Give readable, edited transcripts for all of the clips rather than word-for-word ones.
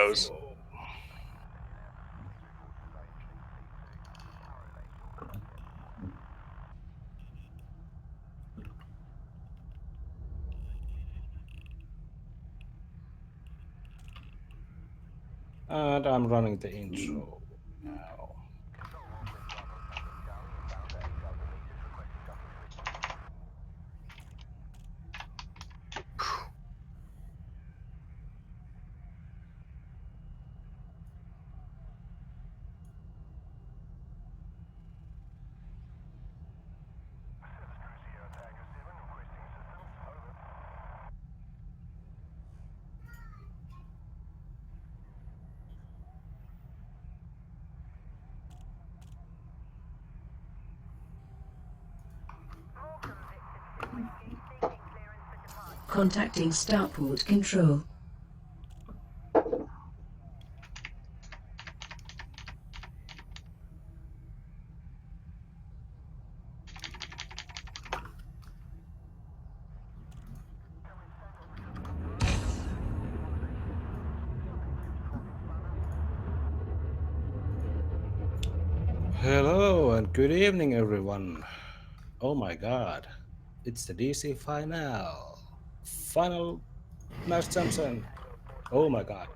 goes. And I'm running the intro now. Contacting starport control. Hello and good evening, everyone. Oh my god, it's the DC final. Final Nash Johnson. Oh my god.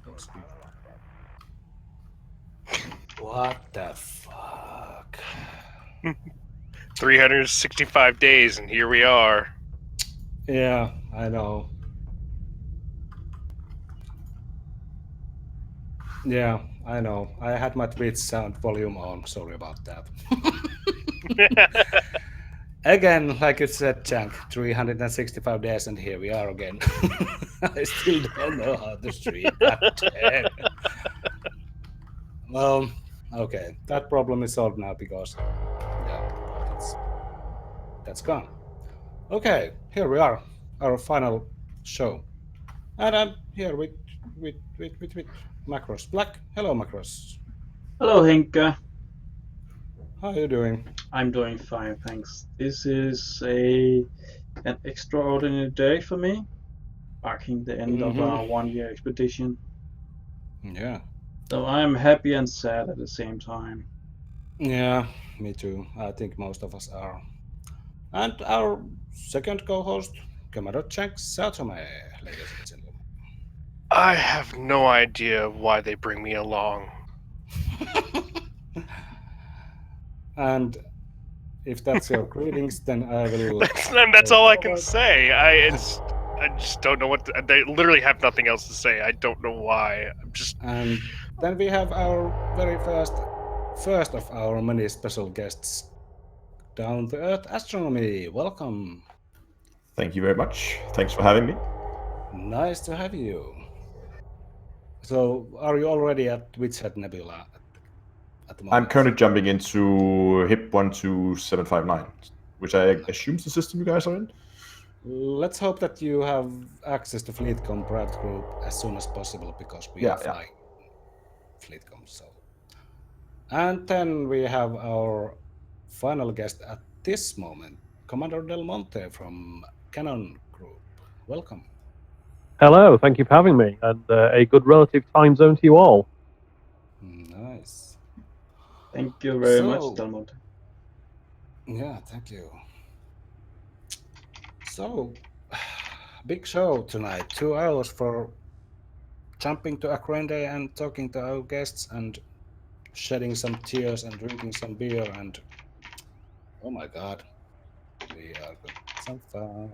That was huge. What the fuck? 365 days, and here we are. Yeah, I know. Yeah, I know. I had my Twitch sound volume on. Sorry about that. Again, like you said, Chunk, 365 days, and here we are again. I still don't know how to stream. God damn. Well, okay, that problem is solved now because, yeah, that's gone. Okay, here we are, our final show, and I'm here with Macros Black. Hello, Macros. Hello, Henka. How are you doing? I'm doing fine, thanks. This is an extraordinary day for me, marking the end of our one-year expedition. Yeah. So I'm happy and sad at the same time. Yeah, me too. I think most of us are. And our second co-host, Kamado Chang Satome, ladies and gentlemen. I have no idea why they bring me along. And if that's your greetings, then I will. That's all I can say. I just don't know what they literally have nothing else to say. I don't know why. I'm just. And then we have our very first of our many special guests, Down to Earth Astronomy. Welcome. Thank you very much. Thanks for having me. Nice to have you. So, are you already at Witchhead Nebula at the moment? I'm currently jumping into HIP 12759, which I assume is the system you guys are in. Let's hope that you have access to FleetCom private group as soon as possible because we are flying FleetCom. So, and then we have our final guest at this moment, Commander Del Monte from Canon Group. Welcome. Hello, thank you for having me, and a good relative time zone to you all. Nice. Thank you very much, Delmont. Yeah, thank you. So, big show tonight. 2 hours for jumping to Akrende and talking to our guests and shedding some tears and drinking some beer and oh my god, we are good. Some fun.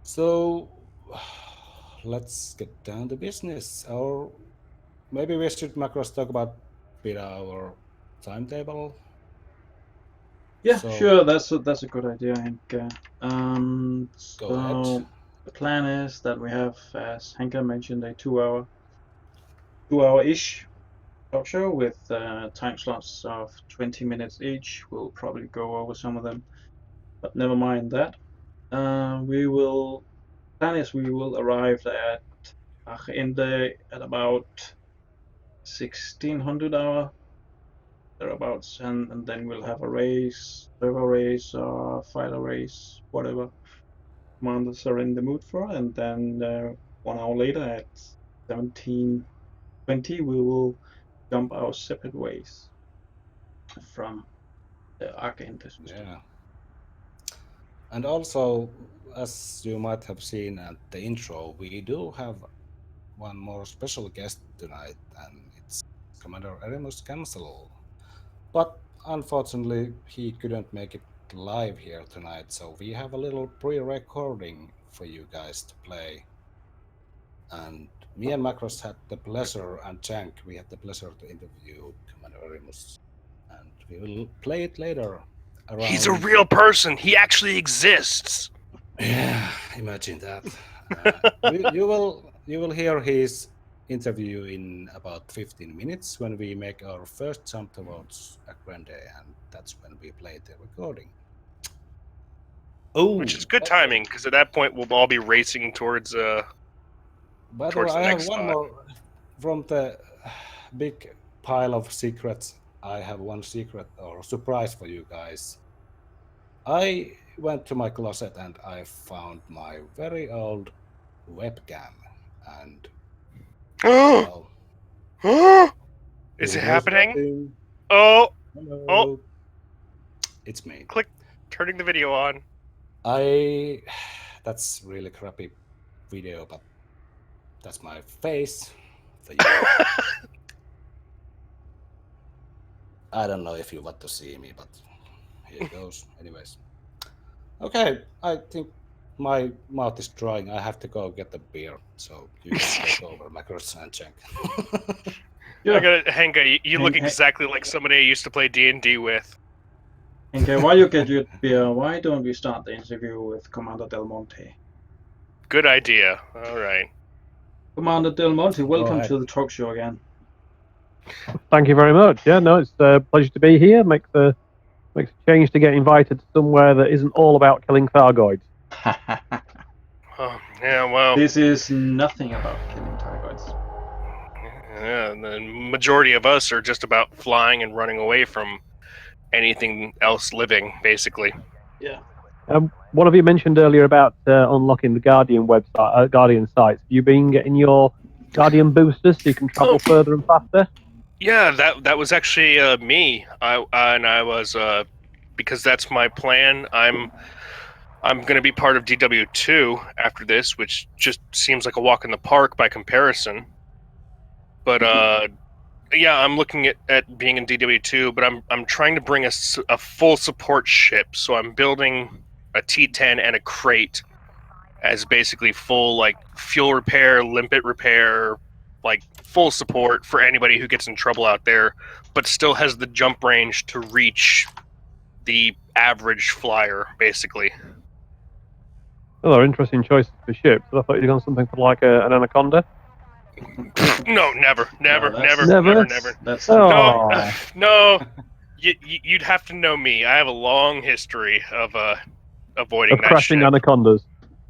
So let's get down to business. Or maybe we should Macros talk about bit our timetable. Yeah, So, sure. That's a good idea, Henka. Go ahead. So the plan is that we have, as Henka mentioned, a two-hour-ish talk show with time slots of 20 minutes each. We'll probably go over some of them, but never mind that. We will arrive at Achende at about 1600 hour thereabouts, and then we'll have a race, server race, or fighter race, whatever commanders are in the mood for, and then 1 hour later at 17:20, we will jump our separate ways from the Archangel system. Yeah. And also, as you might have seen at the intro, we do have one more special guest tonight, and it's Commander Erimus Cancel. But unfortunately, he couldn't make it live here tonight, so we have a little pre-recording for you guys to play. And me and Macros had the pleasure, and Jank, we had the pleasure to interview Commander Erimus, and we will play it later. He's a real person. He actually exists. Yeah, imagine that. You will hear his interview in about 15 minutes when we make our first jump towards Agrende, and that's when we play the recording. Oh, Which is good timing, because at that point we'll all be racing towards by the way, towards the I have next one spot. more from the big pile of secrets. I have one secret or surprise for you guys. I went to my closet and I found my very old webcam, and well, Is it who knows happening? nothing? Oh, Hello. Oh. It's me. click, turning the video on. That's really crappy video, but that's my face for you. I don't know if you want to see me, but here it goes. Anyways. Okay, I think my mouth is drying. I have to go get the beer, so you can take over, Macros and Cenk. Yeah. I gotta, Henga, you look Hen- exactly like somebody I used to play D&D with. Okay, while you get your beer, why don't we start the interview with Commander Del Monte? Good idea. All right. Commander Del Monte, welcome ahead. to the talk show again. Thank you very much. Yeah, no, it's a pleasure to be here. Makes a change to get invited to somewhere that isn't all about killing Thargoids. Oh, yeah, well, This is nothing about killing Thargoids. yeah, the majority of us are just about flying and running away from anything else living, basically. Yeah. One of you mentioned earlier about unlocking the Guardian website, Guardian sites. Have you been getting your Guardian boosters so you can travel further and faster? Yeah, that was actually me. I was because that's my plan. I'm going to be part of DW2 after this, which just seems like a walk in the park by comparison. But yeah, I'm looking at being in DW2, but I'm trying to bring a full support ship. So I'm building a T10 and a crate as basically full like fuel repair, limpet repair, like full support for anybody who gets in trouble out there, but still has the jump range to reach the average flyer, basically. Oh, they're interesting choices for ships. I thought you'd gone something for like an Anaconda. No, never. Never? That's Oh. No. You'd have to know me. I have a long history of avoiding Of that crashing shit. Anacondas.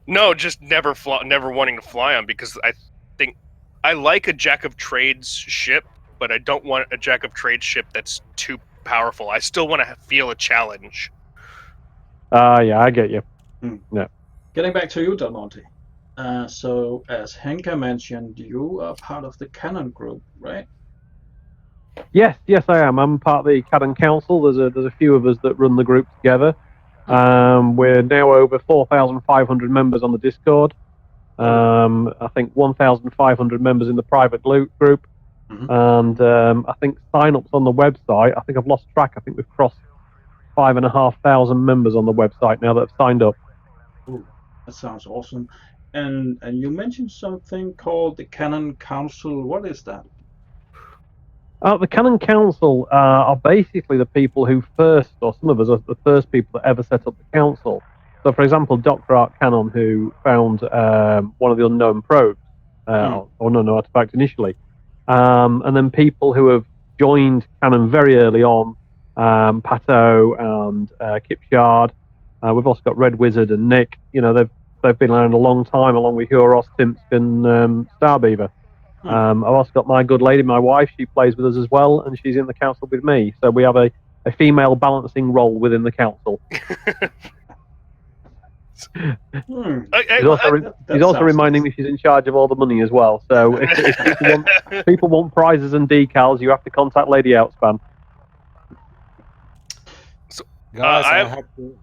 No, just never wanting to fly on, because I think I like a Jack of Trades ship, but I don't want a Jack of Trades ship that's too powerful. I still want to feel a challenge. Yeah, I get you. Getting back to you, Del Monte. So, as Henka mentioned, you are part of the Canon group, right? Yes, I am. I'm part of the Canon Council. There's a few of us that run the group together. We're now over 4,500 members on the Discord. I think 1,500 members in the private group. And I think sign-ups on the website, I think I've lost track. I think we've crossed 5,500 members on the website now that have signed up. Ooh, that sounds awesome. And you mentioned something called the Canon Council. What is that? The Canon Council are basically the people who first, or some of us are the first people that ever set up the council. So, for example, Dr. Art Cannon, who found one of the unknown probes, or unknown artifact initially, and then people who have joined Canon very early on, Pato and Kip Shard. We've also got Red Wizard and Nick. You know, they've been around a long time, along with Huros, Timskin, Starbeaver. I've also got my good lady, my wife. She plays with us as well, and she's in the council with me. So we have a female balancing role within the council. He's also, he's also reminding me she's in charge of all the money as well. So if people want prizes and decals, you have to contact Lady Outspan. Guys,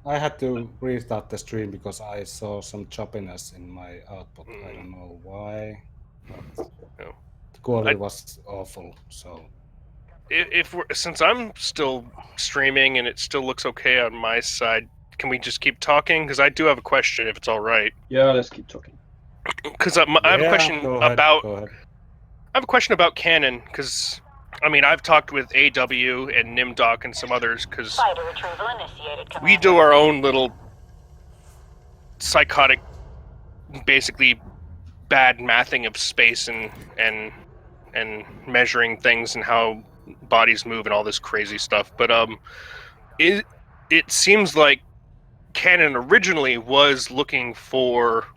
I had to restart the stream because I saw some choppiness in my output. I don't know why, but the quality was awful. So since I'm still streaming and it still looks okay on my side, can we just keep talking? Because I do have a question, if it's all right. Yeah, let's keep talking. Because I have a question go ahead. I have a question about Canon. Because I mean, I've talked with AW and Nimdoc and some others. Because we do our own little psychotic, basically bad mathing of space and measuring things and how bodies move and all this crazy stuff. But it seems like Canon originally was looking for,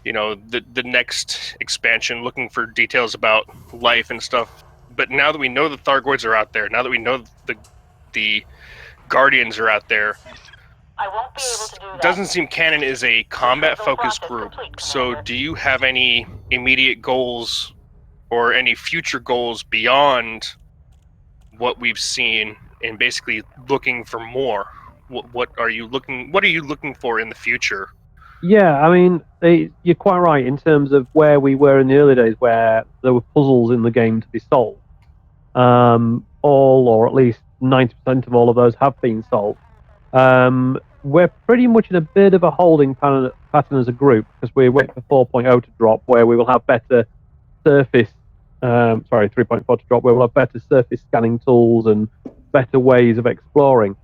you know, the next expansion, looking for details about life and stuff. But now that we know the Thargoids are out there, now that we know the Guardians are out there, I won't be able to do that. Doesn't seem Canon is a combat-focused group. So do you have any immediate goals or any future goals beyond what we've seen and basically looking for more? What are you looking for in the future? Yeah, I mean, you're quite right in terms of where we were in the early days, where there were puzzles in the game to be solved. All, or at least 90% of all of those have been solved. We're pretty much in a bit of a holding pattern as a group, because we're waiting for 4.0 to drop, where we will have better surface, 3.4 to drop, where we'll have better surface scanning tools and better ways of exploring.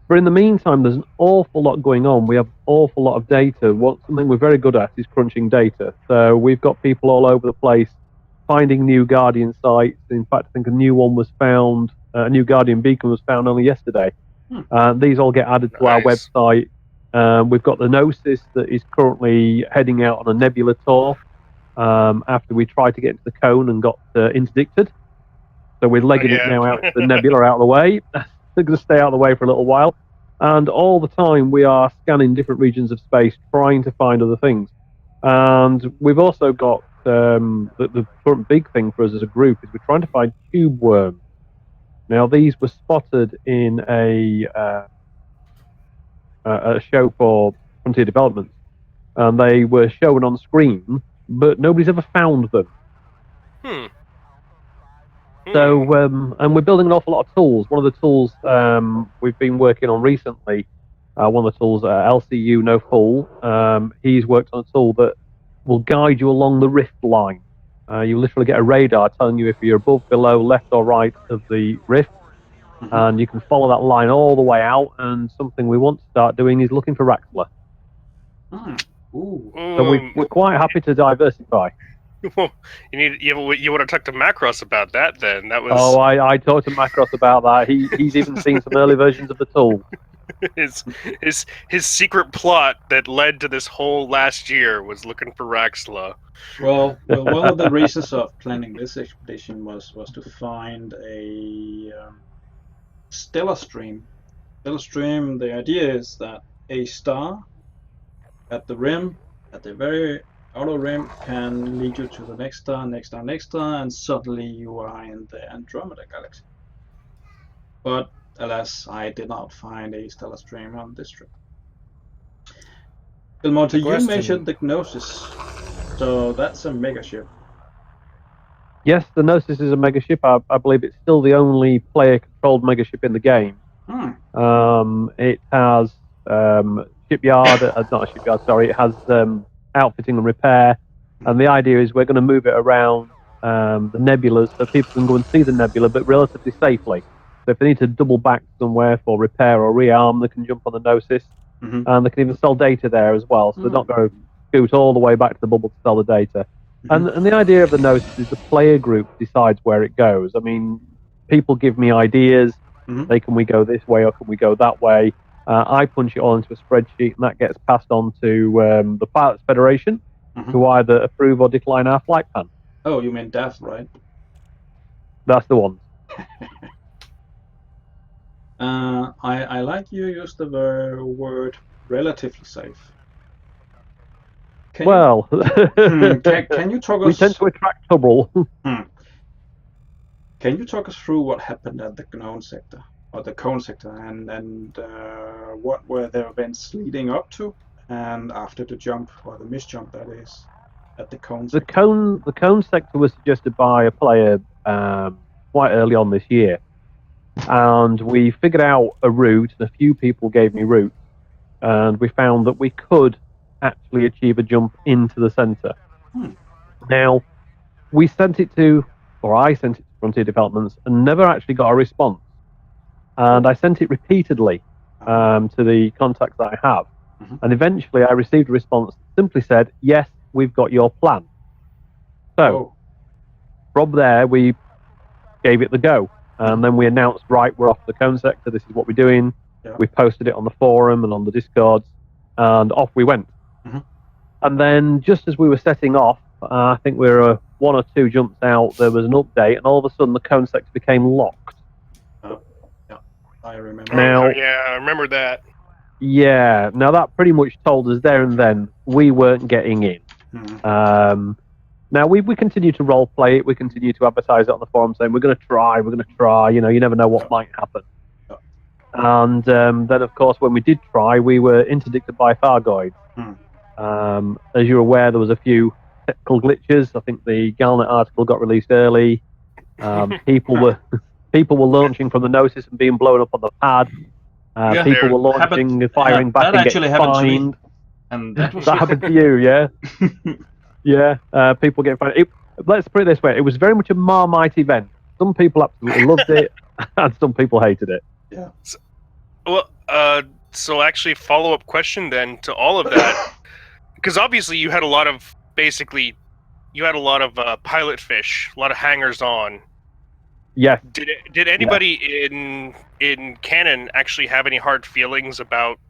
But in the meantime, there's an awful lot going on. We have an awful lot of data. Something we're very good at is crunching data. So we've got people all over the place finding new Guardian sites. In fact, I think a new one was found, a new Guardian beacon was found only yesterday. These all get added to our website. We've got the Gnosis that is currently heading out on a nebula tour after we tried to get into the cone and got interdicted. So we're legging it now out to the nebula, out of the way. They're going to stay out of the way for a little while. And all the time we are scanning different regions of space, trying to find other things. And we've also got the current big thing for us as a group is we're trying to find tube worms. Now, these were spotted in a show for Frontier Development, and they were shown on screen, but nobody's ever found them. So, and we're building an awful lot of tools. One of the tools we've been working on recently, one of the tools, LCU No Fool, he's worked on a tool that will guide you along the rift line. You literally get a radar telling you if you're above, below, left or right of the rift, and you can follow that line all the way out, and something we want to start doing is looking for Raxxla. So we're quite happy to diversify. You want to talk to Macross about that then? That was. Oh, I talked to Macross about that. He's even seen some early versions of the tool. His secret plot that led to this whole last year was looking for Raxxla. Well, one of the reasons of planning this expedition was to find a stellar stream. Stellar stream. The idea is that a star at the rim, at the very outer rim, can lead you to the next star, and suddenly you are in the Andromeda Galaxy. But alas, I did not find a stellar stream on this trip. Ilmonte, you mentioned the Gnosis, so that's a megaship. Yes, the Gnosis is a megaship. I believe it's still the only player-controlled megaship in the game. It has shipyard, not a shipyard, sorry, it has outfitting and repair, and the idea is we're going to move it around the nebulas so people can go and see the nebula, but relatively safely. So if they need to double back somewhere for repair or rearm, they can jump on the Gnosis, and they can even sell data there as well, so they're not going to scoot all the way back to the bubble to sell the data. And the idea of the Gnosis is the player group decides where it goes. I mean, people give me ideas, they can we go this way or can we go that way? I punch it all into a spreadsheet, and that gets passed on to the Pilots Federation, who either approve or decline our flight plan. Oh, you mean DAF, right? That's the one. I like you use the word relatively safe. Can Well, can you talk we us? tend to attract trouble. Can you talk us through what happened at the Gnome sector or the Cone sector, and what were the events leading up to and after the jump or the misjump that is at the Cone The sector? cone sector was suggested by a player quite early on this year, and we figured out a route, and a few people gave me routes, and we found that we could actually achieve a jump into the center. Now, we sent it to, or I sent it to Frontier Developments, and never actually got a response. And I sent it repeatedly to the contacts that I have, and eventually I received a response that simply said, "Yes, we've got your plan." So, from there, we gave it the go. And then we announced, right, we're off the cone sector, this is what we're doing. Yeah. We posted it on the forum and on the Discords, and off we went. And then just as we were setting off, I think we were 1 or 2 jumps out, there was an update, and all of a sudden the cone sector became locked. Yeah, I remember. Now, yeah, I remember that. yeah, now that pretty much told us there and then we weren't getting in. Now, we continue to role play it, we continue to advertise it on the forum saying we're going to try, you know, you never know what might happen. And then, of course, when we did try, we were interdicted by Thargoids. As you're aware, there was a few technical glitches. I think the Galnet article got released early. People were launching from the Gnosis and being blown up on the pad. People were launching and firing back and getting fined. And that was That happened to you, yeah? Yeah, people get fined. Let's put it this way, it was very much a Marmite event. Some people absolutely loved it, and some people hated it. Yeah. Well, so actually, follow-up question then to all of that, because obviously you had a lot of pilot fish, a lot of hangers on. Yes. Did anybody in canon actually have any hard feelings about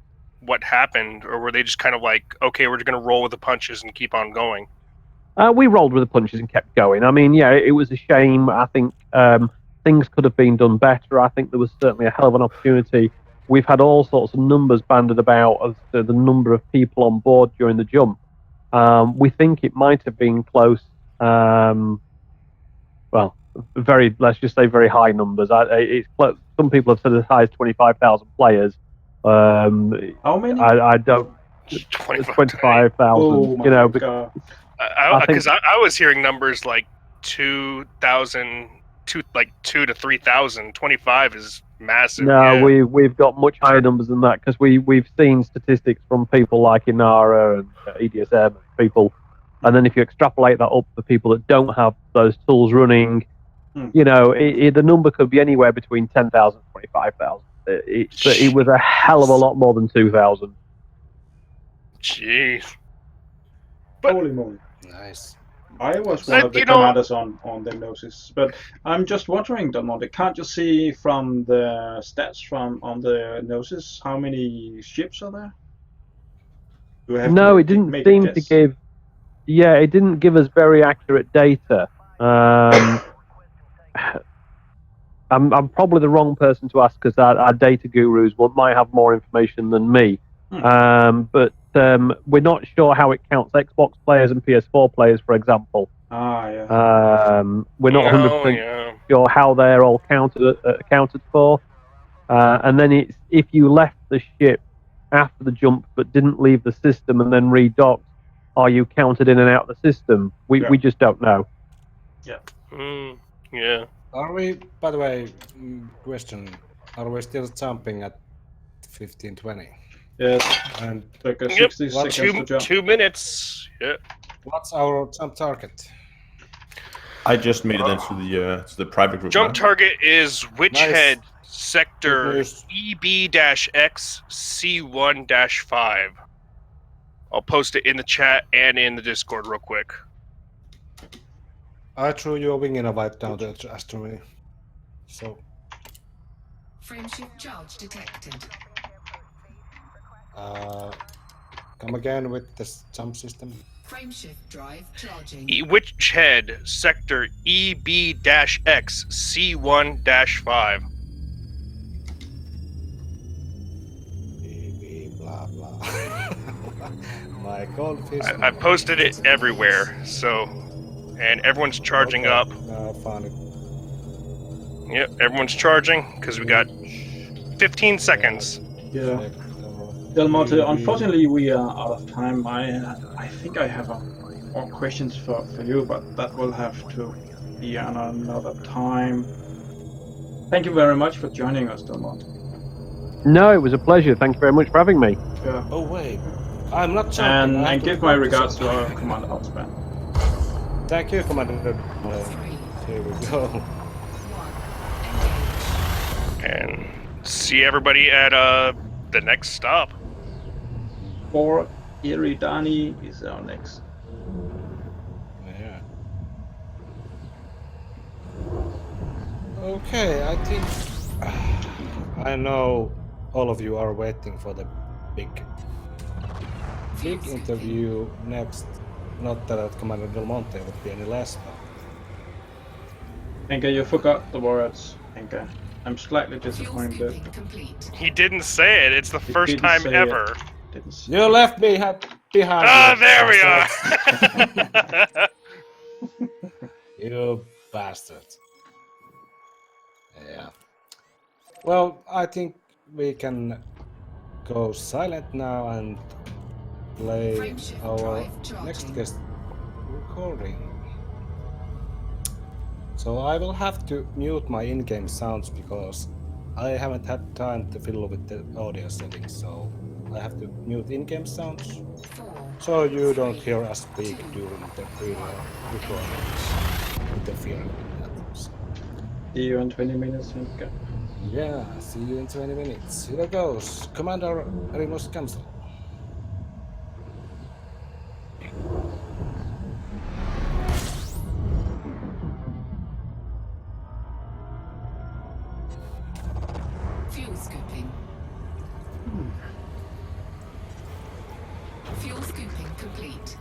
what happened, or were they just kind of like, okay, we're just going to roll with the punches and keep on going? We rolled with the punches and kept going. I mean, yeah, it was a shame. I think things could have been done better. I think there was certainly a hell of an opportunity. We've had all sorts of numbers banded about as to the number of people on board during the jump. We think it might have been close. Well, let's just say very high numbers. Some people have said as high as 25,000 players. How many? I don't. 25,000. Oh you know, my God. Because I was hearing numbers like 2,000, like 2 to 3,000. 25 is massive. No, yeah. we've got much higher numbers than that because we've seen statistics from people like Inara and EDSM and people, and then if you extrapolate that up for people that don't have those tools running, you know, the number could be anywhere between 10,000 and 25,000. It was a hell of a lot more than 2,000. Jeez. Holy moly. Nice. I was one of the commanders on the Gnosis, but I'm just wondering, Donmonte, can't you see from the stats on the Gnosis how many ships are there? No, it didn't seem to give. Yeah, it didn't give us very accurate data. I'm probably the wrong person to ask because our data gurus might have more information than me. But we're not sure how it counts Xbox players and PS4 players, for example. We're not 100% sure how they're all accounted for. And then it's if you left the ship after the jump but didn't leave the system and then redocked, are you counted in and out of the system? We just don't know. Yeah. Yeah. Are we, by the way, question, are we still jumping at 15:20? Yes. And like 60 seconds to jump. 2 minutes. Yeah. What's our jump target? I just made it into the private group. Jump target is Witchhead Nice. Sector EB-X C1-5. I'll post it in the chat and in the Discord real quick. I threw your wing invite down to astronomy. So. Frameshift charge detected. Come again with this jump system. Frameshift drive charging. Witchhead Sector EB-X C1-5. Blah blah. My goldfish. I posted it everywhere, so, and everyone's charging up. Found it. Yep, everyone's charging because we got 15 seconds. Yeah. Del Monte, unfortunately we are out of time. I think I have more questions for you, but that will have to be on another time. Thank you very much for joining us, Del Monte. No, it was a pleasure. Thank you very much for having me. Yeah. Oh wait, I'm not jumping. And give my regards to our Commander Outspan. Thank you, Commander. 3, Here we go. 1, engage. And see everybody at the next stop. Fort Eridani is our next. Yeah. Okay, I think I know all of you are waiting for the big interview next. Not that Commander Del Monte would be any less. Enka, you forgot the words, Enka. I'm slightly Fuel disappointed. scooping complete. He didn't say it. It's the He first didn't time say ever. Didn't see. You left me behind. Ah, you there we bastards. are. You bastard. Yeah. Well, I think we can go silent now and play Frameshift our drive next charging. guest recording. So I will have to mute my in-game sounds because I haven't had time to fiddle with the audio settings, so I have to mute in-game sounds 4, so you don't hear us speak during the recordings, interfering with that. So, See you in 20 minutes, Enka. yeah, see you in 20 minutes. Here goes Commander Remus Kamsel. fuel scooping. Fuel scooping complete.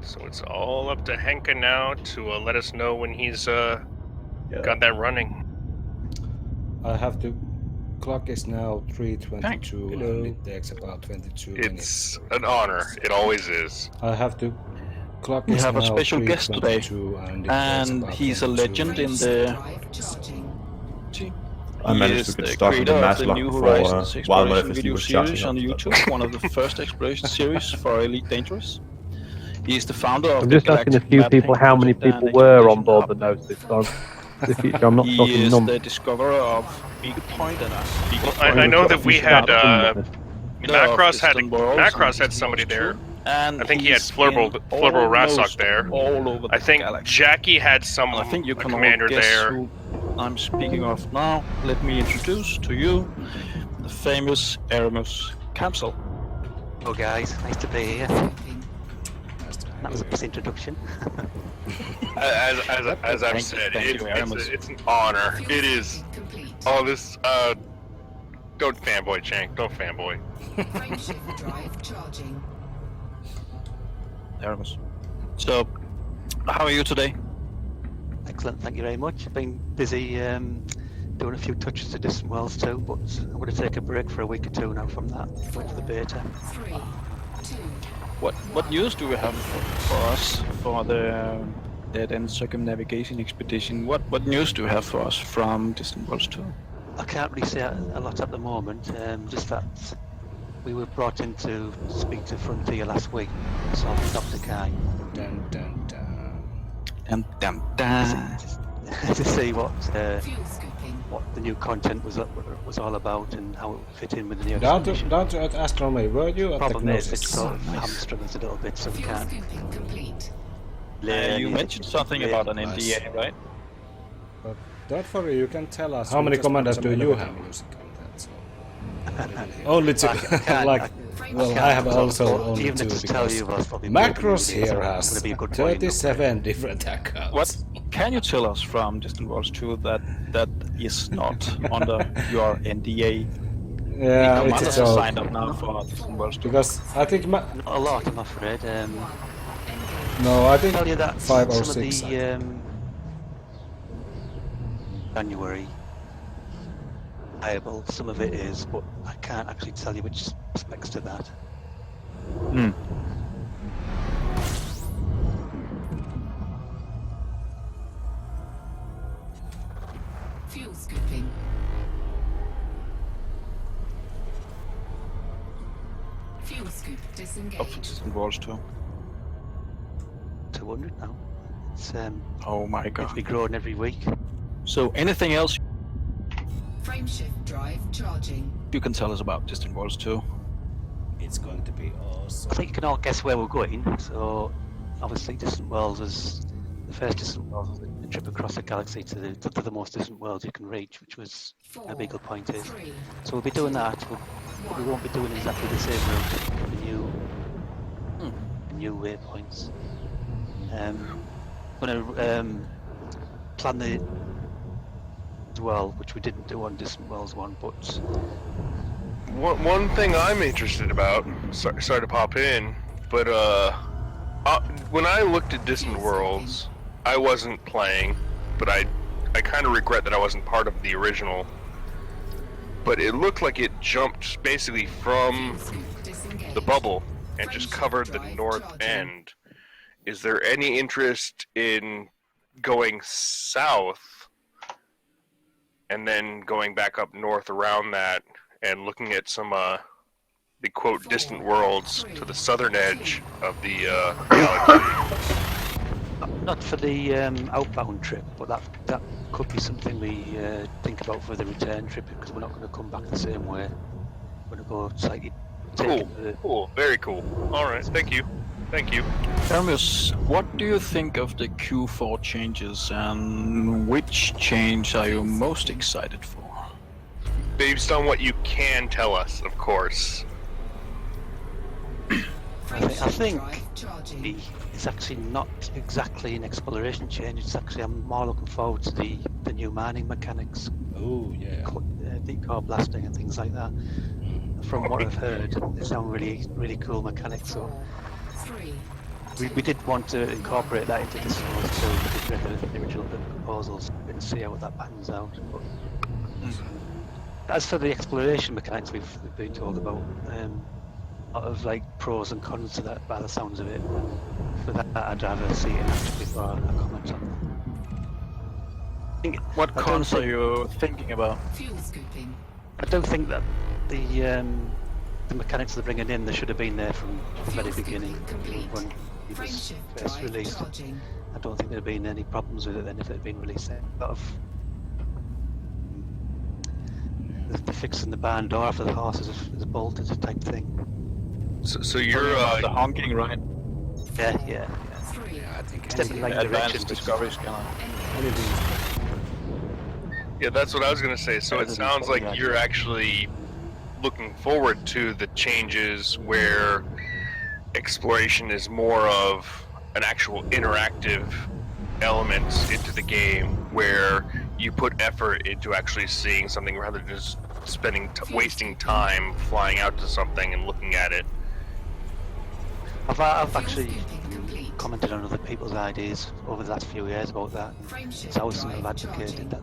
So it's all up to Henka now to let us know when he's got that running. I have to. Clock is now 3:22 Hello. and it takes about 22 minutes. It's an honor. It always is. I have to. Clock We is have a now special guest today, 3:22 and, it takes and about he's a 22 legend in minutes. the Drive charging. I He managed is to get the stuck in the creator of mass the lock New for Horizons while my exploration FSD video was series charging on up. YouTube, one of the first exploration series for Elite Dangerous. He is the founder of I'm the just asking a Galactic few Map people Tank how many Project people and were on Exploration board Hub. the Gnosis. So in the future, I'm not He talking is numbers. the discoverer of Beagle Point and Beagle I Point. know that we had Leader Macross of had Distant Worlds Macross and had somebody there. And I think he had he's Flurble been Rasok almost there. all over the I think galaxy. Jackie had some And I think you a can all commander guess there. who I'm speaking of now. Let me introduce to you the famous Aramus Capsule. Hello guys, nice to be here. Scooping. That was a nice introduction. As I've said, thank you very much. it's an honor. Fuel It is. scooping complete. All this. Don't fanboy, Chank. Don't fanboy. Frameshift drive charging. Aramus. So, how are you today? Excellent, thank you very much. I've been busy doing a few touches to Distant Worlds too, but I'm going to take a break for a week or two now from that. Wait for the beta. 3, 2, What news do we have for us for the Dead End Circumnavigation Expedition? What news do you have for us from Distant Worlds 2? I can't really say a lot at the moment, just that we were brought in to speak to Frontier last week, so Dr. Kai, Dun, dun, dun. to see fuel scooping. what the new content was all about and how it would fit in with the new Down to expedition. down to Earth astronomy. Were you at the Problem is, it's Gnosis? sort of hamstrung us a little bit, so we Fuel can't. scooping complete. You mentioned something about an Nice. NDA, right? But don't worry, you can tell us. How We many just commanders put do some you elevator have using content? So. Only two. Like, well, I have also only even two to tell because you, was probably Macross maybe here it's has gonna be a good point, 37 different accounts. What can you tell us from Distant Worlds 2 that is not under your NDA? Yeah, Commanders it's a are joke. signed up now for Distant Worlds 2. Because I think Not a lot, I'm afraid. no, I think Tell you that 5 or some 6. of the January payable, some of it is, but I can't actually tell you which aspects to that. Hmm. Fuel scooping. Fuel scoop disengaged. Of Distant Worlds 2. 200 now. It's Oh my it's god. been growing every week. So anything else Frameshift drive charging. you can tell us about Distant Worlds 2? It's going to be awesome. I think you can all guess where we're going. So obviously, Distant Worlds was the first Distant Worlds was a trip across the galaxy to the most distant worlds you can reach, which was a Beagle Point is. 3, So we'll be doing that. But we won't be doing exactly the same route. The new waypoints. Going to plan the as well, which we didn't do on Distant Worlds 1, but One thing I'm interested about, sorry to pop in, but when I looked at Distant Worlds, I wasn't playing, but I kind of regret that I wasn't part of the original. But it looked like it jumped basically from the bubble and just covered the north end. Is there any interest in going south and then going back up north around that and looking at some the quote distant worlds to the southern edge of the galaxy? not for the outbound trip, but that could be something we think about for the return trip, because we're not going to come back the same way. We're going to go slightly. Cool, very cool. All right, thank you. Hermes, what do you think of the Q4 changes, and which change are you most excited for? Based on what you can tell us, of course. I think it's actually not exactly an exploration change. It's actually, I'm more looking forward to the new mining mechanics. Oh yeah. Deep core blasting and things like that. From what I've heard, they sound really cool mechanics. So we did want to incorporate that into this one, so we did read the original proposals and see how that pans out. But as for the exploration mechanics we've been told about, a lot of like pros and cons to that by the sounds of it. For that, I'd rather see it in action before I comment on that. What cons are you thinking about? Fuel scooping. I don't think that the mechanics they're bringing in, they should have been there from the very beginning when it was first released. I don't think there'd have been any problems with it then if it had been released. A lot of the fixing the barn door after the horse is a bolted type thing. So you're the honking, right? Yeah. Yeah, I think It's definitely like Advanced direction. Discovery Scanner. Yeah, that's what I was gonna say. So it sounds like you're actually looking forward to the changes where exploration is more of an actual interactive element into the game, where you put effort into actually seeing something rather than just wasting time flying out to something and looking at it. I've actually commented on other people's ideas over the last few years about that. It's always something I've advocated, that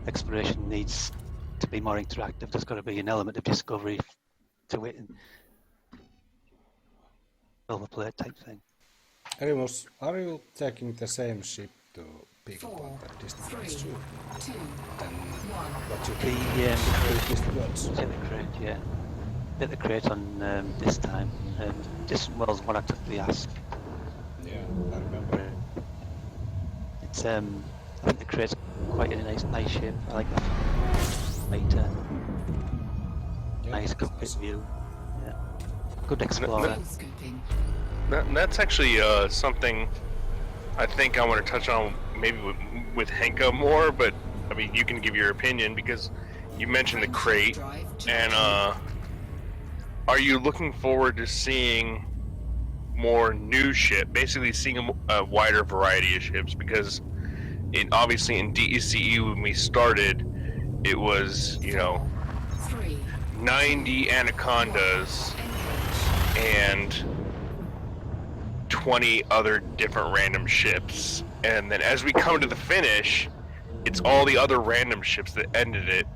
exploration needs to be more interactive. There's got to be an element of discovery to it, and silver plate type thing. Arimus, are you taking the same ship to Beagle Point at Distant Worlds 2? 2, Then 1. what you The think Distant Distant Worlds? crate, yeah. Bit the crate on this time, and Distant Worlds one I took the ask. Yeah, I remember. It's I think the crate's quite a nice shape. I like that. Later, Yeah, nice that's cockpit awesome. view. Yeah, good explorer. Fuel scooping. That's actually something I think I want to touch on maybe with Henka more, but I mean you can give your opinion because you mentioned the crate, and are you looking forward to seeing more new ship, basically seeing a wider variety of ships? Because obviously in DECE when we started, it was 90 Anacondas and 20 other different random ships, and then as we come to the finish, it's all the other random ships that ended it,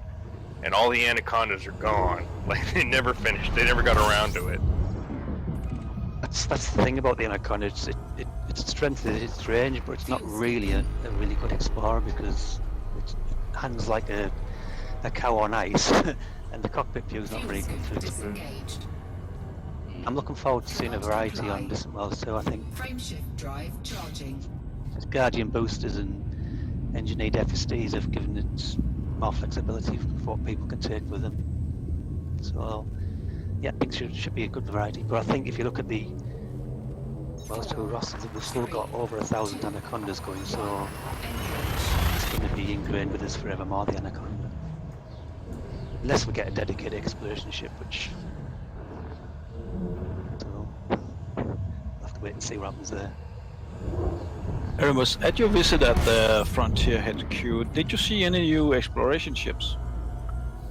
and all the anacondas are gone. Like they never finished. They never got around to it. That's the thing about the Anaconda. Its strength is its range, but it's not really a really good explorer because it hangs like a cow on ice, and the cockpit view is not very good for exploring. Disengaged. I'm looking forward to seeing a variety on Distant Worlds too. I think Frameshift drive charging. Guardian boosters and engineered FSDs have given it more flexibility for what people can take with them. So yeah, I think it should be a good variety. But I think if you look at the Worlds 2 rosters, we've still got over 1,000 Anacondas going, so it's going to be ingrained with us forevermore, the Anaconda. Unless we get a dedicated exploration ship, which... So, we'll have to wait and see what happens there. Erimus, at your visit at the Frontier HQ, did you see any new exploration ships?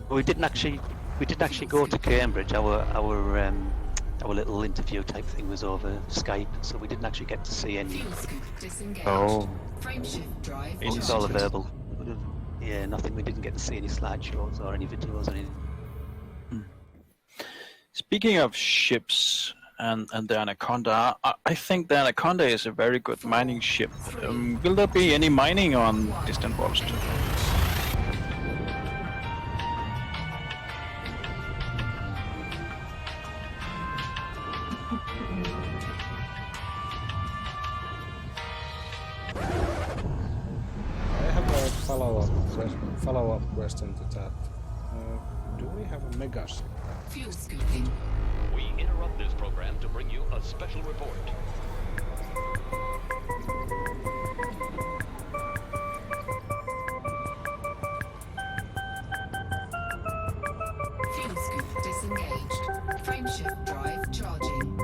We didn't actually go to Cambridge. Our little interview type thing was over Skype, so we didn't actually get to see any. Fuel scoop disengaged. Oh. Frameshift drive It was all available. Yeah, nothing. We didn't get to see any slideshows or any videos or anything. Speaking of ships and the Anaconda, I think the Anaconda is a very good mining ship. Will there be any mining on Distant Worlds 2? I have a follow-up question to that. Do we have a mega ship? fuel scooping. We interrupt this program to bring you a special report. Fuel scoop disengaged. Frameshift drive charging.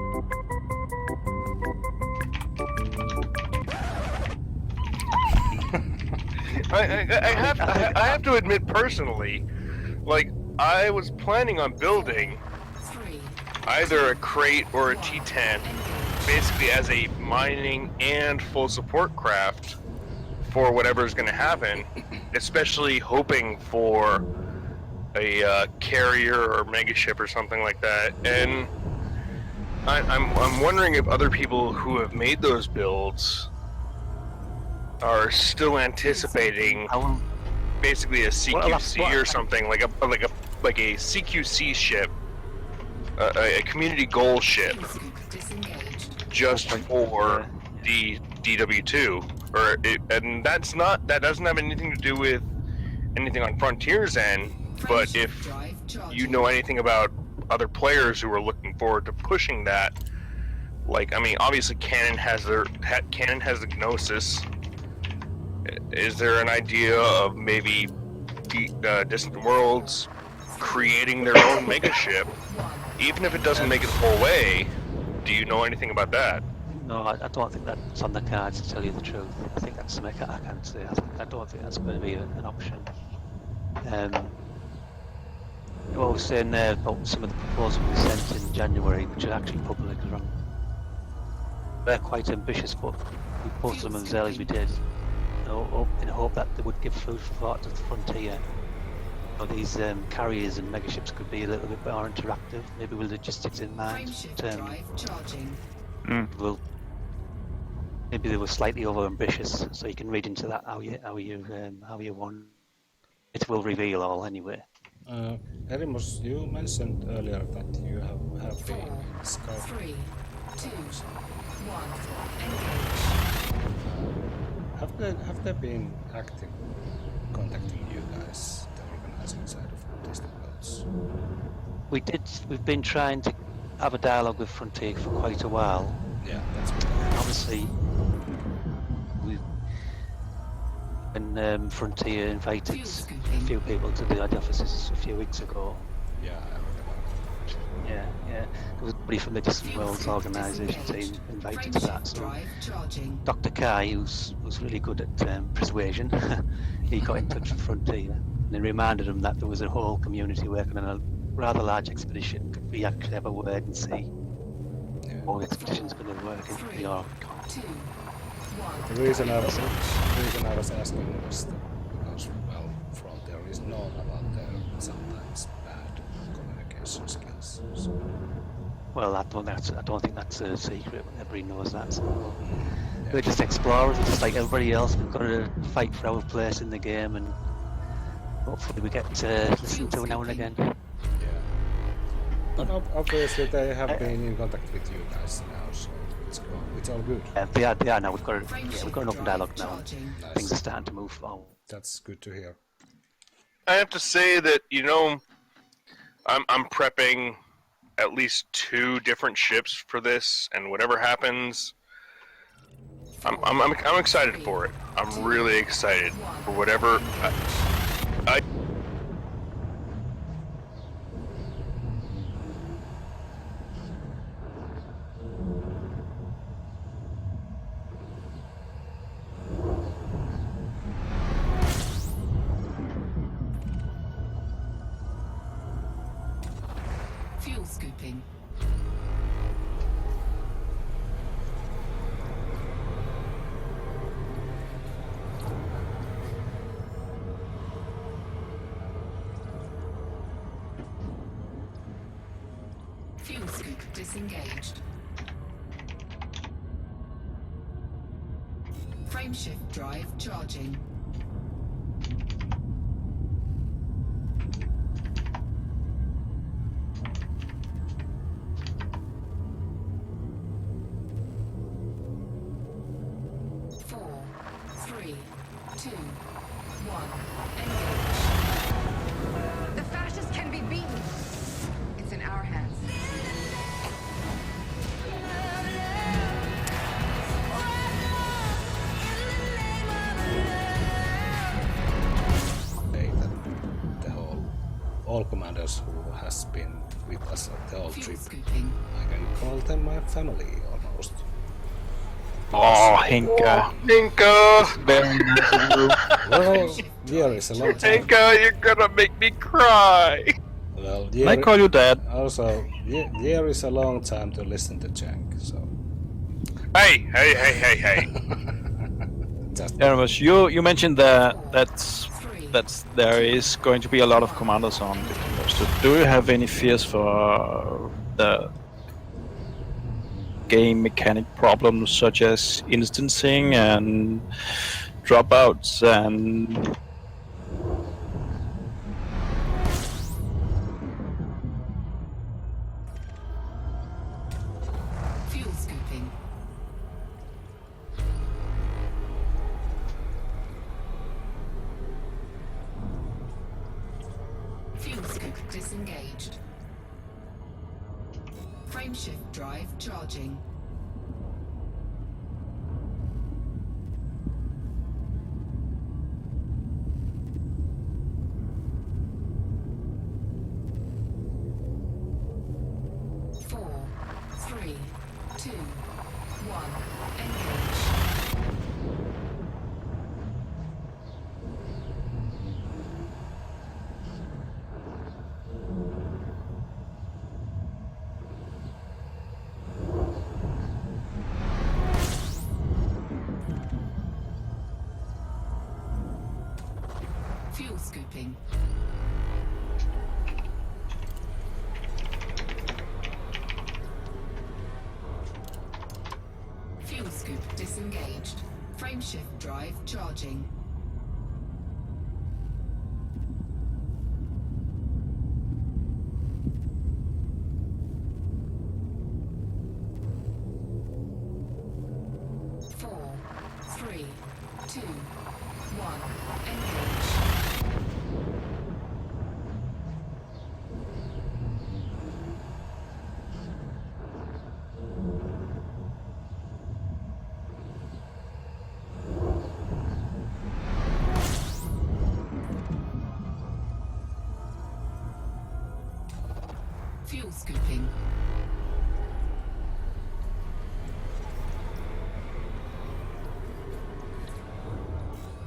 I have to admit personally, like I was planning on building 3. either a crate or a T10, basically as a mining and full support craft for whatever's going to happen, especially hoping for a carrier or megaship or something like that. And I'm wondering if other people who have made those builds are still anticipating basically a CQC or something, like a CQC ship, a community goal ship, Fuel scoop disengaged. just for the DW2, and that doesn't have anything to do with anything on Frontier's end. But Frameshift if drive charging. you know anything about other players who are looking forward to pushing that, like, I mean, obviously Canon has the Gnosis. Is there an idea of maybe Distant Worlds creating their own megaship, even if it doesn't make it the whole way? Do you know anything about that? No, I don't think that's on the cards, to tell you the truth. I think that's something I can't say. I don't think that's going to be an option. What I was saying there about some of the proposals we sent in January, which are actually public, they're quite ambitious, but we posted them as early as we did, in hope that they would give food for thought to the Frontier. These carriers and megaships could be a little bit more interactive, maybe with logistics in mind. Frameshift drive charging. Maybe they were slightly over ambitious, so you can read into that how you want. It will reveal all anyway. Erimus, you mentioned earlier that you have been 4, scouting. 3, 2, 1. Engage. Have they been active contacting you guys, the organizing side of Distant Worlds? We've been trying to have a dialogue with Frontier for quite a while. Yeah, that's what Obviously, when Frontier invited a few people to the offices a few weeks ago. Yeah, I heard about it. Yeah. There was somebody from the Distant Worlds organisation team invited to that. So Drive charging. Dr. Kai, who's really good at persuasion, he got in touch with Frontier and they reminded him that there was a whole community working on a rather large expedition. Could we actually have a word and see how the expedition's going to work in the Arctic? 2, 1. The reason I was asking was that because, well, Frontier is known about their sometimes bad communication skills. So, Well, I don't think that's a secret. Everybody knows that. So we're just explorers, just like everybody else. We've got to fight for our place in the game, and hopefully we get to listen to now and again. yeah. But obviously they have been in contact with you guys now, so it's all good. They are now. We've got an open dialogue now. Charging. Things are starting to move forward. That's good to hear. I have to say that I'm prepping at least 2 different ships for this, and whatever happens, I'm excited for it. I'm really excited for whatever. Fuel scooping. Fuel scoop disengaged. Frameshift drive charging. Four, three, two, one. Engage. The fascists can be beaten. It's in our hands. Say that all commanders who has been with us at the whole Fuel trip, scooping. I can call them my family almost. Oh, Hinka. Hinka! Very nice of you. Well, year is a long time. Hinka, you're gonna make me cry! Well, I call you dad. also, year is a long time to listen to Jank, so. Hey! Just Anyways, you mentioned that's there is going to be a lot of commanders on the Kingdom. So do you have any fears for the game mechanic problems such as instancing and dropouts and Fuel scooping. Fuel scoop disengaged. Frameshift drive charging. Four, three, two, one. Engage. Fuel scooping. Fuel scoop disengaged. Frameshift drive charging. Four, three, two, one. Engage. Fuel scooping.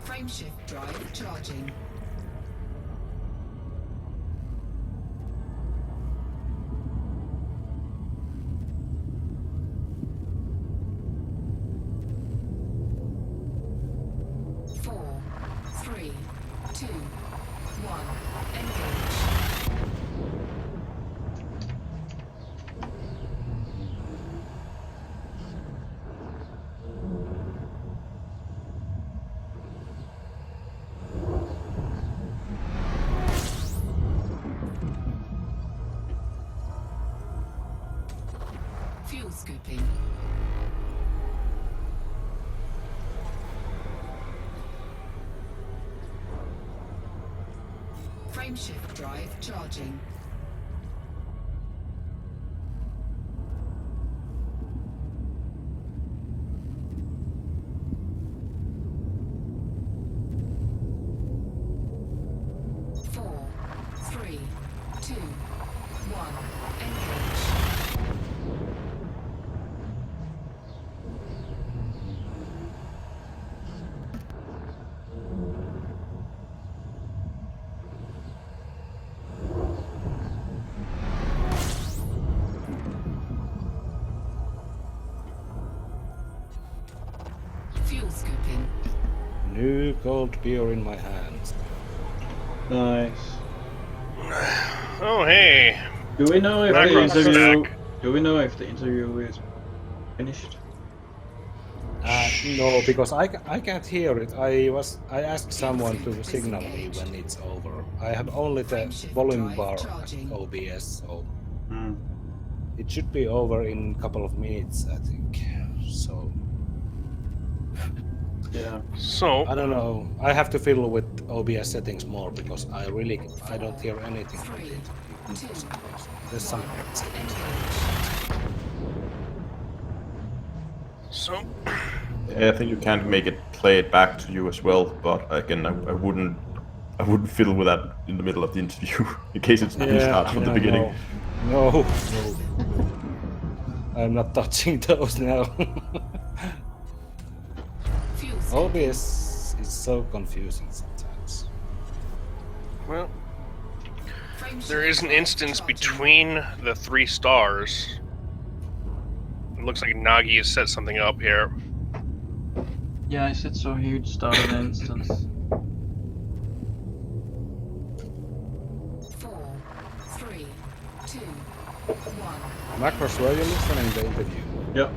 Frameshift drive charging. Four, three, two, one. Engage. Frameshift drive charging. Four, three, two, one. Engage. Fuel scooping. New cold beer in my hands. Nice. Oh, hey. Do we know if the Macro's interview? back. Do we know if the interview is finished? No, because I can't hear it. I asked someone to signal me when it's over. I have only the volume bar at OBS, so it should be over in a couple of minutes, I think. So Yeah. So, I don't know. I have to fiddle with OBS settings more because I don't hear anything from the interview. There's some. so Yeah, I think you can make it play it back to you as well, but again, I wouldn't fiddle with that in the middle of the interview in case it starts from the beginning. No. I'm not touching those now. OBS is so confusing sometimes. well, there is an instance between the 3 stars. It looks like Nagi has set something up here. Yeah, I said so. Huge start an instance. 4, 3, 2, 1. Macros, were you listening to the interview? Yep.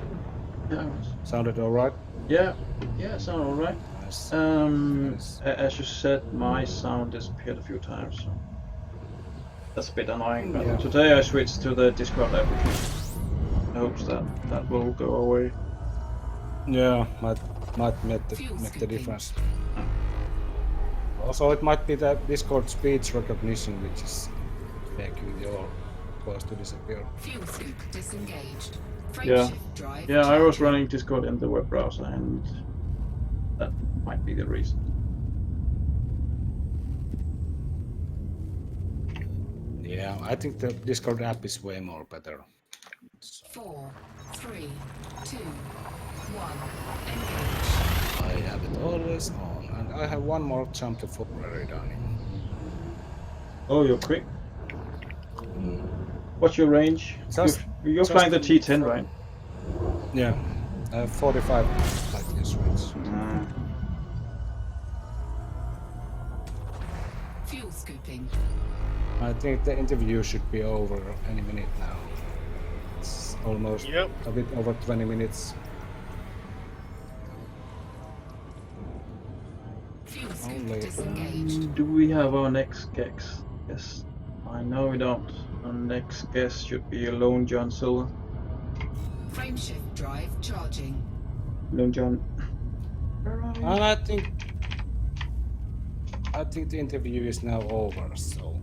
Yeah. Sounded alright? Yeah. Yeah. Sound alright. Nice. Nice. As you said, my sound disappeared a few times, so that's a bit annoying. But Yeah. today I switched to the Discord application. I hope that will go away. Yeah, might make the difference. Also, it might be the Discord speech recognition which is making your voice to disappear. Fuel scoop disengaged. Yeah. Frameshift drive Yeah, I was charging. running Discord in the web browser, and that might be the reason. Yeah, I think the Discord app is way more better. 4, 3, 2, 1. Engage. I have it always on, and I have one more jump to February done. Oh, you're quick. What's your range? You're flying the T10, right? Yeah, 45 light years range. Fuel scooping. I think the interview should be over any minute now. It's almost a bit over 20 minutes. Fuel scoop disengaged. Do we have our next guest? Yes. I know we don't. Our next guest should be Lone John Silver. Frameshift drive charging. Lone John. And I think the interview is now over, so.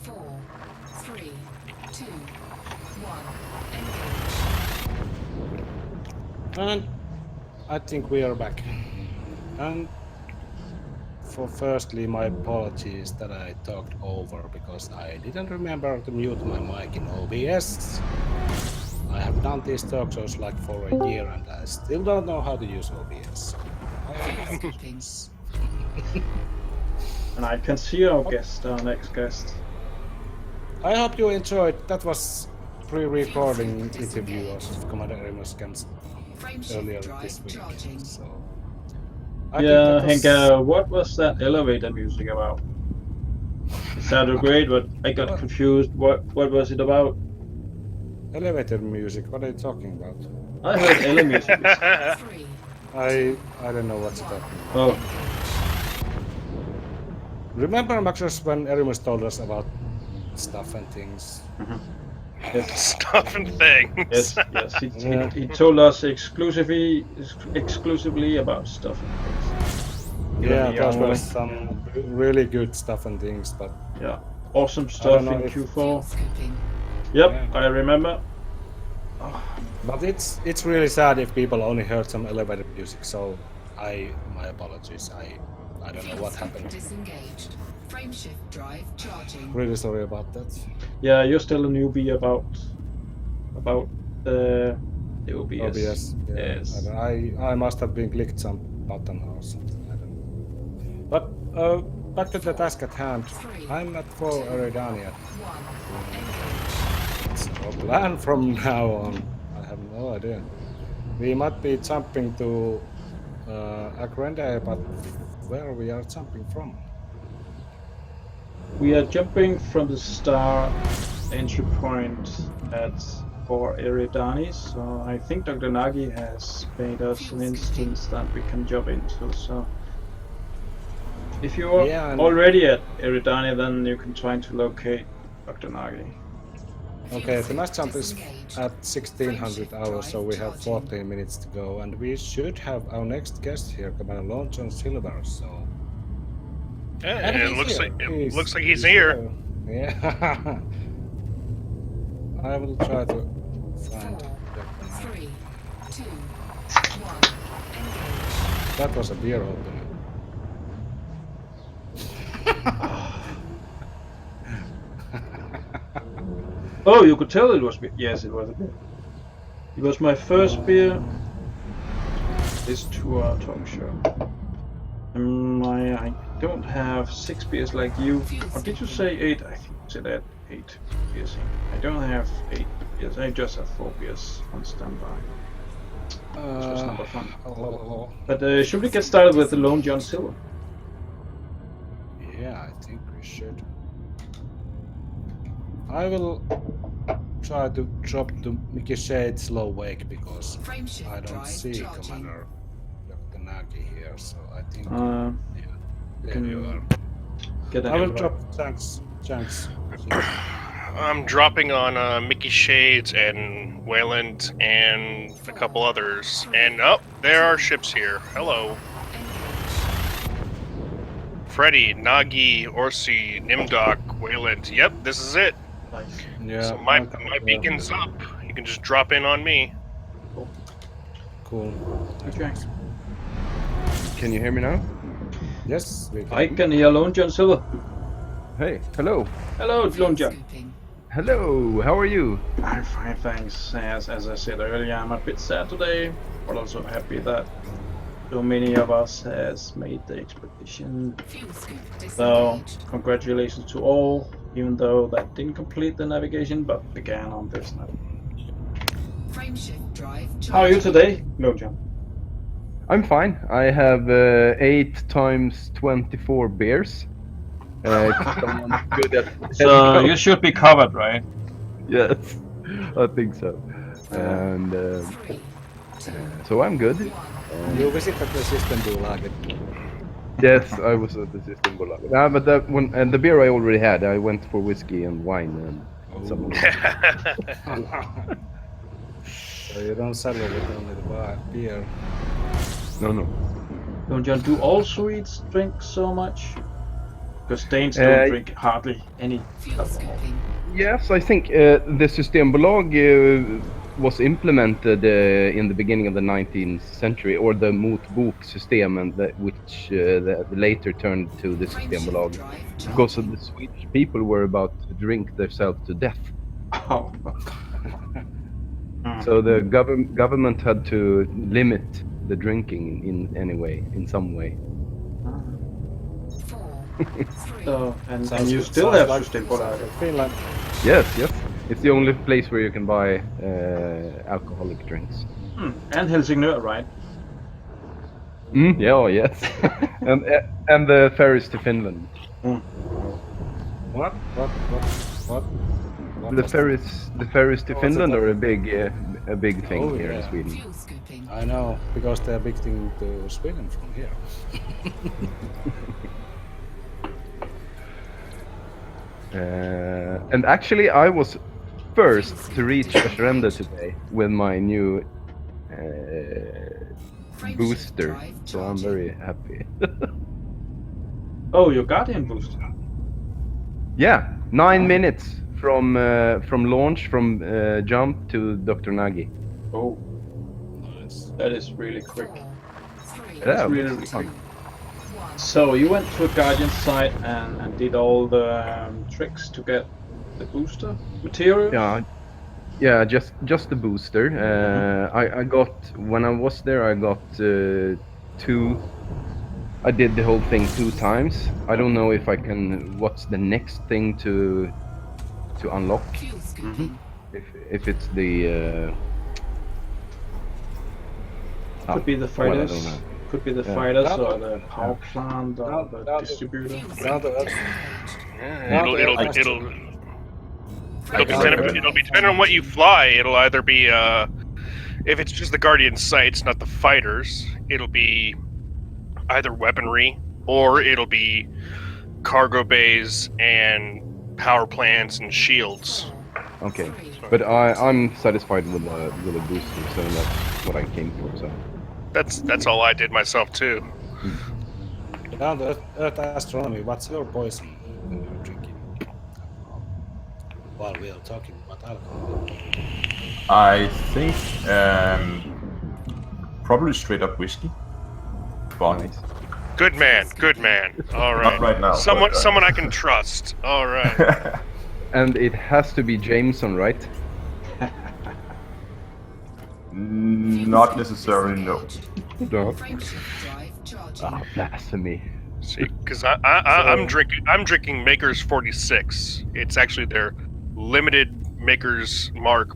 Four, three, two, one. Engage. And I think we are back. And for firstly, my apologies that I talked over because I didn't remember to mute my mic in OBS. I have done these talk shows like for a year and I still don't know how to use OBS. And I can see our guest, our next guest. I hope you enjoyed. That was pre-recording interview of Commander Remus Camps earlier this week. So Yeah, Henka, what was that elevator music about? It sounded great, but I got confused. What was it about? Elevator music? What are you talking about? I heard ele music. I don't know what's talking about. Oh. Remember, Maxus, when Erimus told us about stuff and things? stuff and things. Yes, yes. He told us exclusively about stuff and things. Yeah, Yeah, those were yeah. some really good stuff and things, but Yeah, awesome stuff know in if- Q4. Yep, Yeah. I remember. but it's really sad if people only heard some elevator music. So my apologies. I don't know what happened. Disengaged. Frameshift drive charging. Really sorry about that. Yeah, you're still a newbie about the OBS. OBS. Yeah. Yes. I must have been clicked some button or something. I don't know. But back to the task at hand. I'm at 4 Eridania. What's our plan from now on? I have no idea. We might be jumping to Agrende, but where we are jumping from? We are jumping from the star entry point at 4 Eridani, so I think Dr. Nagi has made us an instance that we can jump into. So if you are Yeah, and- already at Eridani, then you can try to locate Dr. Nagi. Okay, the mass jump is at 1600 hours, so we have 14 minutes to go, and we should have our next guest here, Commander Long John Silver. So Yeah, and it he's looks here. like looks like he's here. Yeah. I will try to find Dr. Nagi. 3, 2, 1. Engage. That was a beer opener. Oh, you could tell it was beer. Yes, it was a beer. It was my first beer. This 2-hour talk show. I don't have 6 beers like you. Or did you say 8? I think you said that 8 beers. I don't have 8 beers. I just have 4 beers on standby. This was number fun. But should we get started with the Lone John Silver? Yeah, I think we should. I will try to drop to Mickey Shade's low wake because Frameshift I don't drive see charging. Commander Dr. Nagi here, so I think there can you are. Get an I will invite. drop Chunks. I'm dropping on Mickey Shades and Wayland and a couple others. And there are ships here. Hello. Freddy, Nagi, Orsi, Nimdok, Wayland. Yep, this is it. Nice. Yeah, So my beacon's up. You can just drop in on me. Cool. Okay. Can you hear me now? Yes, we can. I can hear Lone John Silver. Hey, hello. Hello, Lone John. Hello, how are you? I'm fine, thanks. As I said earlier, I'm a bit sad today, but also happy that so many of us has made the expedition. So, congratulations to all, even though that didn't complete the navigation, but began on this note. Frameshift drive How are you charging. today, Lojan? I'm fine. I have 8 times 24 beers. If someone's good at So, you should be covered, right? Yes, I think so. And so I'm good. You visited the system Bolaget. Yes, I was at the system Bolaget. Nah, but that one and the beer I already had. I went for whiskey and wine and some. So you don't settle with only the beer. No. Lojan, do all Swedes drink so much? Because Danes don't drink hardly any alcohol. Yes, I think the Systembolag was implemented in the beginning of the 19th century, or the Motbok system, and which later turned to the Systembolag, because of the Swedish people were about to drink themselves to death. Oh. So the government had to limit the drinking in any way, in some way. So, and Sounds you good. still Sounds have like Systembolaget. Finland. Yes. It's the only place where you can buy alcoholic drinks. And Helsingør, right? Yeah, yes. and the ferries to Finland. What? The ferries to Finland are a big thing Oh, here yeah. in Sweden. I know, because they're big thing to Sweden from here. And actually, I was first to reach Ashurenda today with my new booster, so I'm very happy. Oh, your Guardian booster. Yeah, 9 minutes from launch, from jump to Dr. Nagi. Oh, Nice. that is really quick. Yeah, That's really, really quick. So you went to a Guardian site and did all the tricks to get the booster material? Yeah, just the booster. I got, when I was there, I got 2. I did the whole thing 2 times. I don't know if I can. What's the next thing to unlock? If it's the Could be the well, I fighters. don't know. Could be the Yeah. fighters or the power plant or the distributor. It'll be depending on what you fly. It'll either be if it's just the Guardian sites, not the fighters. It'll be either weaponry or it'll be cargo bays and power plants and shields. Okay, but I'm satisfied with the booster, so that's what I came for. So That's all I did myself too. Down to Earth Astronomy, what's your poison when you're drinking? While we are talking about alcohol. I think probably straight up whiskey. But Good man, good man. All right. Not right now. Someone I can trust. All right. and it has to be Jameson, right? Not necessarily, no. No. Blasphemy. See, because I'm drinking Maker's 46. It's actually their limited Maker's Mark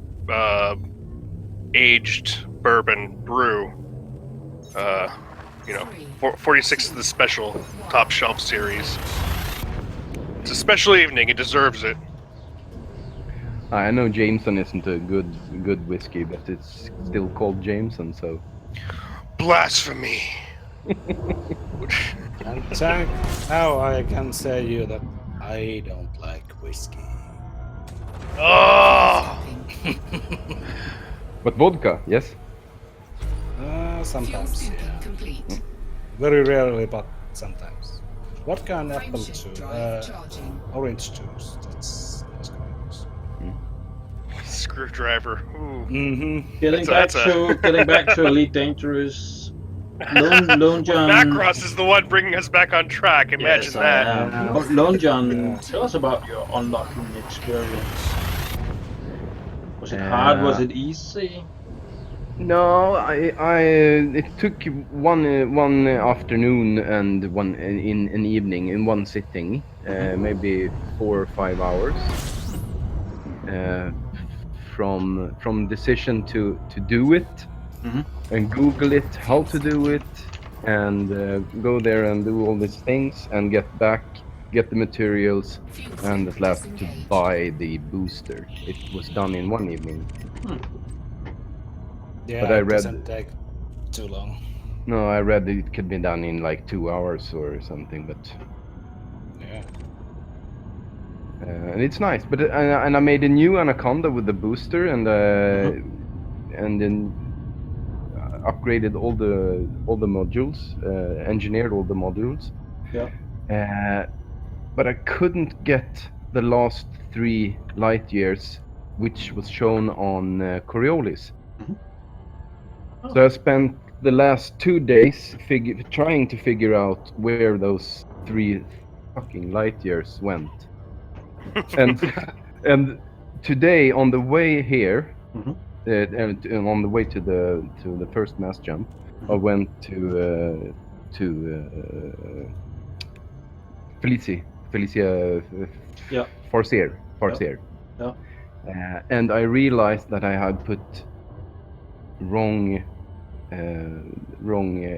aged bourbon brew. 46 is the special top shelf series. It's a special evening. It deserves it. I know Jameson isn't a good whiskey, but it's still called Jameson, so. Blasphemy. And Jack, now I can say you that I don't like whiskey. Oh! But vodka, yes? Sometimes, yeah. Very rarely, but sometimes. Vodka and apple juice, orange juice. That's good. Screwdriver. Ooh. Mm-hmm. Getting back to Elite Dangerous. Lone John. Macross is the one bringing us back on track. Imagine that. Lone John, tell us about your unlocking experience. Was it hard? Was it easy? No, it took one afternoon and one in an evening in one sitting, maybe 4 or 5 hours. From decision to do it, and Google it, how to do it, and go there and do all these things, and get the materials, and at last to buy the booster. It was done in one evening. Yeah, but I it read, doesn't take too long. No, I read it could be done in like 2 hours or something, but yeah. And it's nice. But and I made a new Anaconda with the booster, and then upgraded all the modules, engineered all the modules. Yeah. But I couldn't get the last 3 light years, which was shown on Coriolis. So I spent the last 2 days trying to figure out where those 3 fucking light years went. and today on the way here, and on the way to the first mass jump, I went to Felicia Farsier. And I realized that I had put wrong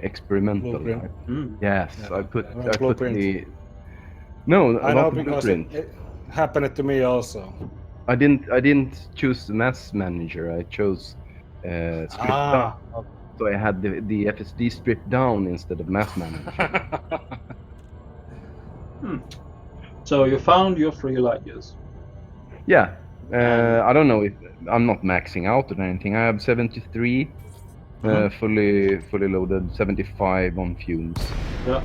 experimental. Yes, yeah. I put the I know because it happened to me also. I didn't choose the mass manager. I chose stripped down. So I had the FSD stripped down instead of mass manager. So you found your 3 light years. Yeah, I don't know if I'm not maxing out or anything. I have 73 fully loaded, 75 on fumes. Yeah.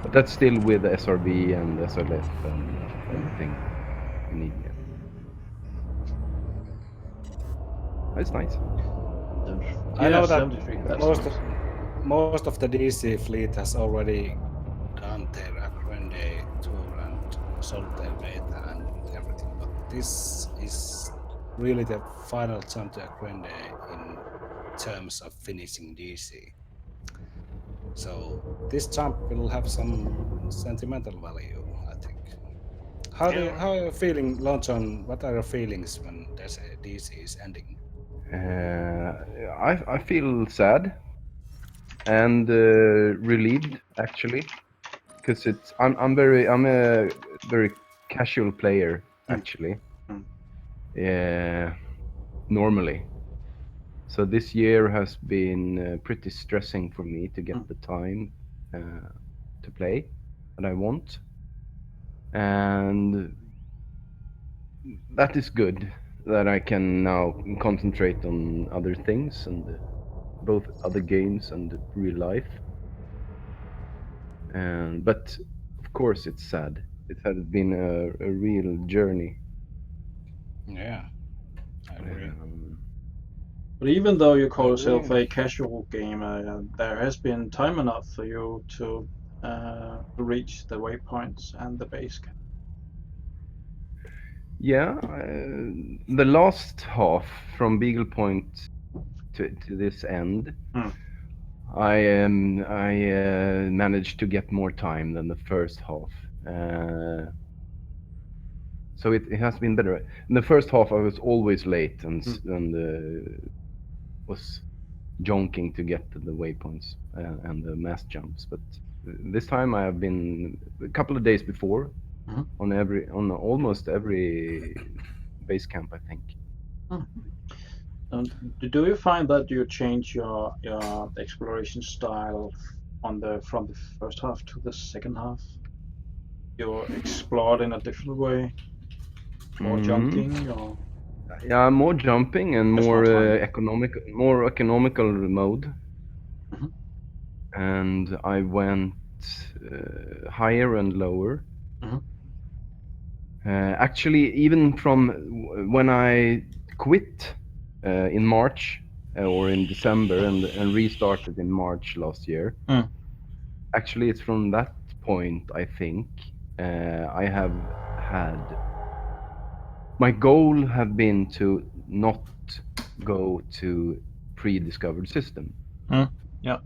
But that's still with SRB and SLF and everything you need. Yeah. That's nice. I know that 73, that's most of the DC fleet has already done their Agrende tour and sold their beta and everything, but this is really the final jump to Agrende in terms of finishing DC. So this jump will have some sentimental value, I think. How are you feeling, Lonson? What are your feelings when there's a DC is ending? I feel sad and relieved actually, because I'm a very casual player actually. Yeah, normally. So this year has been pretty stressing for me to get the time to play that I want, and that is good that I can now concentrate on other things and both other games and real life. But of course it's sad. It has been a real journey. Yeah, I agree. But even though you call yourself a casual gamer, there has been time enough for you to reach the waypoints and the base camp. Yeah, the last half from Beagle Point to this end, I managed to get more time than the first half. So it has been better. In the first half, I was always late and was jonking to get to the waypoints and the mass jumps. But this time I have been a couple of days before on almost every base camp, I think. Do you find that you change your exploration style from the first half to the second half? You explored in a different way, more jumping, or yeah, more jumping and more economical mode. And I went higher and lower. Actually, even from when I quit in March or in December and restarted in March last year. Actually, it's from that point, I think, I have had... My goal have been to not go to pre-discovered system. Yeah.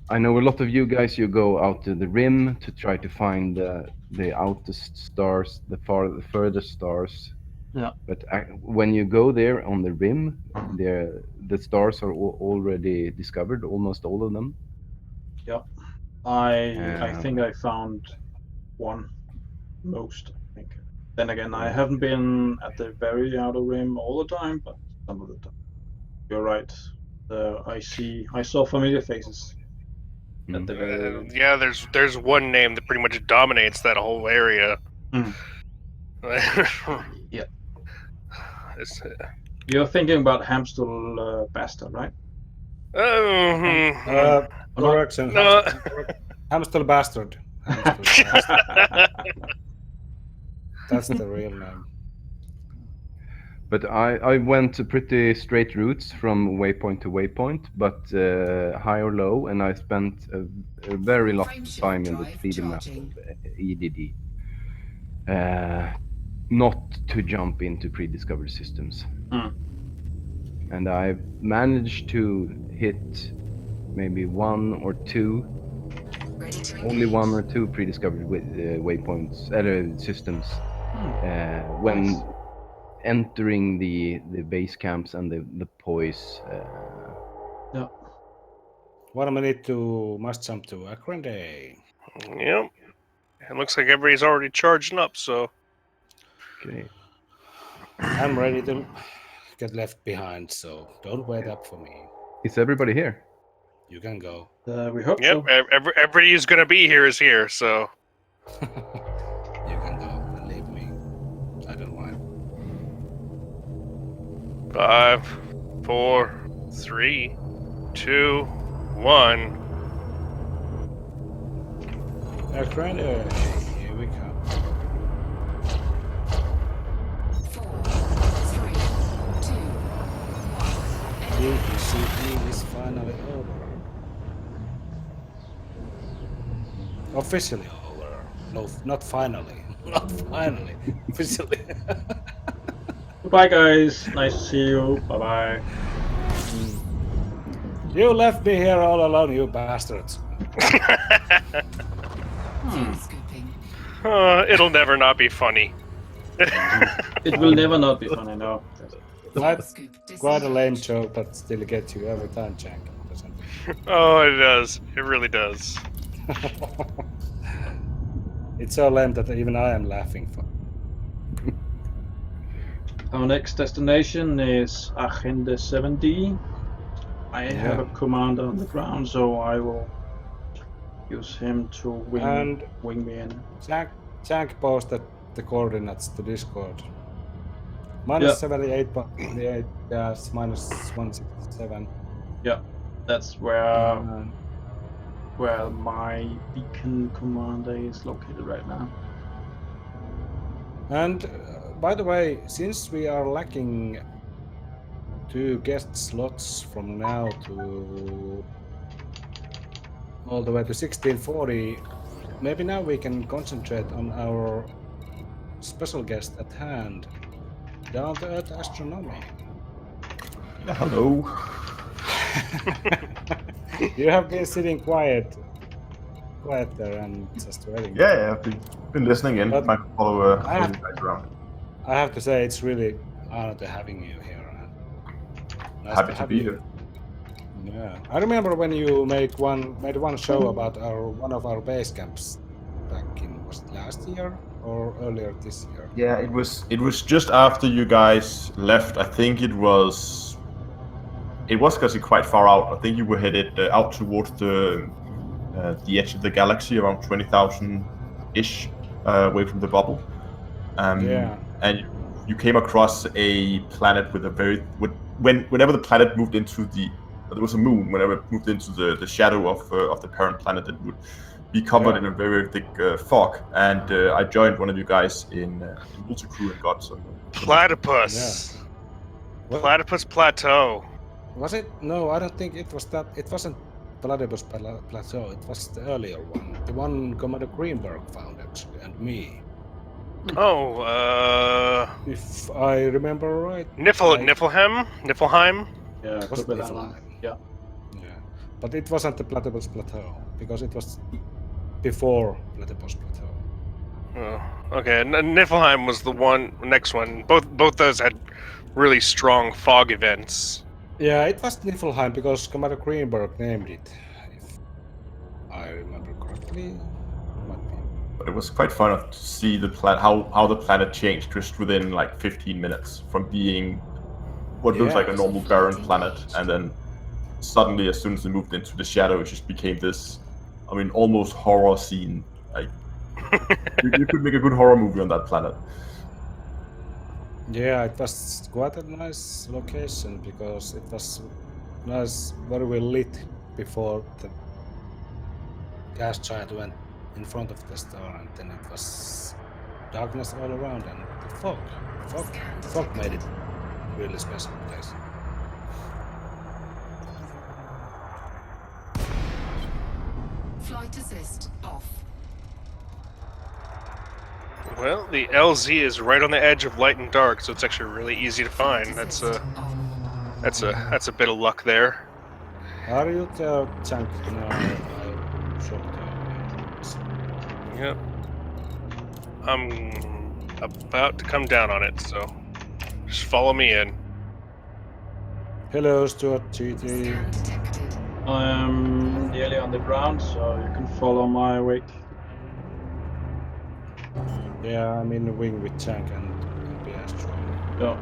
I know a lot of you guys, you go out to the rim to try to find the outest stars, the furthest stars. Yeah. But when you go there on the rim, the stars are already discovered, almost all of them. Yeah. I think I found one most, I think. Then again, I haven't been at the very outer rim all the time, but some of the time. You're right. I saw familiar faces at the very yeah, there's one name that pretty much dominates that whole area. Yeah. You're thinking about Hamstel Bastard, right? Correction. Hamstel Bastard. That's the real name. But I went to pretty straight routes from waypoint to waypoint, but high or low, and I spent a very lot of time in the 3D map of EDD. Not to jump into pre-discovered systems. And I managed to hit maybe one or two, only one or two pre-discovered waypoints, systems, when entering the base camps and the poise. Yeah. 1 minute to must jump to Agrende. Yep. It looks like everybody's already charging up, so. Okay. I'm ready to get left behind, so don't wait up for me. Is everybody here? You can go. We hope so. Everybody who's going to be here is here, so. You can go, believe me. I don't want 5, 4, 3, 2, 1. Here we come. 4, 3, 2, 1. DECP is finally over. Officially over. No, not finally. Not finally. Officially. Goodbye, guys. Nice to see you. Bye bye. You left me here all alone, you bastards. It'll never not be funny. It will never not be funny, no. Quite a lame joke, but still gets you every time, Jank. Oh, it does. It really does. It's so lame that even I am laughing. Our next destination is Agenda 7D. I have a commander on the ground, so I will use him to wing me in. Jank posted the coordinates to Discord. Minus 78.8, yes, minus 167. Yeah, that's where my beacon commander is located right now. And by the way, since we are lacking 2 guest slots from now to all the way to 1640, maybe now we can concentrate on our special guest at hand, Down to Earth Astronomy. Hello. You have been sitting quiet there and just waiting. Yeah, I've been listening in, trying to follow you guys around. I have to say, it's really honored having you here. Nice Happy to be here. Yeah, I remember when you made one show about one of our base camps back in, was it last year or earlier this year? Yeah, it was just after you guys left. I think it was because you're quite far out. I think you were headed out towards the edge of the galaxy, around 20,000 ish away from the bubble. And you came across a planet with a whenever the planet moved into there was a moon. Whenever it moved into the shadow of the parent planet, it would be covered in a very thick fog. And I joined one of you guys in Multicrew and got some Platypus. Yeah. Platypus Plateau. Was it? No, I don't think it was that. It wasn't Platypus Plateau. It was the earlier one, the one Commander Greenberg found actually, and me. Oh, if I remember right. Niflheim. Yeah, was it Niflheim? Yeah. But it wasn't the Platypus Plateau because it was before Platypus Plateau. Oh, okay. Niflheim was the next one. Both those had really strong fog events. Yeah, it was Niflheim because Commander Greenberg named it, if I remember correctly. But it was quite fun to see how the planet changed just within like 15 minutes from being what looks like a normal barren planet, and then suddenly, as soon as they moved into the shadow, it just became this, almost horror scene. Like you could make a good horror movie on that planet. Yeah, it was quite a nice location because it was nice, very well lit before the gas giant went in front of the star, and then it was darkness all around, and the fog made it a really special place. Flight assist off. Well, the LZ is right on the edge of light and dark, so it's actually really easy to find. That's a bit of luck there. Are you there, Chunk? No, I shot you. Yep. I'm about to come down on it, so just follow me in. Hello, Stuart GT. I am nearly on the ground, so you can follow my wake. Yeah, I'm in the wing with Chunk and BS. Yeah.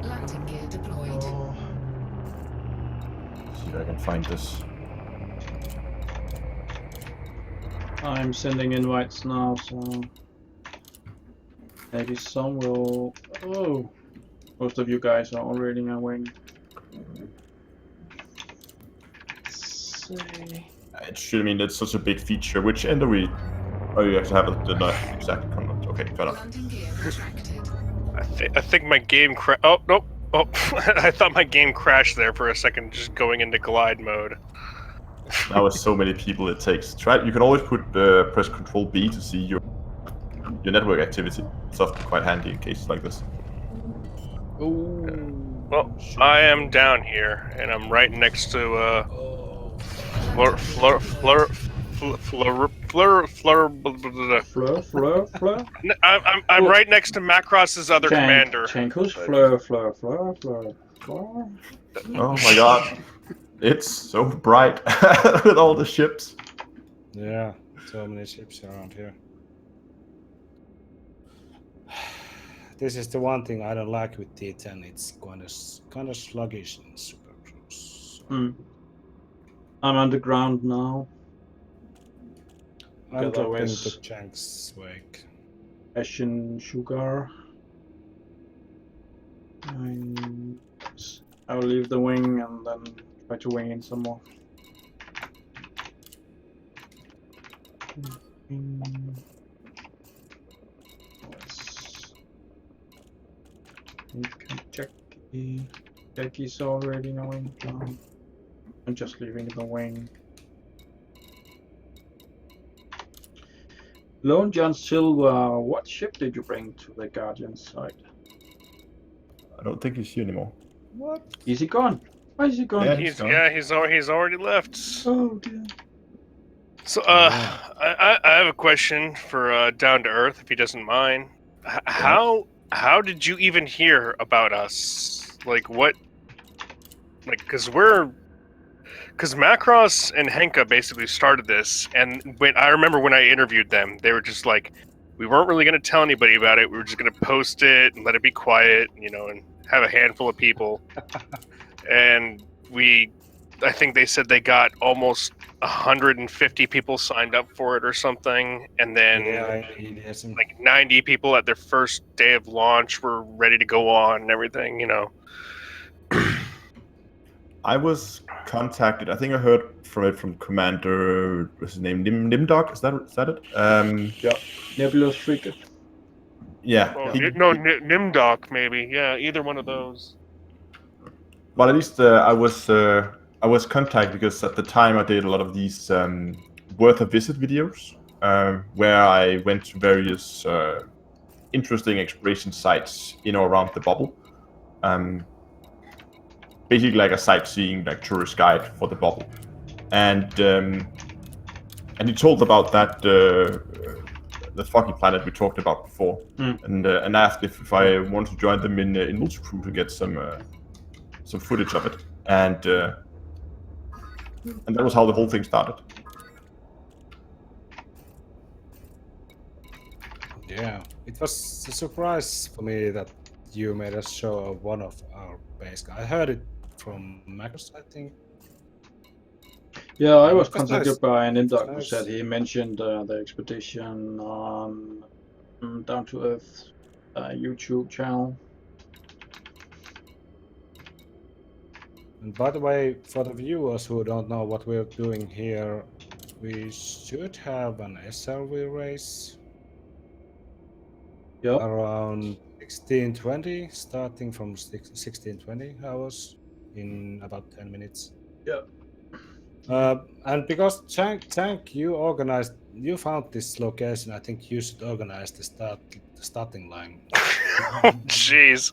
Landing gear deployed. See if I can find this. I'm sending invites now, so maybe some will. Oh, Most of you guys are already in a wing. It should, I mean, it's such a big feature. Which end are we? Oh, you actually have the exact content. Okay, fair enough. Landing gear retracted. I think my game Oh nope. Oh, I thought my game crashed there for a second, just going into glide mode. Now with so many people it takes. Try. You can always put press Control B to see your network activity. It's often quite handy in cases like this. Well, I am down here, and I'm right next to I'm right next to Macross's other commander. Chankus, fleur. Oh my god. It's so bright with all the ships. Yeah, so many ships around here. This is the one thing I don't like with T10. It's kind of sluggish in Super Cruise. I'm underground now. I'm dropping Otherwise- to Jank's wake. Ashen Sugar. I'll leave the wing and then try to wing in some more. Jackie's already knowing. I'm just leaving the wing. Lone John Silva, what ship did you bring to the Guardian side? I don't think he's here anymore. What? Is he gone? Why is he gone? Yeah, He's already left. Oh dear. So I have a question for Down to Earth, if he doesn't mind. How did you even hear about us? Like what? Like because Macross and Henka basically started this, and I remember when I interviewed them, they were just like, we weren't really going to tell anybody about it. We were just going to post it and let it be quiet, and have a handful of people. And I think they said they got almost 150 people signed up for it or something, and then like 90 people at their first day of launch were ready to go on and everything, I was contacted. I think I heard from Commander. What's his name? Nimdog. Is that it? Yeah. Nebulous Frigate. Yeah. Well, Nimdog maybe. Yeah, either one of those. Well, at least I was contacted because at the time I did a lot of these worth a visit videos where I went to various interesting exploration sites around the bubble. Basically like a sightseeing tourist guide for the bubble, and he told about that the fucking planet we talked about before, and asked if I wanted to join them in Multicrew to get some footage of it, and that was how the whole thing started. Yeah, it was a surprise for me that you made a show of one of our base guys. I heard it from Max, I think. Yeah, I was contacted nice. by an Nimdog who Nice. said he mentioned the expedition on Down to Earth YouTube channel. And by the way, for the viewers who don't know what we're doing here, we should have an SRV race around 16:20, starting from 16:20 hours in about 10 minutes. Yeah. And because Tank, you found this location, I think you should organize the starting line. Jeez.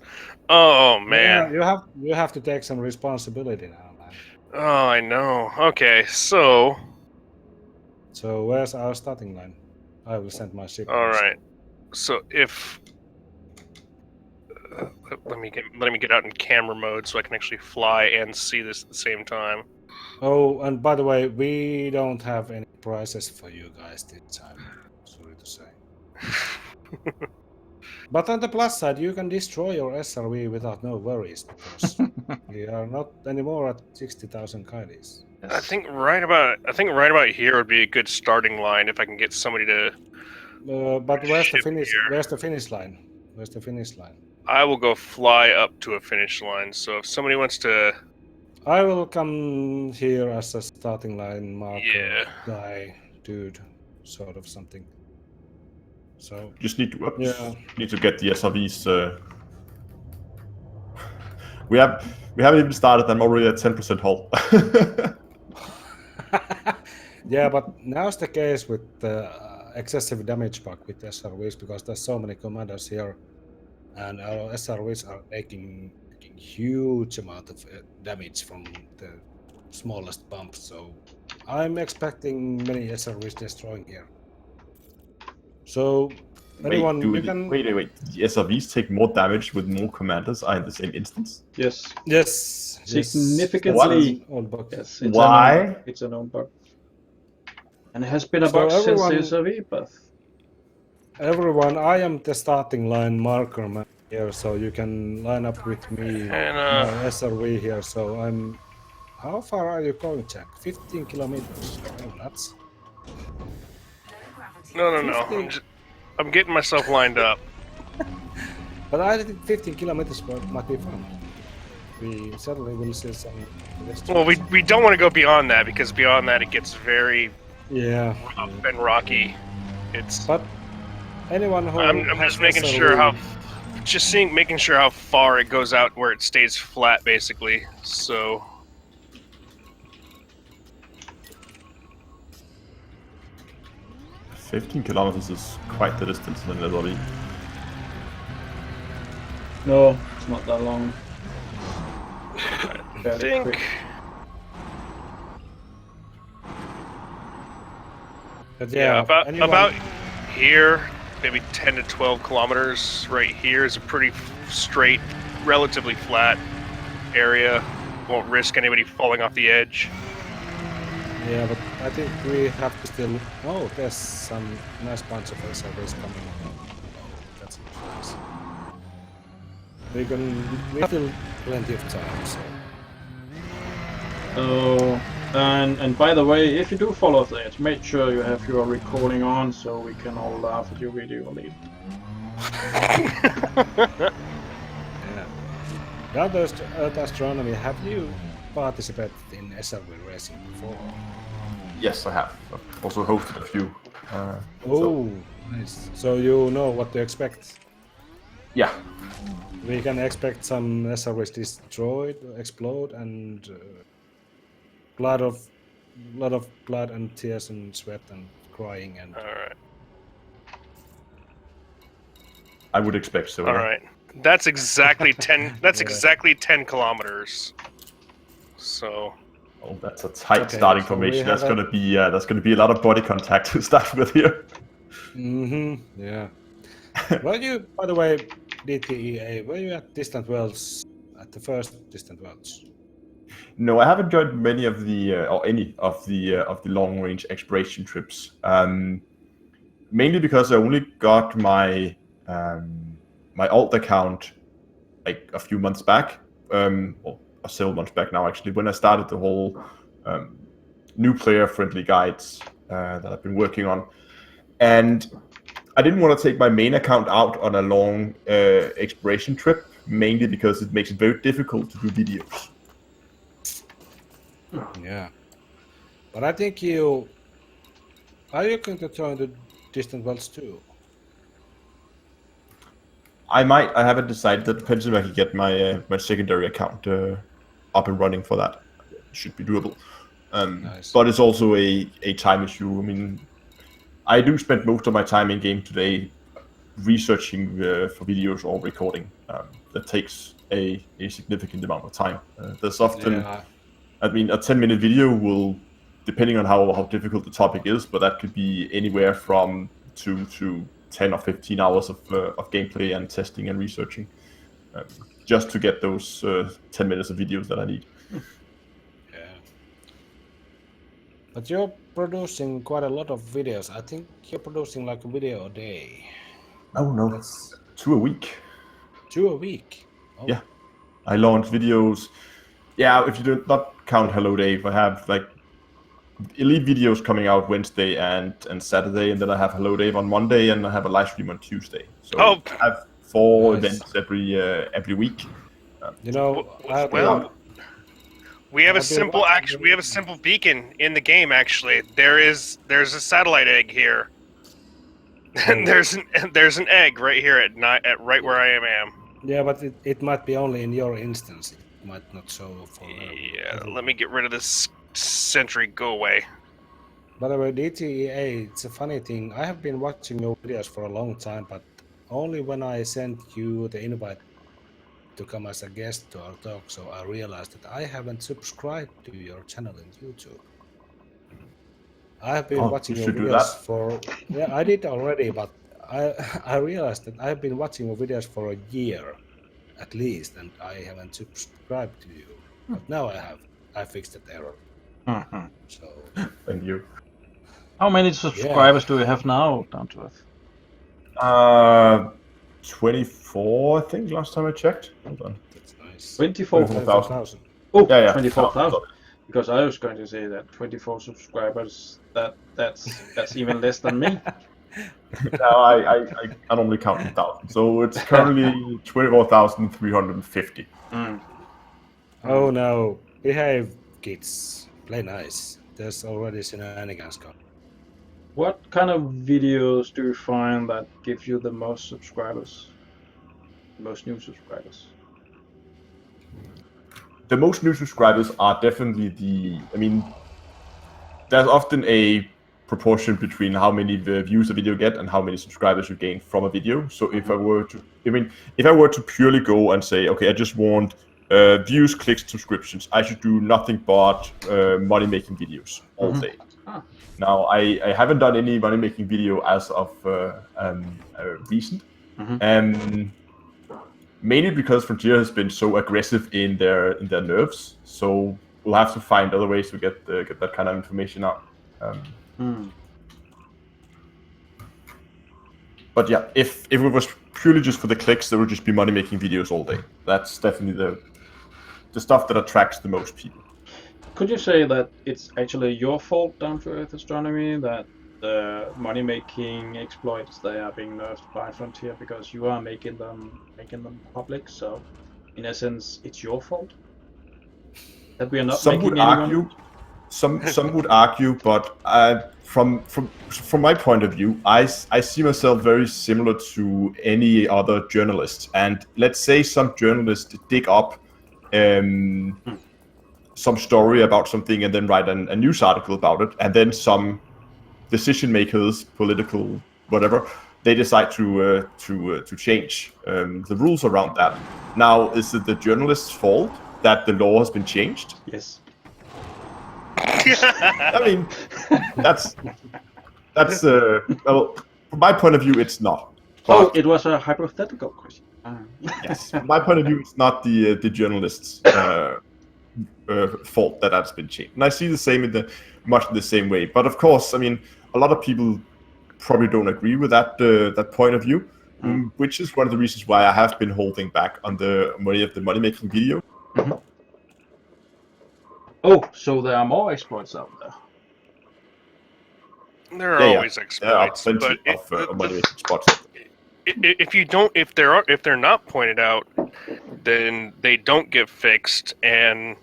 Oh man. Yeah, you have to take some responsibility now, man. Oh, I know. Okay, so where's our starting line? I will send my ship. all right. So if let me get out in camera mode so I can actually fly and see this at the same time. Oh, and by the way, we don't have any prizes for you guys this time. Sorry to say. But on the plus side, you can destroy your SRV without no worries because we are not anymore at 60,000 Kailis. I think right about here would be a good starting line if I can get somebody to. But where's the Ship finish? here. Where's the finish line? Where's the finish line? I will go fly up to a finish line. So if somebody wants to, I will come here as a starting line marker Yeah. guy, dude, sort of something. So Just need to Yeah. need to get the SRVs. We haven't even started. I'm already at 10% hull. yeah, but now's the case with the excessive damage bug with SRVs because there's so many commanders here, and our SRVs are taking huge amount of damage from the smallest bumps. So I'm expecting many SRVs destroying here. So anyone, you can... Wait. The SRVs take more damage with more commanders are in the same instance? Yes. Yes. Significantly. Old bug. Yes. Why? It's a known bug. And it has been a So bug everyone- since the SRV, but... Everyone, I am the starting line marker man here, so you can line up with me. And, my SRV here, so I'm... How far are you going, Jack? 15 kilometers. Oh, nuts. no. I'm getting myself lined up. But I think 15 kilometers might be fun. We certainly will see some... Well, we don't want to go beyond that because beyond that it gets very rough and rocky. It's. But anyone who I'm has just making SRV sure making sure how far it goes out where it stays flat, basically. So. 15 kilometers is quite the distance in an SRV. No, it's not that long. I think. But Yeah, anyone- about here, maybe 10 to 12 kilometers right here is a pretty straight, relatively flat area. Won't risk anybody falling off the edge. Yeah, but I think we have to still... Oh, there's some nice bunch of SRVs coming. Oh, that's nice. We have still plenty of time, so... Oh, and by the way, if you do follow that, make sure you have your recording on so we can all laugh at your video lead. Yeah. Now there's Earth Astronomy. Have you participated in SRV racing before? Yes, I have. I've also hosted a few. Nice. So you know what to expect? Yeah. We can expect some SRVs destroyed, explode, and lot of blood and tears and sweat and crying and. All right. I would expect so. All right. That's exactly 10. That's exactly 10 kilometers. So. Oh, that's a tight Okay, starting so we formation. have That's gonna be a lot of body contact to start with here. Yeah. Were you, by the way, DTEA? Were you at Distant Worlds at the first Distant Worlds? No, I haven't joined many of the or any of the long range exploration trips. Mainly because I only got my my alt account like a few months back, or several months back now actually, when I started the whole new player friendly guides that I've been working on, and I didn't want to take my main account out on a long exploration trip, mainly because it makes it very difficult to do videos. Yeah, but I think are you going to join the Distant Worlds too? I might. I haven't decided. That depends if I can get my my secondary account up and running for that. It should be doable. Nice. But it's also a time issue. I mean, I do spend most of my time in game today researching for videos or recording. That takes a significant amount of time. There's often, I mean, a 10-minute video will, depending on how difficult the topic is, but that could be anywhere from 2 to 10 or 15 hours of gameplay and testing and researching, just to get those 10 minutes of videos that I need. Yeah. But you're producing quite a lot of videos. I think you're producing like a video a day. Oh no, that's 2 a week. 2 a week? Oh. Yeah. I launch videos. Yeah, if you do not count Hello Dave, I have like Elite videos coming out Wednesday and Saturday, and then I have Hello Dave on Monday, and I have a live stream on Tuesday. So I have 4 Nice. events every week. You know, Well, we have a I've been simple watching we have a simple beacon in the game. Actually, there's a satellite egg here. And there's an egg right here at right where I am. Yeah, but it might be only in your instance. It might not show for. Yeah, let me get rid of this sentry. Go away. By the way, DTEA, it's a funny thing. I have been watching your videos for a long time, but only when I sent you the invite to come as a guest to our talk, so I realized that I haven't subscribed to your channel in YouTube. I have been watching your videos for... Yeah, I did already, but I realized that I've been watching your videos for a year, at least, and I haven't subscribed to you. But now I have. I fixed that error. So... Thank you. How many subscribers do you have now, Down to Earth? 24, I think, last time I checked. Hold on. That's nice. 24,000. Oh, yeah. 24,000. Because I was going to say that 24 subscribers, that's even less than me. No, I normally count in thousands. So it's currently 24,350. Oh no. Behave, kids. Play nice. There's already shenanigans going. What kind of videos do you find that give you the most subscribers? Most new subscribers? The most new subscribers are definitely there's often a proportion between how many views a video get and how many subscribers you gain from a video. So if I were to purely go and say, okay, I just want views, clicks, subscriptions, I should do nothing but money-making videos all day. Now, I haven't done any money-making video as of recent. Mainly because Frontier has been so aggressive in their nerves, so we'll have to find other ways to get that kind of information out. But yeah, if it was purely just for the clicks, there would just be money-making videos all day. That's definitely the stuff that attracts the most people. Could you say that it's actually your fault, Down to Earth Astronomy, that the money-making exploits, they are being nerfed by Frontier because you are making them public? So, in essence, it's your fault that we are not. Some would argue. Some would argue, but from my point of view, I see myself very similar to any other journalist. And let's say some journalists dig up some story about something and then write a news article about it, and then some decision makers, political, whatever, they decide to change the rules around that. Now, is it the journalist's fault that the law has been changed? Yes. I mean, that's well, from my point of view, it's not. But, it was a hypothetical question. Yes, from my point of view, it's not the journalist's fault that that's been changed. And I see the same much in the same way. But of course, I mean, a lot of people probably don't agree with that point of view, which is one of the reasons why I have been holding back on the money-making video. Oh, so there are more exploits out there. There are always exploits, there are plenty of money-making spots. If they're not pointed out, then they don't get fixed, and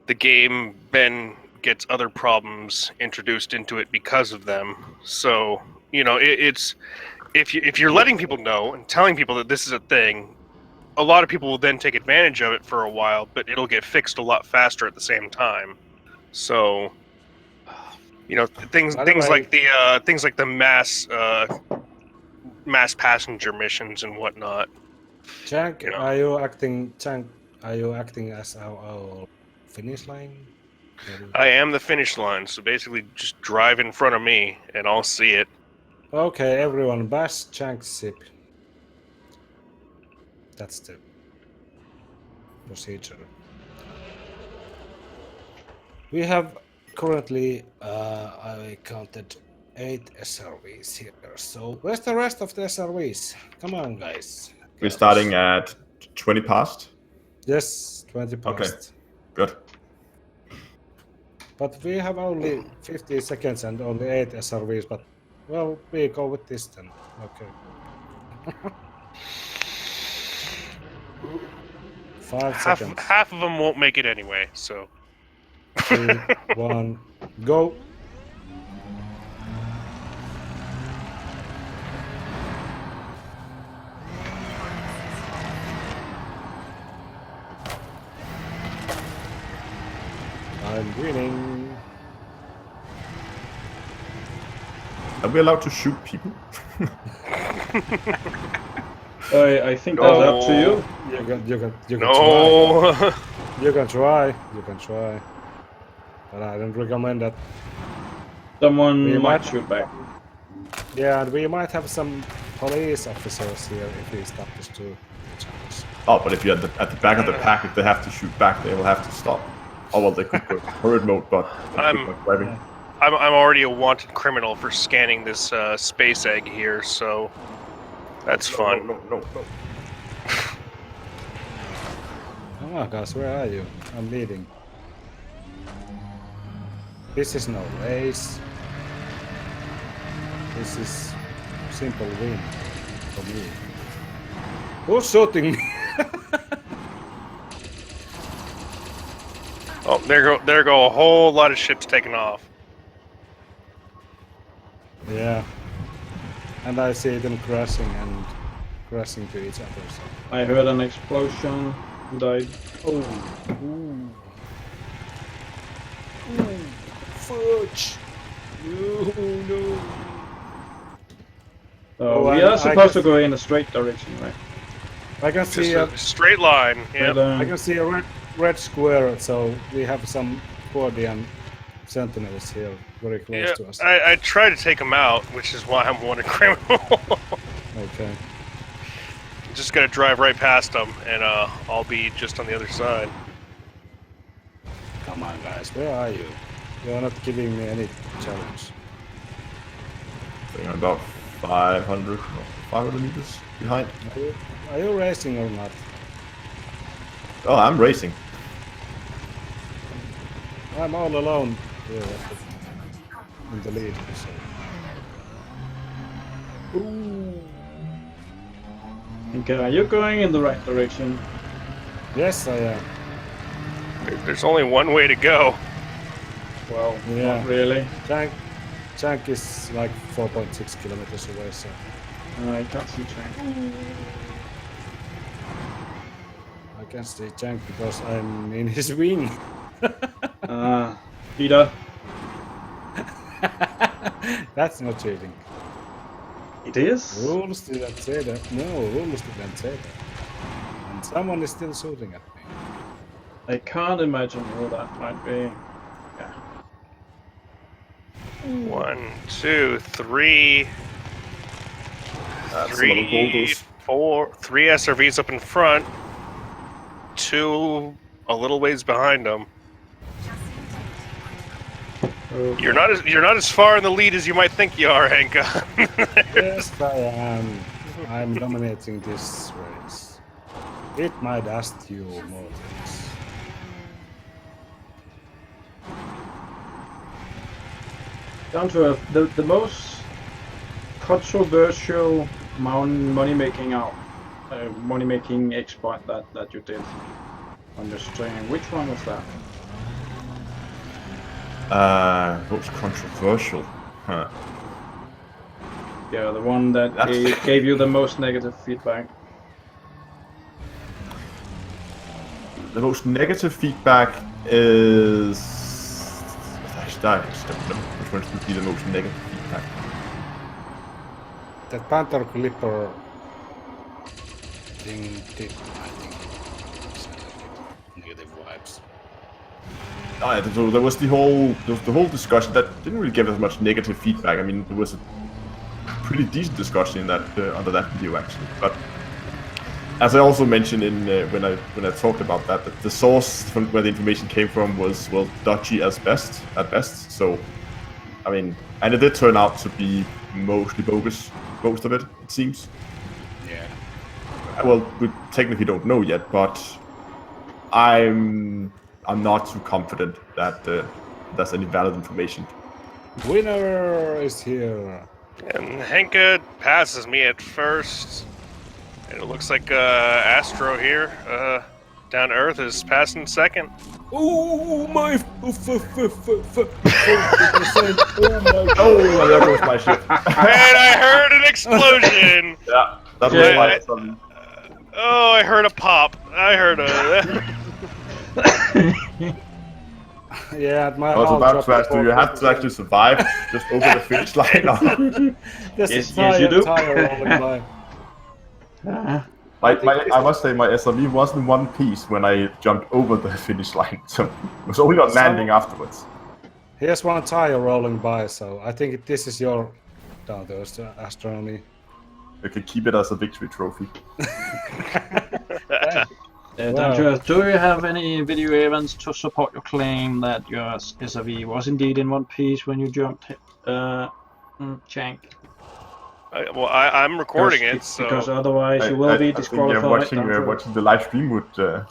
the game then gets other problems introduced into it because of them. So it's if you're letting people know and telling people that this is a thing, a lot of people will then take advantage of it for a while, but it'll get fixed a lot faster at the same time. So, things like the mass passenger missions and whatnot. Jank, are you acting as our finish line? I am the finish line, so basically just drive in front of me and I'll see it. Okay, everyone, bash Jank's ship. That's the procedure. We have currently, I counted 8 SRVs here. So where's the rest of the SRVs? Come on, guys. We're starting at 20 past? Yes, 20 past. Okay, good. But we have only 50 seconds and only 8 SRVs, but, well, we go with this then. Okay. 5 Half seconds. half of them won't make it anyway. So 3, 1, go. I'm winning. Are we allowed to shoot people? I think that's up to you. You can no. try. You can try. But I don't recommend that. Someone We might might- shoot back. Yeah, and we might have some police officers here if we stop this too. Oh, but if you're at the back of the pack, if they have to shoot back, they will have to stop. Oh well, they could go hurried mode, but driving. I'm already a wanted criminal for scanning this space egg here, so that's fun. No. Oh my gosh, where are you? I'm leading. This is no race. This is simple win for me. Who's shooting me? Oh, there go a whole lot of ships taking off. Yeah. And I see them crashing to each other. So. I heard an explosion. Who died? Oh. Fudge. No. So Oh, we I are supposed to can- go in a straight direction, right? I can see Just a straight line. Yeah. I can see a red square, so we have some Guardian sentinels here very close Yeah, to us. I tried to take him out, which is why I'm wanted criminal. Okay. Just gotta drive right past them, and I'll be just on the other side. Come on, guys, where are you? You're not giving me any challenge. I think I'm about 500 meters behind. Are you racing or not? Oh, I'm racing. I'm all alone here in the lead. So. Okay, you're going in the right direction. Yes, I am. There's only one way to go. Well, Yeah. not really. Tank is like 4.6 kilometers away, so I can't see Chang. I can see Tank because I'm in his wing. Peter. That's not cheating. It is? Rules didn't say that. No, rules didn't say that. And someone is still shooting at me. I can't imagine who that might be. Yeah. 1, 2, 3. That's a lot of boulders. 4, 3 SRVs up in front. 2 a little ways behind them. You're not as far in the lead as you might think you are, Henka. Yes, I am. I'm dominating this race. It might ask you more things. Down to earth, the most controversial money-making exploit that you did on your stream. Which one was that? Most controversial. Huh. Yeah, the one that gave you the most negative feedback. The most negative feedback is. Actually, I just don't know which one would be the most negative feedback. That Panther Clipper thing did, I think, negative vibes. So there was the whole discussion that didn't really give us much negative feedback. I mean, there was a pretty decent discussion in that under that video actually. But as I also mentioned in when I talked about that the source from where the information came from was dodgy at best. So, I mean, and it did turn out to be mostly bogus, most of it seems. Yeah. Well, we technically don't know yet, but I'm not too confident that that's any valid information. Winner is here. And Henka passes me at first. It looks like Astro here, down to Earth, is passing second. Oh my! 40%. Oh, there goes my ship. And I heard an explosion! Yeah, that was Yeah, my son. Oh, I heard a pop. I heard a... Yeah, my I was hull about dropped to ask, do you have to 40%. actually survive just over the finish line? This Yes, you do. Tire rolling by. I must say my SRV was in one piece when I jumped over the finish line, so it was only on landing afterwards. Here's one tire rolling by, so I think this is your down there, astronomy. You can keep it as a victory trophy. Dangerous, do you have any video evidence to support your claim that your SRV was indeed in one piece when you jumped, Shank? I'm recording it, so... Because otherwise you will be disqualified. I think watching the live stream would do.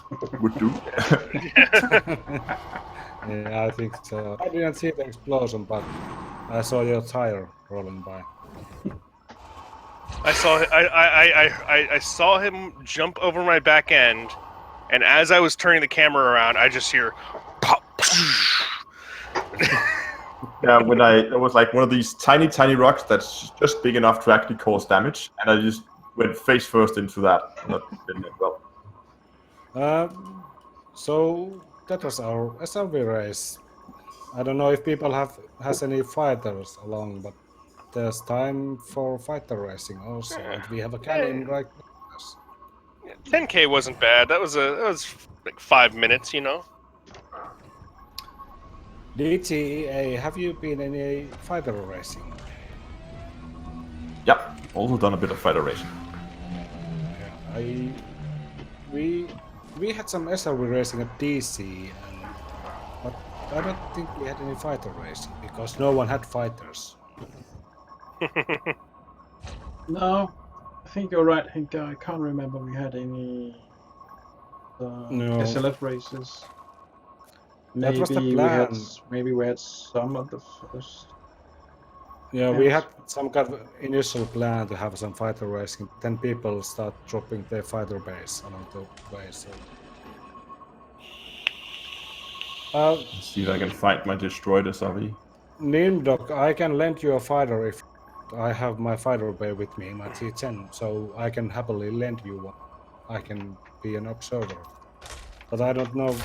Yeah, I think so. I didn't see the explosion, but I saw your tire rolling by. I saw him jump over my back end, and as I was turning the camera around, I just hear pop. Yeah, there was like one of these tiny rocks that's just big enough to actually cause damage, and I just went face first into that. And that didn't end well. So that was our SRV race. I don't know if people has any fighters along, but there's time for fighter racing also, and we have a cannon right now. 10K wasn't bad. That was like 5 minutes, you know. DTEA, have you been in any fighter racing? Yeah, also done a bit of fighter racing. Yeah, we had some SRV racing at DC, but I don't think we had any fighter racing because no one had fighters. No, I think you're right, Henka. I can't remember we had any SLF races. That was the Maybe plan. Maybe we had some of the first. Yeah, we had some kind of initial plan to have some fighter racing. Then people start dropping their fighter base along the way. So, Let's see if I can find my destroyed SRV. Nimdok, I can lend you a fighter if I have my fighter bay with me, my T10, so I can happily lend you one. I can be an observer, but I don't know.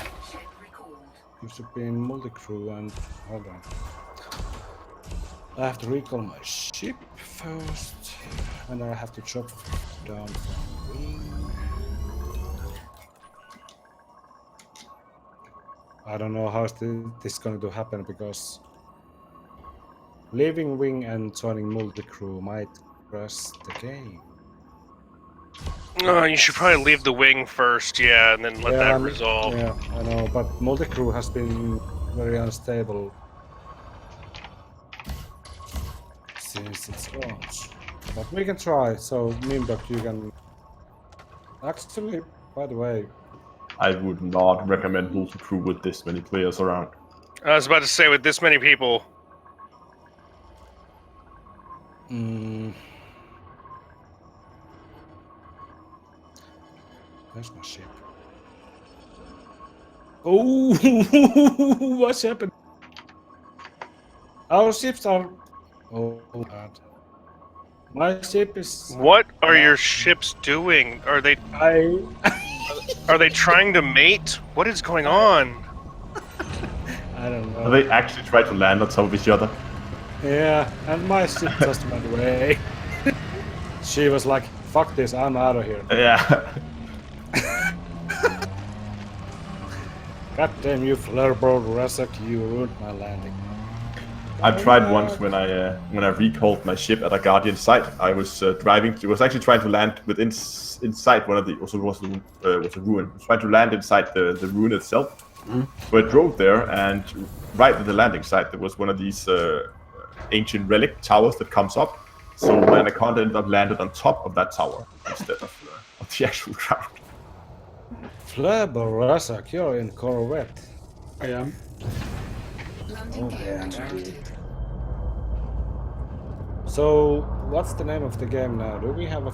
You should be in multi-crew and hold on. I have to recall my ship first, and I have to chop down from wing. I don't know how this going to happen because leaving wing and joining multi-crew might crash the game. You should probably leave the wing first, yeah, and then let that resolve. Yeah, I know, but multi-crew has been very unstable since its launch. But we can try, so Nimdok, you can... Actually, by the way... I would not recommend multi-crew with this many players around. I was about to say, with this many people... Where's my ship? Oh, what's happened? Our ships are... Oh, God. My ship is... What are your ships doing? Are they... Are they trying to mate? What is going on? I don't know. Are they actually try to land on top of each other? Yeah, and my ship just went away. She was like, fuck this, I'm out of here. Yeah. God damn you, Flarebolt Razak, you ruined my landing. I tried once when I recalled my ship at a Guardian site. I was driving. It was actually trying to land inside one of the. Also was a ruin. I was trying to land inside the ruin itself. So I drove there, and right at the landing site there was one of these ancient relic towers that comes up. So my Anaconda ended up landed on top of that tower instead of the actual ground. Flarebolt Razak, you're in Corvette. I am. Oh, damn. So, what's the name of the game now? Do we have a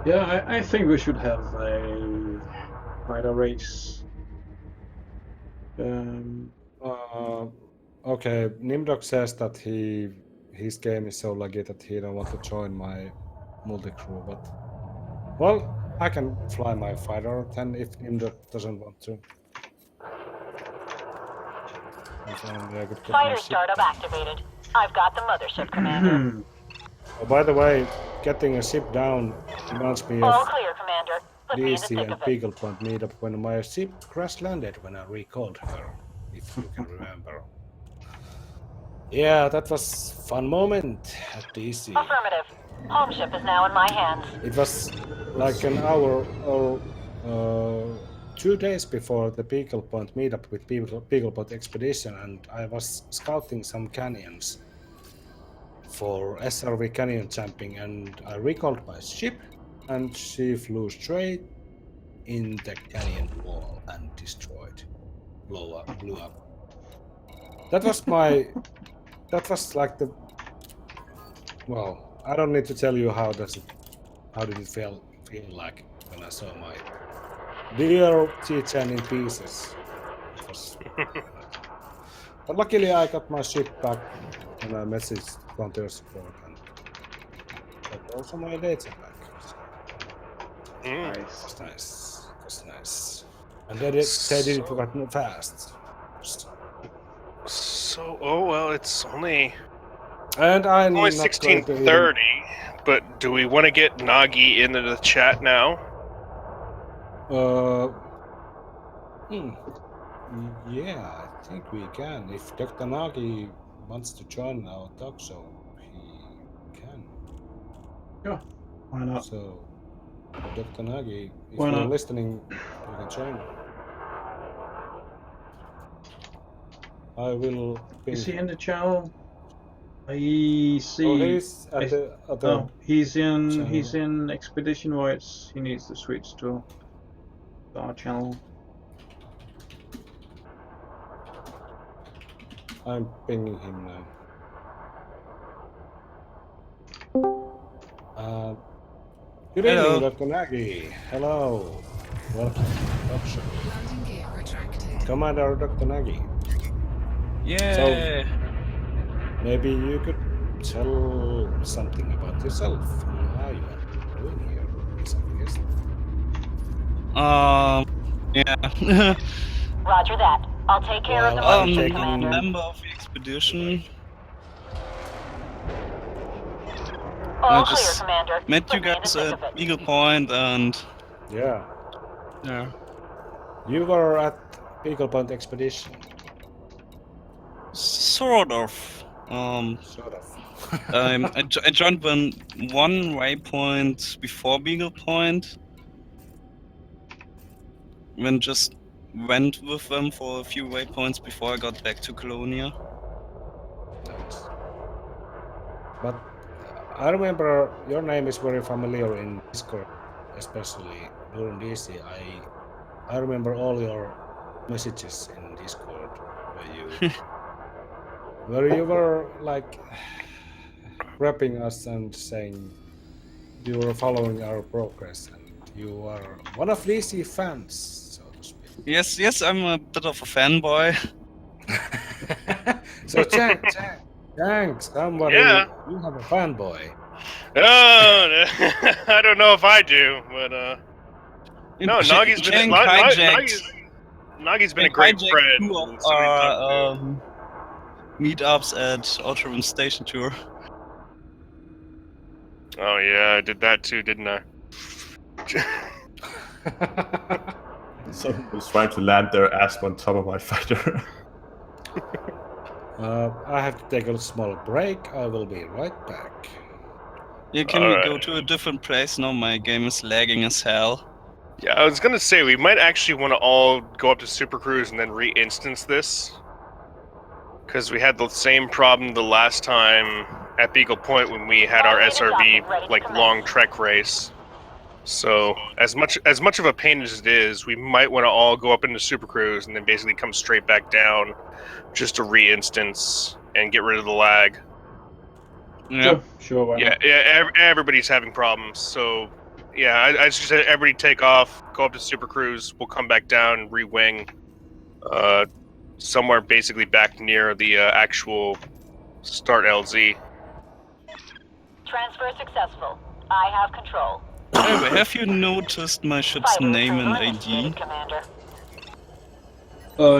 Yeah, I think we should have a fighter race. Okay, Nimdok says that his game is so laggy that he don't want to join my multi-crew, but well, I can fly my fighter then if Nimdok doesn't want to. If only I could get my Fighter ship startup down. activated. I've got the mothership, Commander. Oh, by the way, getting a ship down reminds me All of clear, Commander. Put me in the DC thick and of it. Beagle Point meetup when my ship crash landed when I recalled her, if you can remember. Yeah, that was fun moment at DC. Affirmative. Home ship is now in my hands. It was like an hour or 2 days before the Beagle Point meetup with Beagle Point Expedition, and I was scouting some canyons for SRV canyon jumping, and I recalled my ship, and she flew straight in the canyon wall and destroyed, blew up. That was my. That was like the. Well, I don't need to tell you how did it feel like when I saw my dear T10 in pieces. It was, but luckily I got my ship back and I messaged Frontier support and got also my data back. So Nice. it was nice. It was nice. And they did it quite fast. So, oh well, it's only And I'm only not going to 16:30. But do we want to get Nagi into the chat now? Yeah, I think we can. If Dr. Nagi wants to join our talk show, he can. Yeah, why not? So, Dr. Nagi, if Why you're not? listening, you can join. I will ping Is he him. in the channel? I see. Oh, he's at the other. Oh, he's channel. in Expedition Voids. He needs to switch to our channel. I'm pinging him now. Good Hello. evening, Dr. Nagi. Hello. Welcome to the talk show. Landing gear retracted. Commander Dr. Nagi. Yeah. Maybe you could tell something about yourself and how you are doing here as a guest. Yeah. Roger that. I'll take care of the Well, I'm mothership, taking- Commander. Member of the expedition. All I clear, just Commander. met Put you me in the guys thick of at it. Eagle Point, and Yeah, yeah, you were at Beagle Point Expedition, sort of. sort of. I joined one waypoint before Beagle Point. Then just went with them for a few waypoints before I got back to Colonia. Nice. But I remember your name is very familiar in Discord, especially during DC. I remember all your messages in Discord where you were like rapping us and saying you were following our progress and you are one of DC fans, so to speak. Yes, I'm a bit of a fanboy. So Chang, somebody, Yeah. you have a fanboy. Oh, I don't know if I do, but no, Nagi's been Jank hijacked. Nagi's been a great hijacked friend. two of and somebody to talk to. our meetups at Outrun Station Tour. Oh yeah, I did that too, didn't I? Someone was trying to land their ass on top of my fighter. I have to take a small break. I will be right back. Yeah, can we go Alright. to a different place now? My game is lagging as hell. Yeah, I was gonna say we might actually want to all go up to Super Cruise and then re-instance this, because we had the same problem the last time at Beagle Point when we had our SRV like long trek race. So as much of a pain as it is, we might want to all go up into Super Cruise and then basically come straight back down, just to re-instance and get rid of the lag. Yeah. Sure, why Yeah, not? yeah. Everybody's having problems, so Yeah, I just said everybody take off, go up to Super Cruise. We'll come back down, re-wing, somewhere basically back near the actual start LZ. Transfer successful. I have control. By the way, have you noticed my ship's Fighter name and retriever ID? initiated, Commander.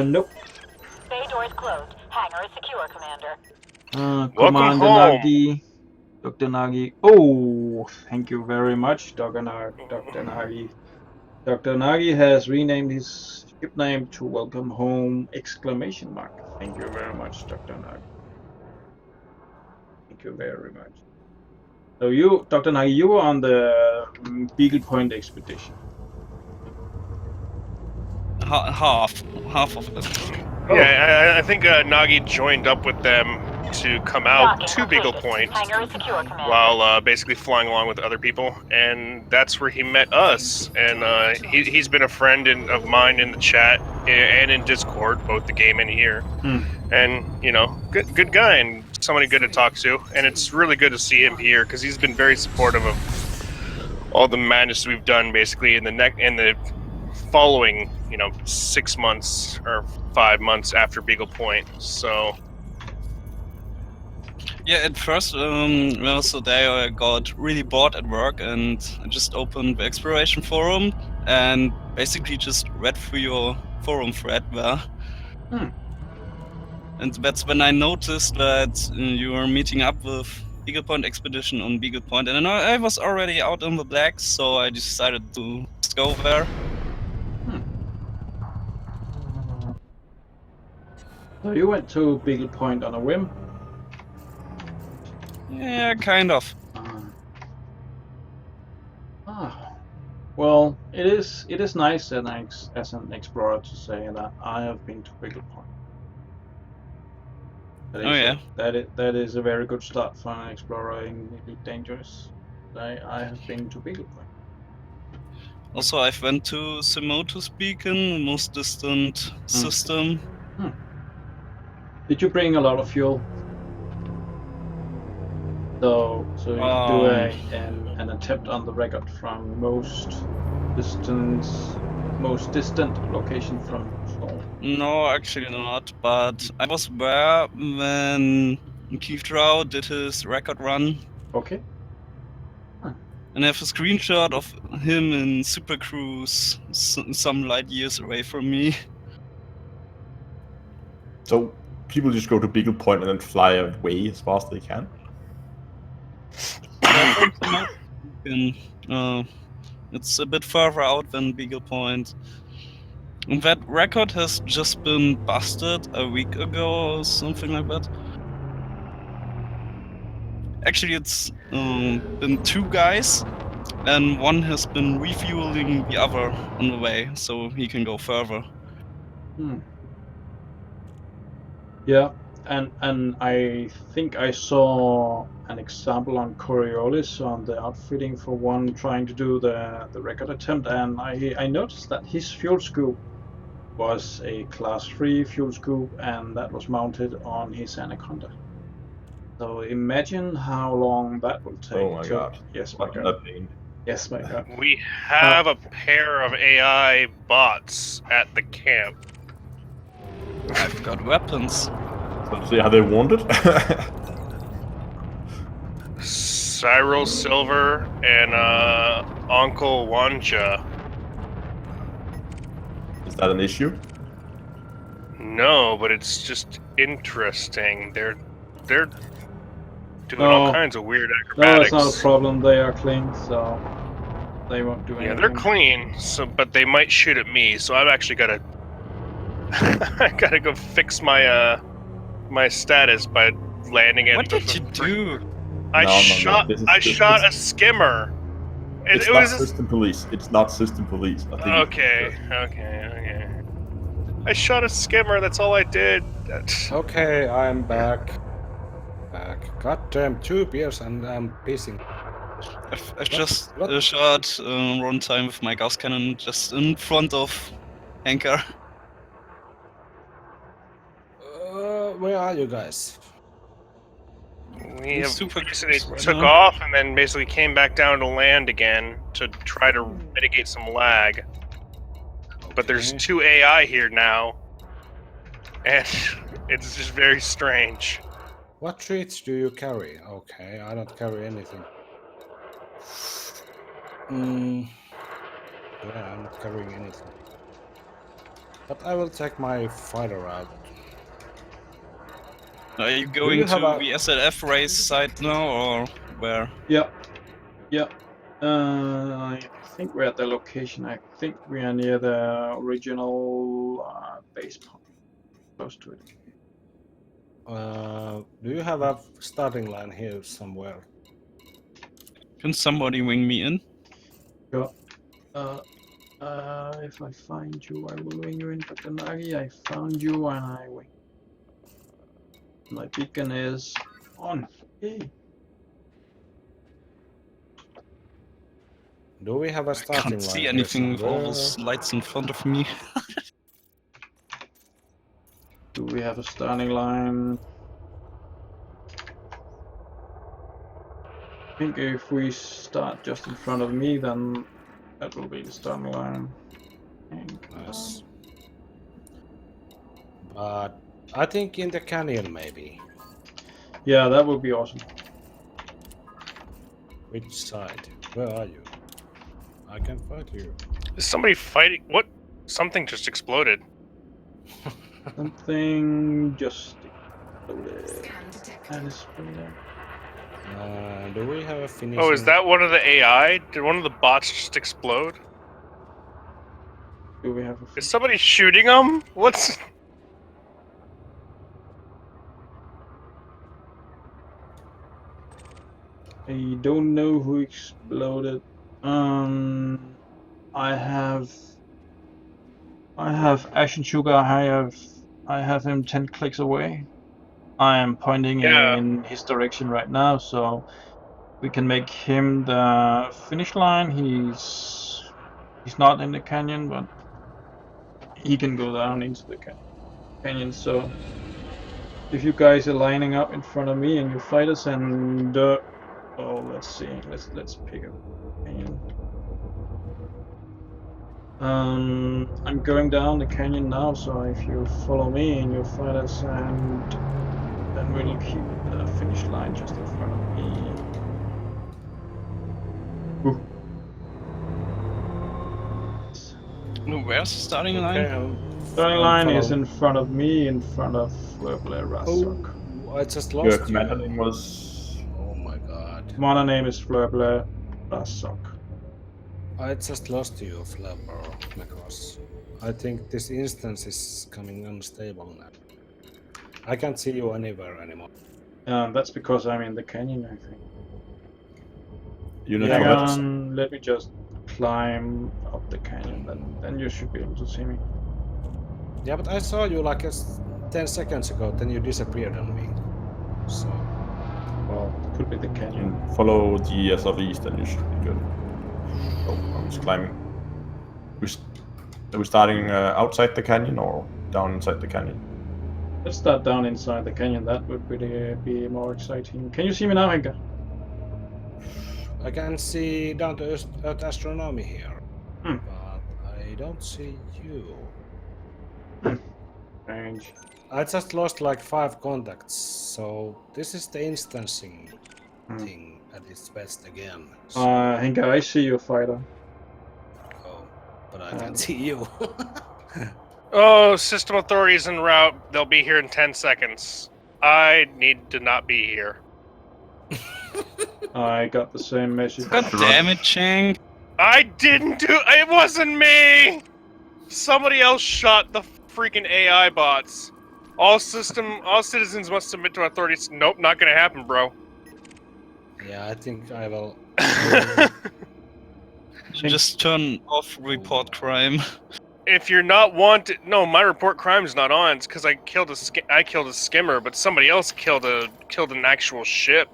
Nope. Bay doors closed. Hangar is secure, Commander. Commander home. Nagi. Dr. Nagi. Oh, thank you very much, Dr. Nagi. Dr. Nagi has renamed his ship name to Welcome Home! Exclamation mark. Thank you very much, Dr. Nagi. Thank you very much. So you, Dr. Nagi, you were on the Beagle Point expedition. Half of it. Yeah, I think Nagi joined up with them to come out Docking to Beagle completed. Point Hangar is secure, Commander. while basically flying along with other people, and that's where he met us. And he's been a friend of mine in the chat and in Discord, both the game and here. And you know, good guy and somebody good to talk to. And it's really good to see him here because he's been very supportive of all the madness we've done, basically in the following 6 months or 5 months after Beagle Point. So. Yeah, at first, the day I got really bored at work and I just opened the exploration forum and basically just read through your forum thread there. And that's when I noticed that you were meeting up with Beagle Point Expedition on Beagle Point, and I was already out in the black, so I decided to just go there. So you went to Beagle Point on a whim? Yeah, kind of. Well, it is nice as an explorer to say that I have been to Beagle Point. That is a very good start for an explorer in Elite Dangerous. I have been to Beagle Point. Also, I've went to Simotus Beacon, most distant system. Did you bring a lot of fuel? So you do an attempt on the record from most distant location from Sol. No, actually not. But I was there when Keith Drow did his record run. Okay. And I have a screenshot of him in Super Cruise, some light years away from me. So people just go to Beagle Point and then fly away as fast as they can? It's a bit further out than Beagle Point. And that record has just been busted a week ago or something like that. Actually, it's been 2 guys, and one has been refueling the other on the way, so he can go further. Yeah, and I think I saw an example on Coriolis on the outfitting for one trying to do the record attempt, and I noticed that his fuel scoop was a class 3 fuel scoop, and that was mounted on his Anaconda. So imagine how long that will take. Oh my god. Yes, my god. That mean? Yes, my god. We have a pair of AI bots at the camp. I've got weapons. See how they wanted? Cyril Silver and Uncle Wanja. Is that an issue? No, but it's just interesting. They're doing all kinds of weird acrobatics. No, it's not a problem. They are clean, so they won't do anything. Yeah, they're clean. So, but they might shoot at me. So I've actually got to. I gotta go fix my my status by landing it. What did you do? I shot a skimmer. It's not system police. It's not system police. I think Okay. I shot a skimmer. That's all I did. Okay, I'm back. Goddamn, 2 beers and I'm pissing. I've just shot runtime with my Gauss cannon just in front of Anchor. Where are you guys? We He's have super basically close right took now. off and then basically came back down to land again to try to mitigate some lag. But there's Okay. 2 AI here now, and it's just very strange. What treats do you carry? Okay, I don't carry anything. Yeah, I'm not carrying anything. But I will take my fighter out. Are you you going have to a- the SLF race site now, or where? Yep. Yep. I think we're at the location. I think we are near the original base point. Close to it. Do you have a starting line here somewhere? Can somebody wing me in? Sure. If I find you, I will wing you in. But Nagi, I found you and I wing. My beacon is on. Hey. Do we have a I starting can't line see here anything with all somewhere? those lights in front of me. Do we have a starting line? I think if we start just in front of me, then that will be the starting line. Nice. But I think in the canyon maybe. Yeah, that would be awesome. Which side? Where are you? I can fight you. Is somebody fighting? What? Something just exploded. Something just exploded. And it's Do we have a finishing? Oh, is that one of the AI? Did one of the bots just explode? Do we have a Is somebody shooting them? What's... I don't know who exploded. I have Action Sugar. I have him 10 clicks away. I am pointing in his direction right now, so we can make him the finish line. He's not in the canyon, but he can go down into the canyon. So if you guys are lining up in front of me and you fighters and oh, let's see. Let's pick a canyon. I'm going down the canyon now, so if you follow me and you fighters, and then we'll keep the finish line just in front of me. Where's the starting line? Starting line is in front of me, in front of Fleurbler Rasok. Oh, I just Your lost you. commander name was. Oh my god. Commander name is Fleurbler Rasok. I just lost you, Flapper, because I think this instance is coming unstable now. I can't see you anywhere anymore. That's because I'm in the canyon, I think. Unit Hang left. on, let me just climb up the canyon, then you should be able to see me. Yeah, but I saw you like 10 seconds ago, then you disappeared on me. So. Well, it could be the canyon. Follow the southeast and you should be good. Oh, I'm just climbing. Are we starting outside the canyon or down inside the canyon? Let's start down inside the canyon, that would be more exciting. Can you see me now, Henka? I can see down to Earth astronomy here, Hmm. but I don't see you. Strange. I just lost like 5 contacts, so this is the instancing thing at its best again. So, Henka, I see your fighter. oh, but I can't see you. Oh, system authorities en route. They'll be here in 10 seconds. I need to not be here. I got the same message. God damn it, Chang. I didn't do... It wasn't me! Somebody else shot the freaking AI bots. All citizens must submit to authorities. Nope, not gonna happen, bro. Yeah, I think I will. Just turn off report crime. If you're not wanted, no, my report crime's not on. It's because I killed a skimmer, but somebody else killed an actual ship.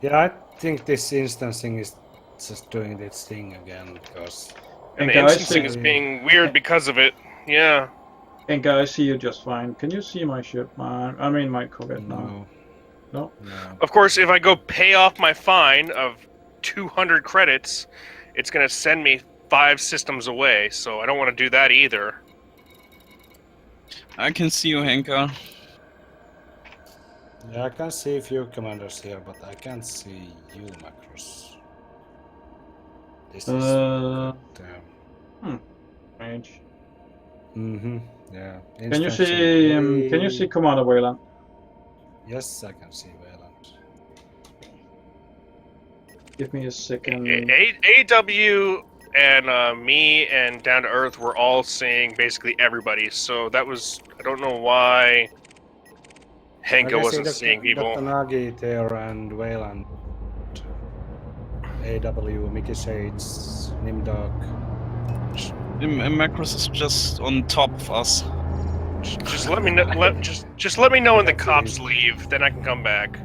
Yeah, I think this instancing is just doing its thing again because. And the instancing is being weird because of it. Yeah. Henka, I see you just fine. Can you see my ship? I mean my Corvette now. No. Of course, if I go pay off my fine of 200 credits, it's going to send me 5 systems away, so I don't want to do that either. I can see you, Henka. Yeah, I can see a few commanders here, but I can't see you, Macros. This is Strange. Yeah. Can you see Commander Wayland? Yes, I can see Wayland. Give me a second. AW and me and Down to Earth were all seeing basically everybody, so that was, I don't know why Henka wasn't seeing people. Dr. Nagi, Theo, and Wayland. AW, Mickey Shades, Nimdog. Macros is just on top of us. Just let me know. Just let me know when the cops leave, then I can come back.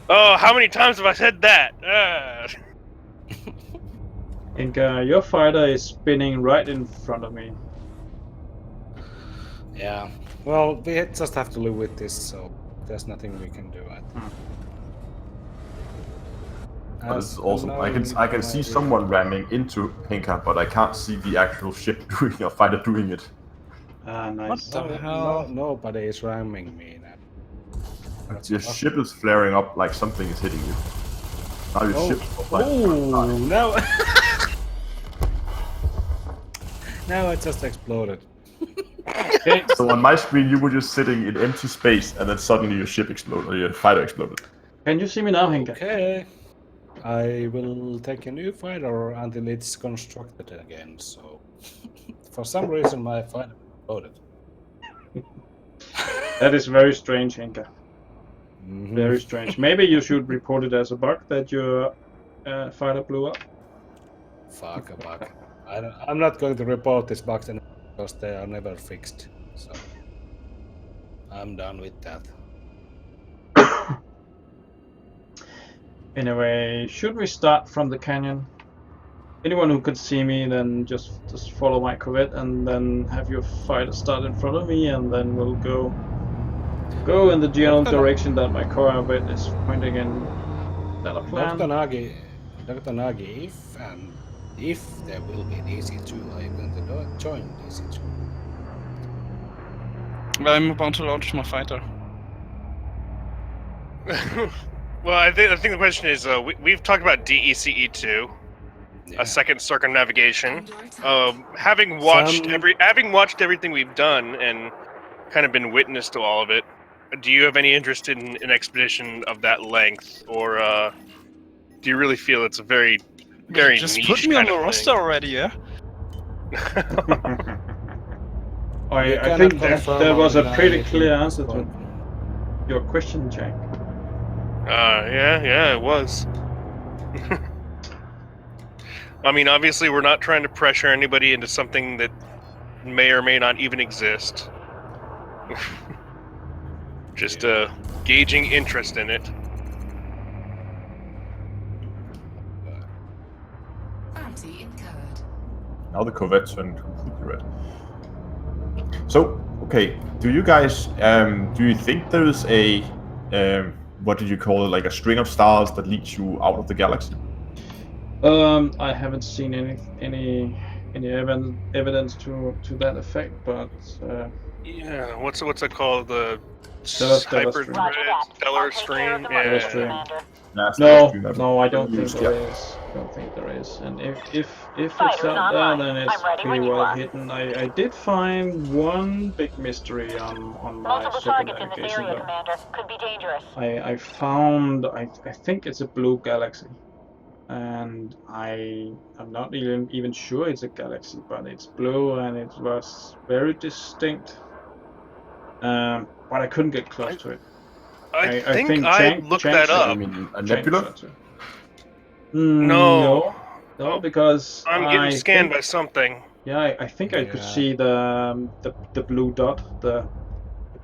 Oh, how many times have I said that? Henka, your fighter is spinning right in front of me. Yeah. Well, we just have to live with this, so there's nothing we can do. But this is awesome. I can see someone ramming into Henka, but I can't see the actual ship doing or fighter doing it. Nice. What the hell? Nobody is ramming me now. Your ship is flaring up like something is hitting you. Now your ship's like... Oh, no! Now it just exploded. Okay. So on my screen, you were just sitting in empty space, and then suddenly your ship exploded, or your fighter exploded. Can you see me now, Henka? Okay. I will take a new fighter until it's constructed again, so... For some reason, my fighter exploded. That is very strange, Henka. Very strange. Maybe you should report it as a bug that your fighter blew up. Fuck a bug. I'm not going to report these bugs anymore because they are never fixed. So I'm done with that. Anyway, should we start from the canyon? Anyone who could see me, then just follow my corvette and then have your fighter start in front of me, and then we'll go in the general direction that my corvette is pointing in. Is that a plan? Dr. Nagi, if there will be DC2, I'm going to join DC2. Well, I'm about to launch my fighter. Well, I think the question is, we've talked about DECE2, a second circumnavigation. Having watched everything we've done and kind of been witness to all of it, do you have any interest in an expedition of that length, or do you really feel it's a very just niche put me on kind the of roster already, yeah? I think that was a pretty clear answer to your question, Jack. Yeah, it was. I mean, obviously, we're not trying to pressure anybody into something that may or may not even exist. Just gauging interest in it. Bounty incurred. Now the Corvette turned completely red. So, okay, do you guys, do you think there's a, what did you call it, like a string of stars that leads you out of the galaxy? I haven't seen any evidence to that effect, but yeah, what's it called? The Stellar stream. No, I don't think there is. And if it's out there, then it's pretty well hidden. I did find one big mystery on my circumnavigation though. Could be dangerous. I found I think it's a blue galaxy, and I'm not even sure it's a galaxy, but it's blue and it was very distinct. But I couldn't get close to it. I think I looked that up. I mean, a nebula? No, because I'm getting scanned by something. Yeah, I think I could see the blue dot, the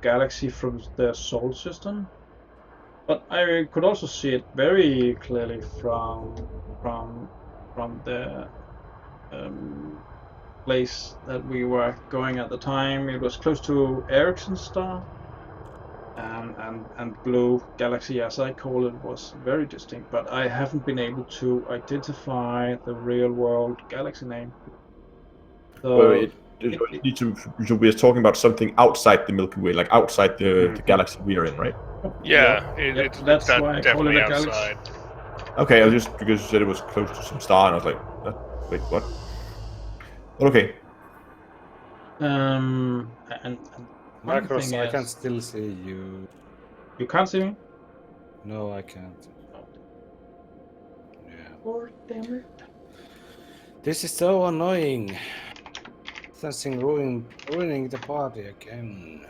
galaxy from the Sol system. But I could also see it very clearly from the place that we were going at the time. It was close to Ericsson star, and Blue Galaxy, as I call it, was very distinct. But I haven't been able to identify the real world galaxy name. So so we're talking about something outside the Milky Way, like outside the galaxy we are in, right? Yeah, that's it's why I call it definitely a galaxy. outside. Okay, I was just because you said it was close to some star, and I was like, wait, what? Okay. And Macros, I is- can still see you. You can't see me? No, I can't. Yeah. Oh, damn it. This is so annoying. Something ruining the party again.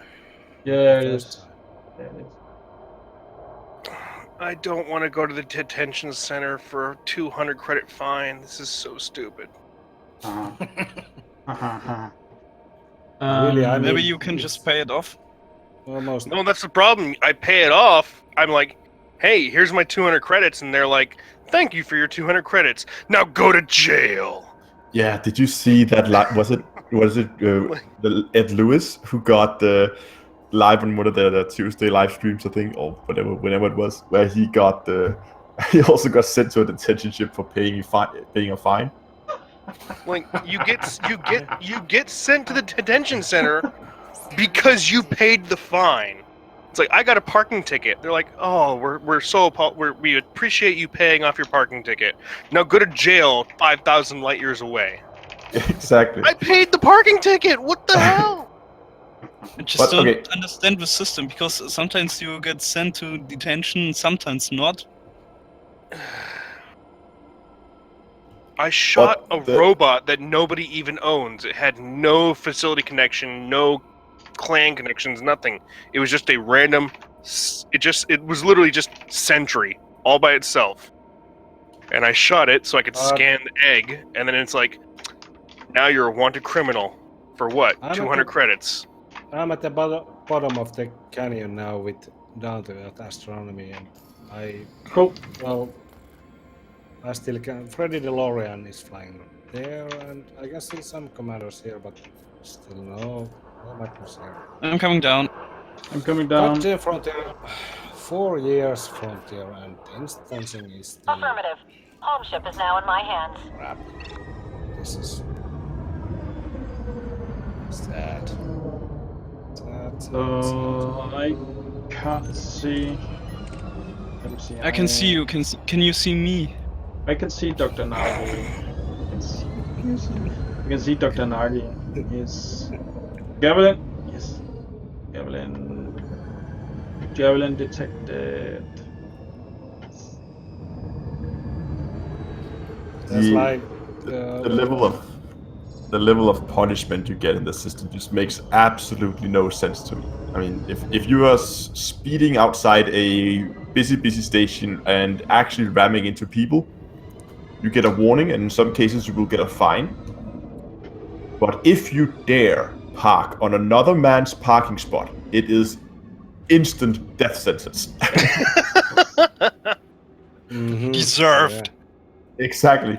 Yeah, The it first is. time. Yeah, it is. I don't want to go to the detention center for a 200 credit fine. This is so stupid. Really, I Maybe mean, you can just pay it off. Almost. No, that's the problem. I pay it off. I'm like, hey, here's my 200 credits. And they're like, thank you for your 200 credits. Now go to jail. Yeah, did you see that? Was it Ed Lewis who got the live on one of the Tuesday live streams, I think, or whenever it was, where he got he also got sent to a detention ship for paying a fine. Like you get sent to the detention center because you paid the fine. It's like, I got a parking ticket. They're like, oh, we appreciate you paying off your parking ticket. Now go to jail 5,000 light years away. Exactly. I paid the parking ticket. What the hell? I just But, don't okay. understand the system, because sometimes you get sent to detention, sometimes not. I shot But a robot that nobody even owns. It had no facility connection, no clan connections, nothing. It was just a random. It was literally just Sentry all by itself. And I shot it so I could scan the egg, and then it's like, now you're a wanted criminal for what? 200 credits. I'm at the bottom of the canyon now with down to earth astronomy, and I still can. Freddy DeLorean is flying there, and I can see some commanders here, but still no Macros here. I'm coming down. I'm coming down. Got Frontier. 4 years Frontier, and instancing is still Affirmative. Home ship is now in my hands. crap. This is sad. So I can't see. Let me see. I can see you. Can you see me? I can see Dr. Nagi. I can see Dr. Nagi. Yes. Javelin. Yes. Javelin detected. That's like the level of punishment you get in the system just makes absolutely no sense to me. I mean, if you are speeding outside a busy station and actually ramming into people, you get a warning, and in some cases you will get a fine. But if you dare park on another man's parking spot, it is instant death sentence. Deserved. Exactly.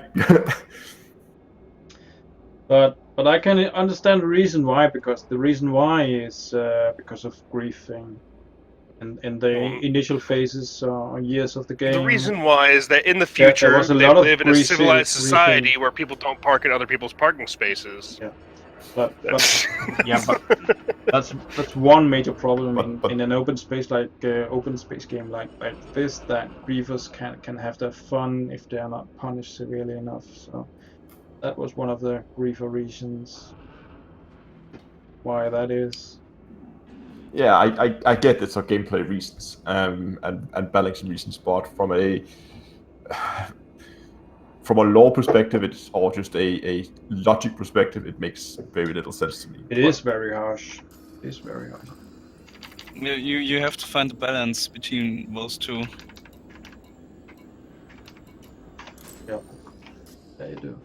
But I can understand the reason why, because the reason why is because of griefing in the initial phases or years of the game. The reason why is that in the There future was a they lot of live in a griefing- civilized society griefing. where people don't park in other people's parking spaces. Yeah. But that's one major problem in an open space open space game like this, that griefers can have their fun if they are not punished severely enough. So that was one of the griefer reasons why that is. Yeah, I get it's for gameplay reasons and balancing reasons, but from a law perspective, it's or just a logic perspective, it makes very little sense to me. It is very harsh. It is very harsh. You have to find the balance between those two. Yeah, they do.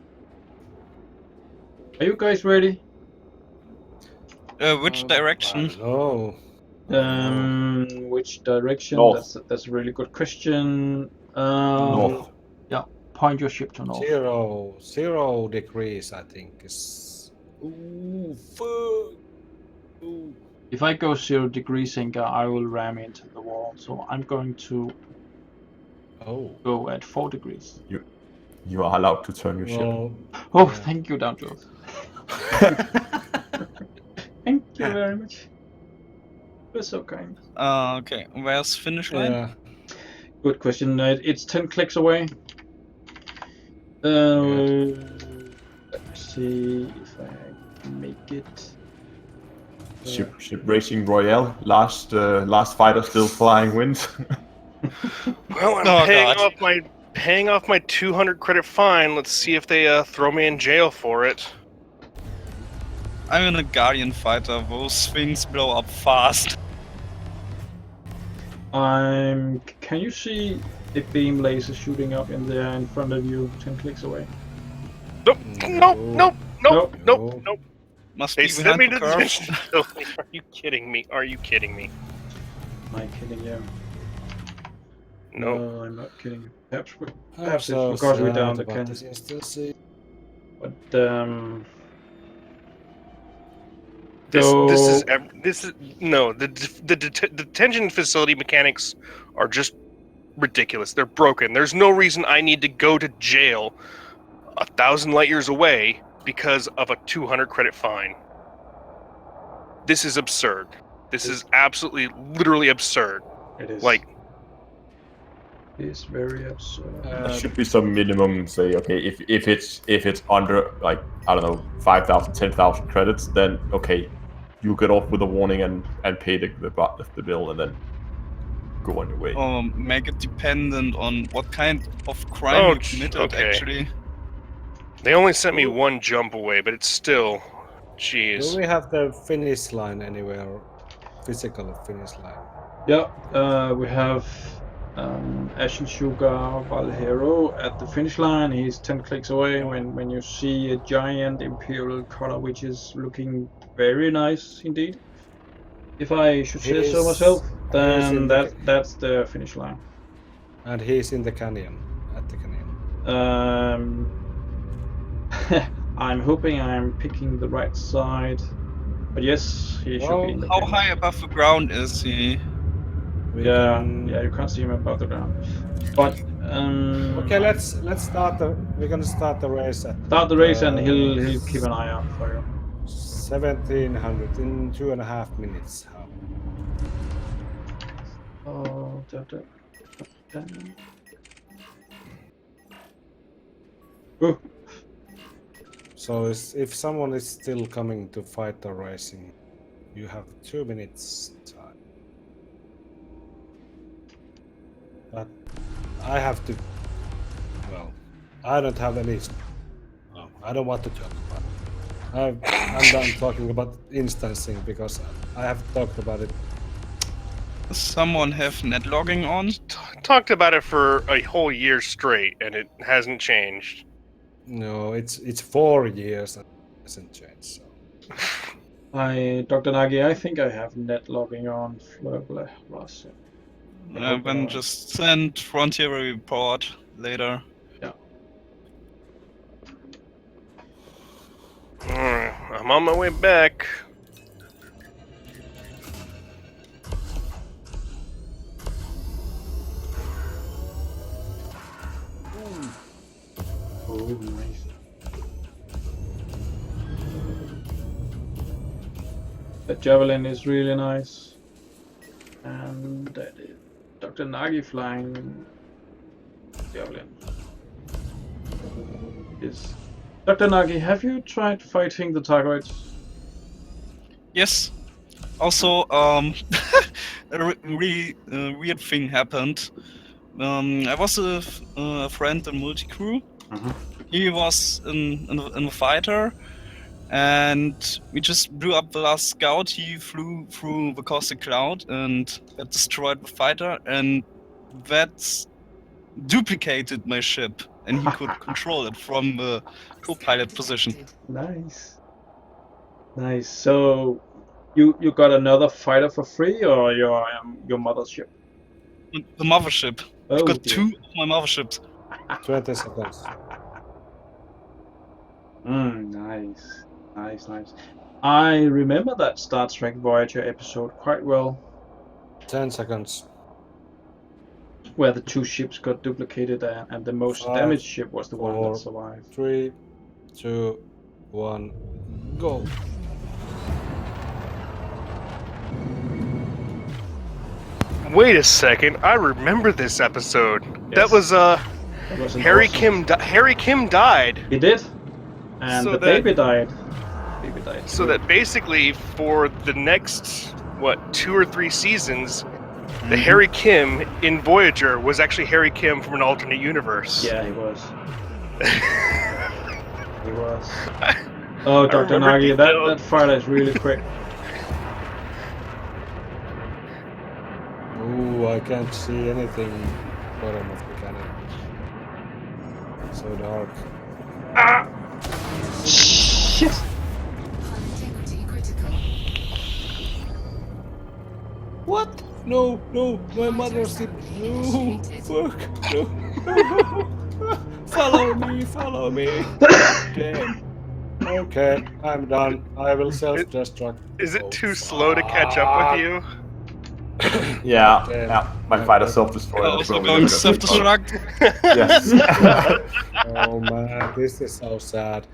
Are you guys ready? Which direction? Oh. Which direction? North. That's a really good question. North. Yeah, point your ship to north. 0 degrees, I think, is Ooh, fuck. Ooh. If I go 0 degrees, Inga, I will ram into the wall. So I'm going to go at 4 degrees. You are allowed to turn your ship. Oh, thank you, Downjolt. Thank you very much. You're so kind. Okay, where's finish line? Yeah. Good question. It's 10 clicks away. Let me see if I can make it. Ship Racing Royale, last fighter still flying wins. Well, I'm paying off my 200 credit fine. Let's see if they throw me in jail for it. I'm in a Guardian fighter. Those things blow up fast. Can you see a beam laser shooting up in there in front of you, 10 clicks away? Nope. Must They be sent me behind to the the curve. facility. Are you kidding me? Are you kidding me? Am I kidding you? No. No, I'm not kidding you. Perhaps I'm it's so because we're sad down the about canyon. this instance. But This is no, the detention facility mechanics are just ridiculous. They're broken. There's no reason I need to go to jail 1,000 light years away because of a 200 credit fine. This is absurd. This is absolutely, literally absurd. It is. Like, it's very absurd. There should be some minimum. Say, okay, if it's under, like, I don't know, 5,000, 10,000 credits, then okay, you get off with a warning and pay the bill and then go on your way. Or make it dependent on what kind of crime you committed, actually. They only sent me one jump away, but it's still, jeez. Do we have the finish line anywhere? Physical finish line? Yeah, we have Ashen Sugar Valhero at the finish line. He's 10 clicks away. When you see a giant Imperial color, which is looking very nice indeed, if I should say so myself, then that's the finish line. And he's in the canyon, at the canyon. I'm hoping I'm picking the right side, but yes, he should be in the How canyon. high above the ground is he? Yeah, you can't see him above the ground. But okay, let's start the. We're gonna start the race at. Start the race, and he'll keep an eye out for you. 1700 in 2.5 minutes. Oh, So if someone is still coming to fight the racing, you have 2 minutes time. But I have to. Well, I don't have any. No, I don't want to talk about it. I'm done talking about instancing because I have talked about it. Does someone have net logging on? Talked about it for a whole year straight, and it hasn't changed. No, it's 4 years and it hasn't changed. So. Dr. Nagi, I think I have net logging on Flurble Russia. Then just send Frontier a report later. Yeah. I'm on my way back. Oh, nice. The Javelin is really nice. And that is Dr. Nagi flying Javelin. Yes. Dr. Nagi, have you tried fighting the Targoids? Yes. Also, a really weird thing happened. I was a friend in multi-crew. He was in a fighter, and we just blew up the last scout. He flew through the caustic cloud and that destroyed the fighter, and that duplicated my ship, and he could control it from the co-pilot position. Nice. Nice. So, you got another fighter for free, or your mothership? The mothership. Oh, I got dear. 2 of my motherships. 20 seconds. Nice. Nice, nice. I remember that Star Trek Voyager episode quite well. 10 seconds. Where the two ships got duplicated and the most 5, damaged ship was the one 4, that survived. 3, 2, 1, go. Wait a second, I remember this episode. That Yes. was That was an Harry awesome- Kim. Harry Kim died. He did, and So the that- baby died. Baby died. So that basically, for the next 2 or 3 seasons, the Harry Kim in Voyager was actually Harry Kim from an alternate universe. Yeah, he was. He was. Oh, Dr. remember Nagi, you that know- fight is really quick. Ooh, I can't see anything bottom of the cannon. So dark. Ah! Shit! Integrity critical. What? No, no, my mother's ship. No, fuck. No. Follow me, follow me. Damn. Okay, I'm done. I will self-destruct. Is it too slow to catch up with you? Yeah, Damn. yeah. My fighter self-destroyed. as Also well. going self-destruct. Yes. Oh man, this is so sad.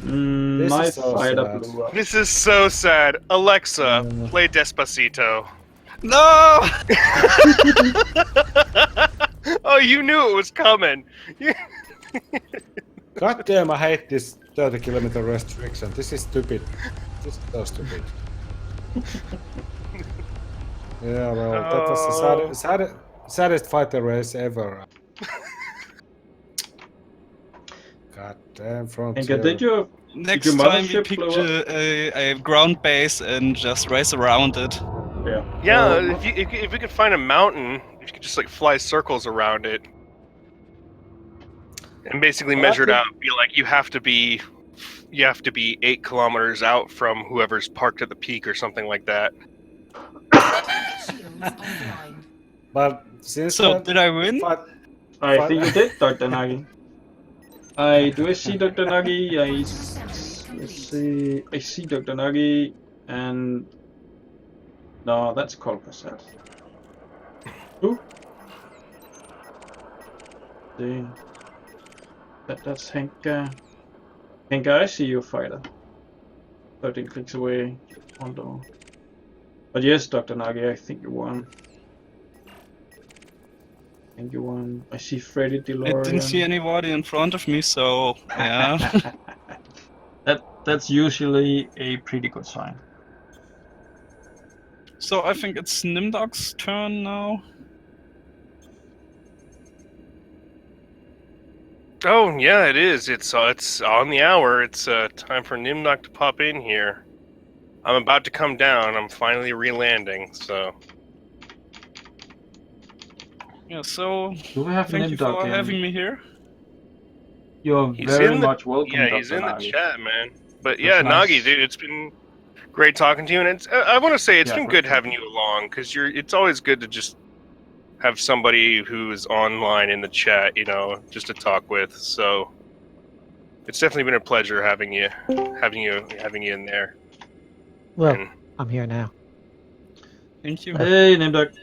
This My is so fighter sad. blew up. This is so sad. Alexa, play Despacito. No! Oh, you knew it was coming. God damn, I hate this 30-kilometer restriction. This is stupid. This is so stupid. Yeah, well, that was the saddest fighter race ever. God damn, Frontier. And did you? Next your time we mothership picked blow up? a ground base and just race around it. Yeah. Yeah, if we could find a mountain, if you could just like fly circles around it, and basically Well, measure it that out. Be like you have to be 8 kilometers out from whoever's parked at the peak or something like that. Shields offline. But since So that did I win? I Fi- think you did, Dr. Nagi. I see Dr. Nagi. I see Dr. Nagi, and no, that's Kolkasat. Ooh. See. That's Henka. Henka, I see you, fighter. 13 clicks away. Although. But yes, Dr. Nagi, I think you won. I think you won. I see Freddy I DeLorean. didn't see anybody in front of me, so yeah. That's usually a pretty good sign. So I think it's Nimdog's turn now. Oh yeah, it is. It's on the hour. It's time for Nimnok to pop in here. I'm about to come down. I'm finally re-landing. So Yeah, so Do we have thank you Nimdog for in? having me here. You're He's very in the- much welcome, yeah, Dr. he's in the Nagi. chat, man. But That's yeah, nice. Nagi, dude, it's been great talking to you, and it's I want to say it's Yeah, been for good sure. having you along because it's always good to just have somebody who's online in the chat, just to talk with. So it's definitely been a pleasure having you in there. Well, And- I'm here now. Thank you. Hey, Nimdog.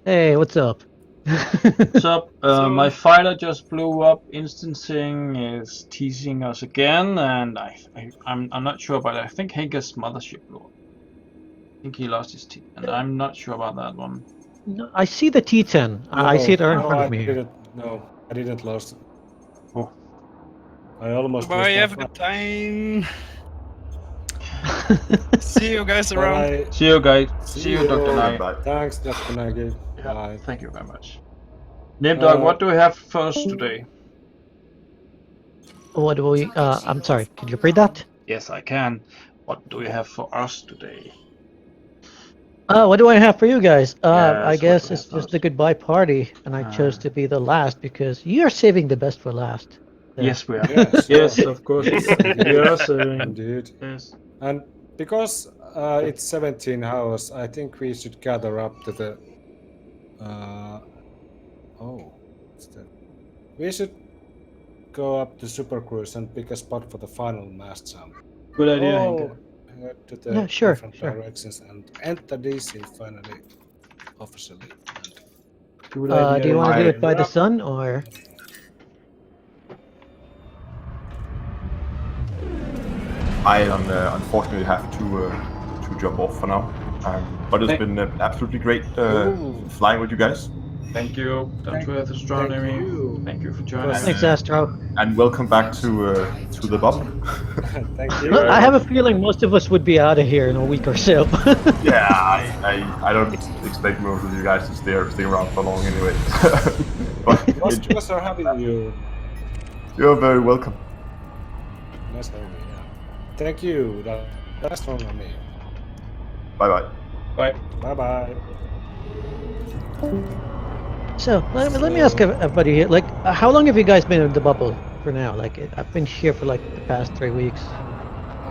Hey, what's up? What's up? So- My fighter just blew up. Instancing is teasing us again, and I'm not sure about it. I think Henka's mothership blew up. I think he lost his teeth, and I'm not sure about that one. No, I see the T10. I see it right in front of me here. I didn't lose it. Oh. I almost Bye, lost have a my good time. See you guys around. Bye. See you guys. See you, Dr. Nagi. Bye. Thanks, Dr. Nagi. Yeah, Bye. thank you very much. Nimdog, what do we have for us today? What do we? I'm sorry. Can you read that? Yes, I can. What do we have for us today? What do I have for you guys? Yes, I what guess do we it's have for just us? a goodbye party, and I chose to be the last because you're saving the best for last. Yeah. Yes, we are. Yes. Yes, of course. Yes, Indeed. yes. And because it's 17 hours, I think we should gather up to the. What's that? We should go up to Super Cruise and pick a spot for the final mass jump. Good idea, Henke. Head to the Yeah, sure, different directions and enter DC finally, officially. Good Do idea. you want to do it by Henke. the sun or? I unfortunately have to jump off for now. But it's been absolutely great flying with you guys. Thank you, Down to Earth Astronomy. Thank you for joining us. Thanks, Astro. And welcome back to the bubble. Thank you. I have a feeling most of us would be out of here in a week or so. Yeah, I don't expect most of you guys to stay around for long anyway. But Most of us are having you. you're very welcome. Nice having you. Yeah. Thank you. That's all on me. Bye bye. Bye. Bye bye. So let me ask everybody here, like, how long have you guys been in the bubble for now? Like, I've been here for like the past 3 weeks.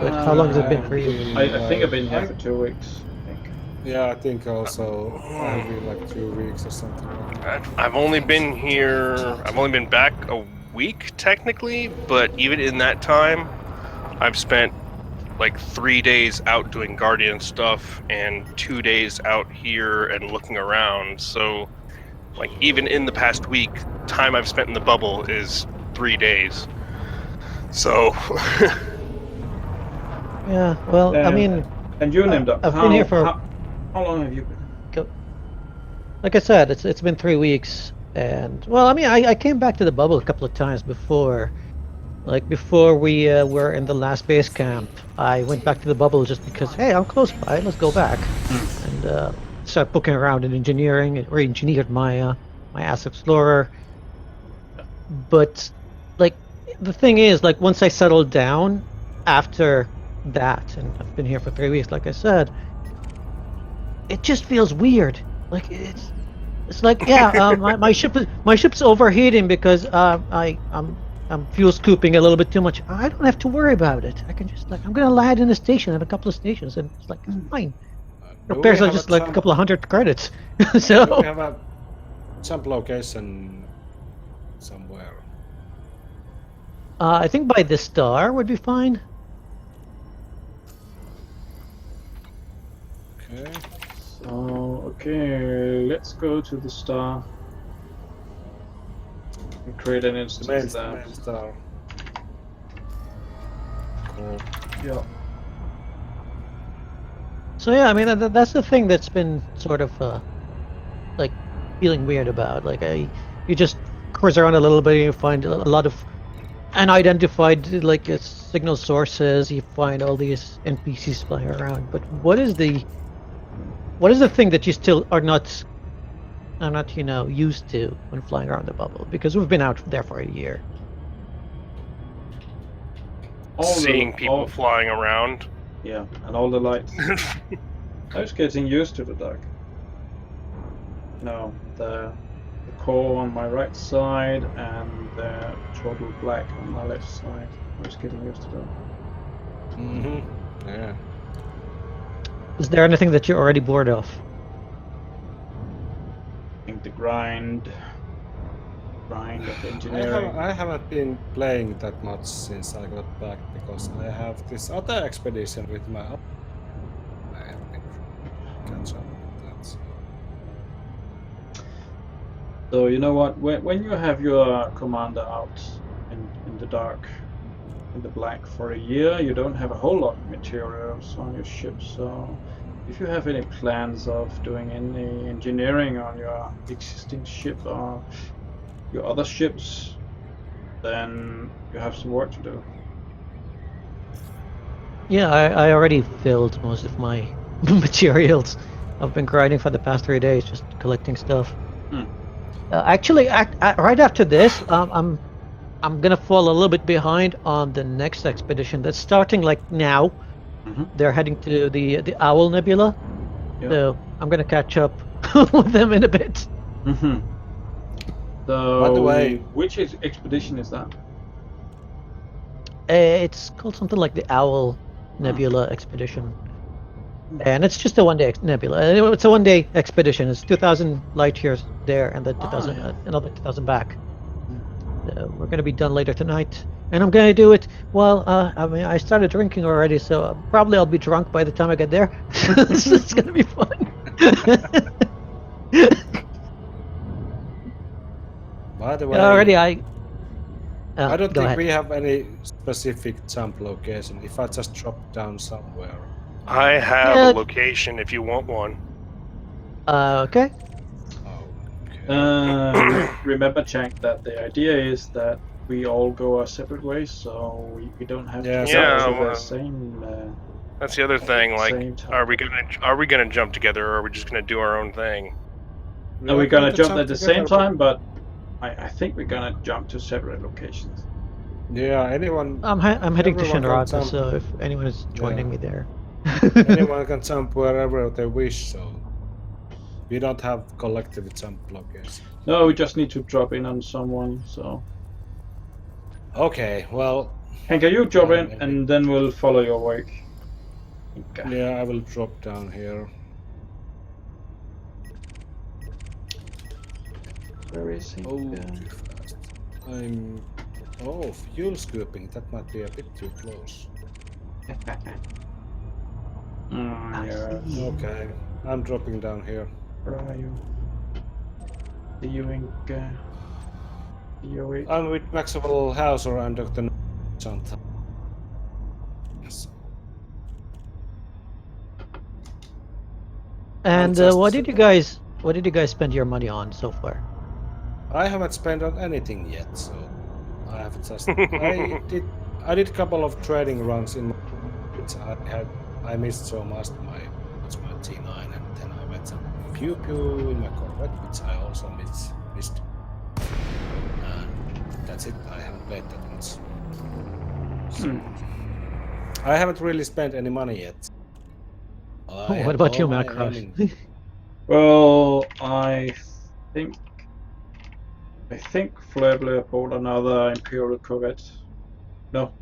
But how long has it been for you? I think I've been here for 2 weeks. I think. Yeah, I think also I've been like 2 weeks or something. I've only been here. I've only been back a week technically, but even in that time, I've spent like 3 days out doing Guardian stuff and 2 days out here and looking around. So, like, even in the past week, time I've spent in the bubble is 3 days. So. Yeah, well, I mean, and you named up. I've been here for. How long have you been? Like I said, it's been 3 weeks, and well, I mean, I came back to the bubble a couple of times before. Like before we were in the last base camp, I went back to the bubble just because, hey, I'm close by, let's go back, and start poking around in engineering, and re-engineered my Ass Explorer. But like the thing is, like once I settled down after that, and I've been here for 3 weeks, like I said, it just feels weird. Like it's like, yeah, my ship's overheating because I'm fuel scooping a little bit too much. I don't have to worry about it. I can just, like, I'm gonna land in a station at a couple of stations, and it's like, it's fine. Repairs are just like a couple of 100 credits. So Do we have a jump location somewhere? I think by the star would be fine. Okay. So, okay, let's go to the star. And create an instance there. Main star. Cool. Yeah. So yeah, I mean that's the thing that's been sort of like feeling weird about. Like you just cruise around a little bit and you find a lot of unidentified like signal sources. You find all these NPCs flying around. But what is the thing that you still are not used to when flying around the bubble? Because we've been out there for a year. Seeing people flying around. Yeah, and all the lights. I was getting used to the dark. No, the core on my right side and the total black on my left side. I was getting used to that. Mm-hmm. Yeah. Is there anything that you're already bored of? I think the grind of engineering. I haven't been playing that much since I got back because I have this other expedition with my. I have been catch up with that. So you know what? When you have your commander out in the dark, in the black for a year, you don't have a whole lot of materials on your ship. So if you have any plans of doing any engineering on your existing ship or your other ships, then you have some work to do. Yeah, I already filled most of my materials. I've been grinding for the past 3 days, just collecting stuff. Actually, right after this, I'm gonna fall a little bit behind on the next expedition that's starting like now. They're heading to the Owl Nebula, so I'm gonna catch up with them in a bit. So, by the way, which expedition is that? It's called something like the Owl Nebula Expedition, and it's just a one-day nebula. It's a one-day expedition. It's 2,000 light years there, and then 2,000 another 2,000 back. We're going to be done later tonight, and I'm going to do it. Well, I mean, I started drinking already, so probably I'll be drunk by the time I get there. It's going to be fun. By the way, Already, I don't go think ahead. we have any specific jump location. If I just drop down somewhere. I have Yeah. a location if you want one. Okay. Remember, Jack, that the idea is that we all go our separate ways, so we don't have Yeah, to Yeah, go to well, the same. That's the other thing. Like, Same time. are we gonna jump together, or are we just gonna do our own thing? No, we're gonna jump at the same together. time, but I think we're gonna jump to separate locations. Yeah, anyone. I'm heading to everyone can Shinrata, jump. so if anyone is joining me there. Anyone can jump wherever they wish, so we don't have collective jump location. No, we just need to drop in on someone. So, Okay, well, Henka, you drop in, maybe. and then we'll follow your wake. Henka. yeah, I will drop down here. Where is he? Oh, too fast. Fuel scooping. That might be a bit too close. Yeah. Okay, I'm dropping down here. Where are you? The Henka. You I'm with Maxwell Hauser and Dr. Santa. Yes. And just- what did you guys spend your money on so far? I haven't spent on anything yet, so I have just. I did a couple of trading runs in which I missed so much my T9, and then I went some pew pew in my Corvette, which I also missed. And that's it. I haven't played that much. So, I haven't really spent any money yet. What about you, Macross? Well, I think Flare bought another Imperial Corvette. No,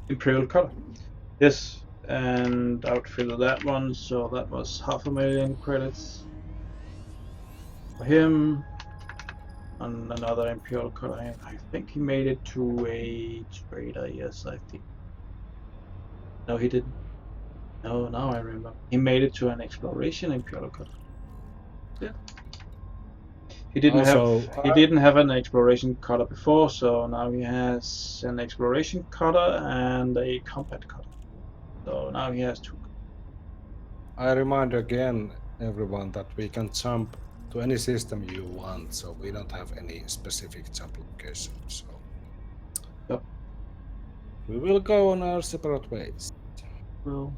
Imperial Cutter. Yes, and outfitted that one, so that was 500,000 credits for him. And another Imperial Cutter. I think he made it to a trader. Yes, I think. No, he didn't. No, now I remember. He made it to an exploration Imperial Cutter. Yeah. He didn't have an exploration cutter before, so now he has an exploration cutter and a combat cutter. So now he has two. I remind again everyone that we can jump to any system you want, so we don't have any specific jump location. So Yep. We will go on our separate ways. Well,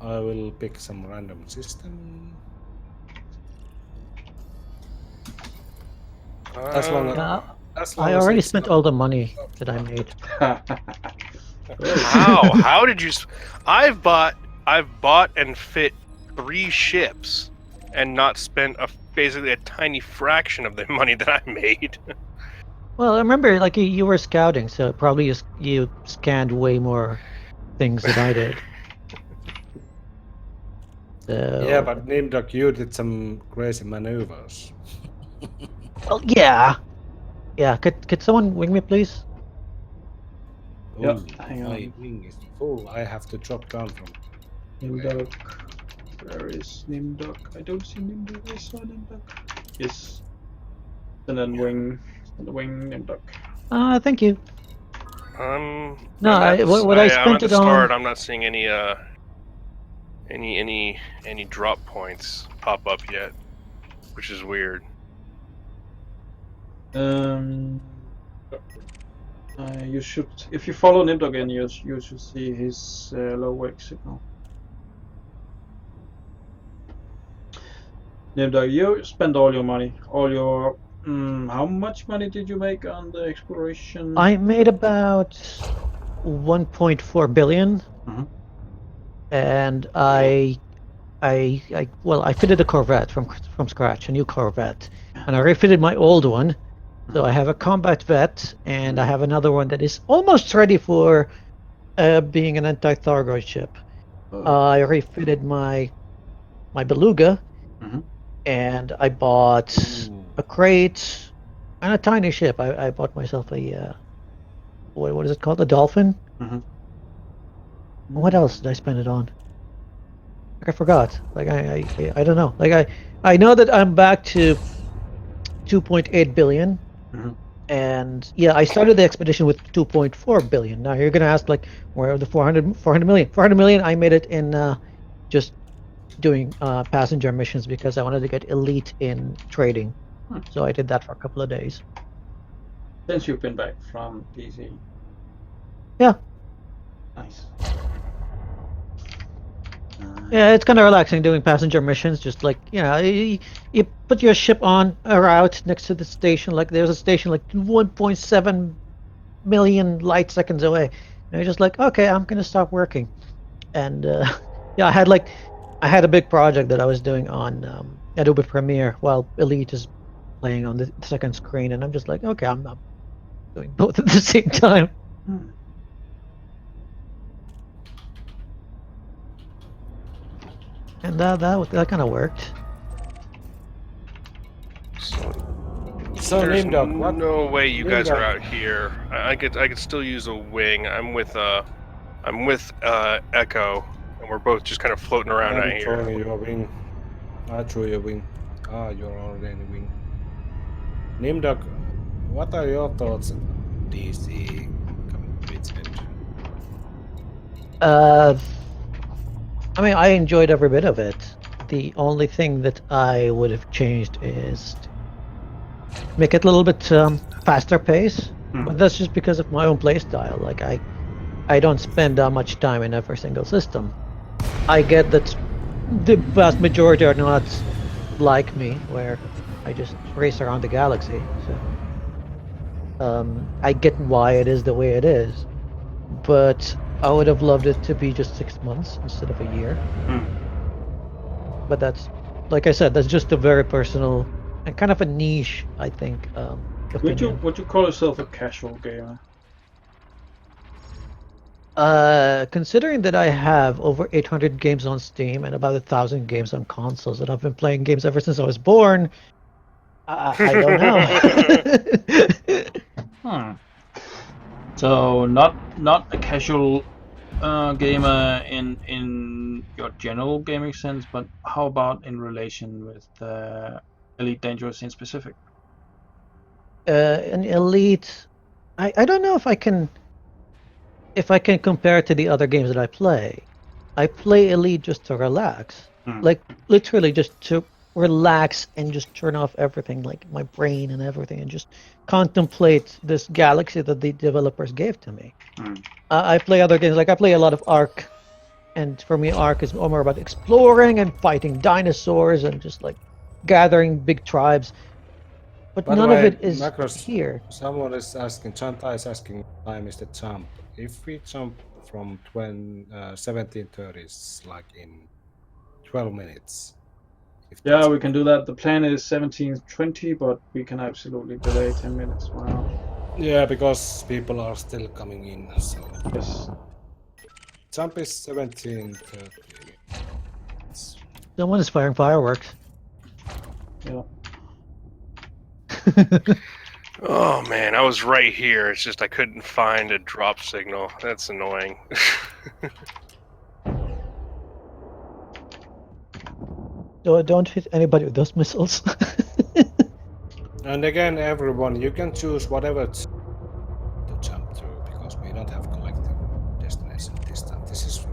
I will pick some random system. As long as I already spent all the money that I made. How did you? I've bought and fit 3 ships, and not spent basically a tiny fraction of the money that I made. Well, I remember, like you were scouting, so probably you scanned way more things than I did. So... Yeah, but Nimdok, you did some crazy maneuvers. Well, yeah. Could someone wing me, please? Yep, Ooh, hang my on. wing is full. I have to drop down from. Nimdok. Where is Nimdok? I don't see Nimdok. I saw Nimdok. Yes. And then wing. And the wing Nimdok. Thank you. No, what I spent I'm at the it on. start. I'm not seeing any drop points pop up yet, which is weird. You should, if you follow Nimdok again, you should see his low wake signal. Nimdok, you spend all your money, how much money did you make on the exploration? I made about 1.4 billion, and I fitted a Corvette from scratch, a new Corvette, and I refitted my old one. So I have a combat vet, and I have another one that is almost ready for being an anti-Thargoid ship. I refitted my Beluga, and I bought a crate, and a tiny ship. I bought myself a what is it called? A Dolphin. Mhm. What else did I spend it on? Like, I forgot. Like I don't know. Like I know that I'm back to 2.8 billion. Mhm. And yeah, I started the expedition with 2.4 billion. Now you're gonna ask, like, where are the 400 million? 400 million, I made it in just doing passenger missions because I wanted to get elite in trading. So I did that for a couple of days. Since you've been back from DC. Yeah. Nice. Yeah, it's kind of relaxing doing passenger missions. Just like, you put your ship on a route next to the station. Like, there's a station like 1.7 million light seconds away. And you're just like, okay, I'm gonna stop working. And yeah, I had a big project that I was doing on Adobe Premiere while Elite is playing on the second screen, and I'm just like, okay, I'm not doing both at the same time. And that kind of worked. So There's Nimdog, what? no way you guys are Nimdog. out here. I could still use a wing. I'm with Echo, and we're both just kind of floating around out I'm here. throwing your wing. I threw your wing. Ah, you're already in the wing. Nimdog, what are your thoughts on DC coming to its end? I mean, I enjoyed every bit of it. The only thing that I would have changed is to make it a little bit faster pace. But that's just because of my own playstyle. Like, I don't spend that much time in every single system. I get that the vast majority are not like me, where I just race around the galaxy. So I get why it is the way it is, but I would have loved it to be just 6 months instead of a year. But that's, like I said, that's just a very personal and kind of a niche, I think. Would you call yourself a casual gamer? Considering that I have over 800 games on Steam and about 1,000 games on consoles, and I've been playing games ever since I was born, I don't know. So not a casual gamer in your general gaming sense, but how about in relation with Elite Dangerous in specific? An Elite, I don't know if I can compare it to the other games that I play. I play Elite just to relax, like literally just to relax and just turn off everything, like my brain and everything, and just contemplate this galaxy that the developers gave to me. I play other games, like I play a lot of Ark, and for me Ark is more about exploring and fighting dinosaurs and just like gathering big tribes. But By the none way, of it is Macros, here. Someone is asking, Chanta is asking, what time is the jump? If we jump from 1730s, like in 12 minutes. Yeah, we can do that. The plan is 1720, but we can absolutely delay 10 minutes. Wow. Yeah, because people are still coming in, so... Yes. Jump is 1730. Someone is firing fireworks. Yeah. Oh man, I was right here. It's just I couldn't find a drop signal. That's annoying. Don't hit anybody with those missiles. And again, everyone, you can choose whatever to jump through, because we don't have collective destination this time.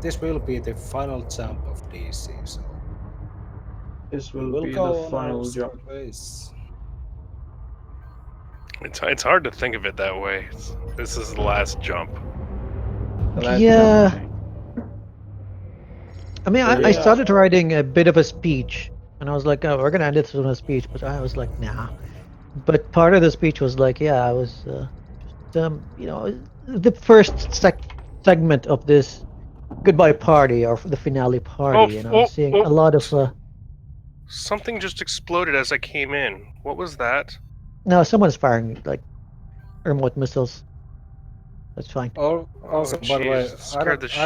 This will be the final jump of DC, so... This will we'll be go the on final our jump. separate ways. It's hard to think of it that way. This is the last jump. Yeah. I mean, I started writing a bit of a speech, and I was like, oh, we're gonna end it with a speech, but I was like, nah. But part of the speech was like, yeah, I was, the first segment of this goodbye party, or the finale party, and I was seeing a lot of... Something just exploded as I came in. What was that? No, someone's firing, like, remote missiles. That's fine. Also, by the way, I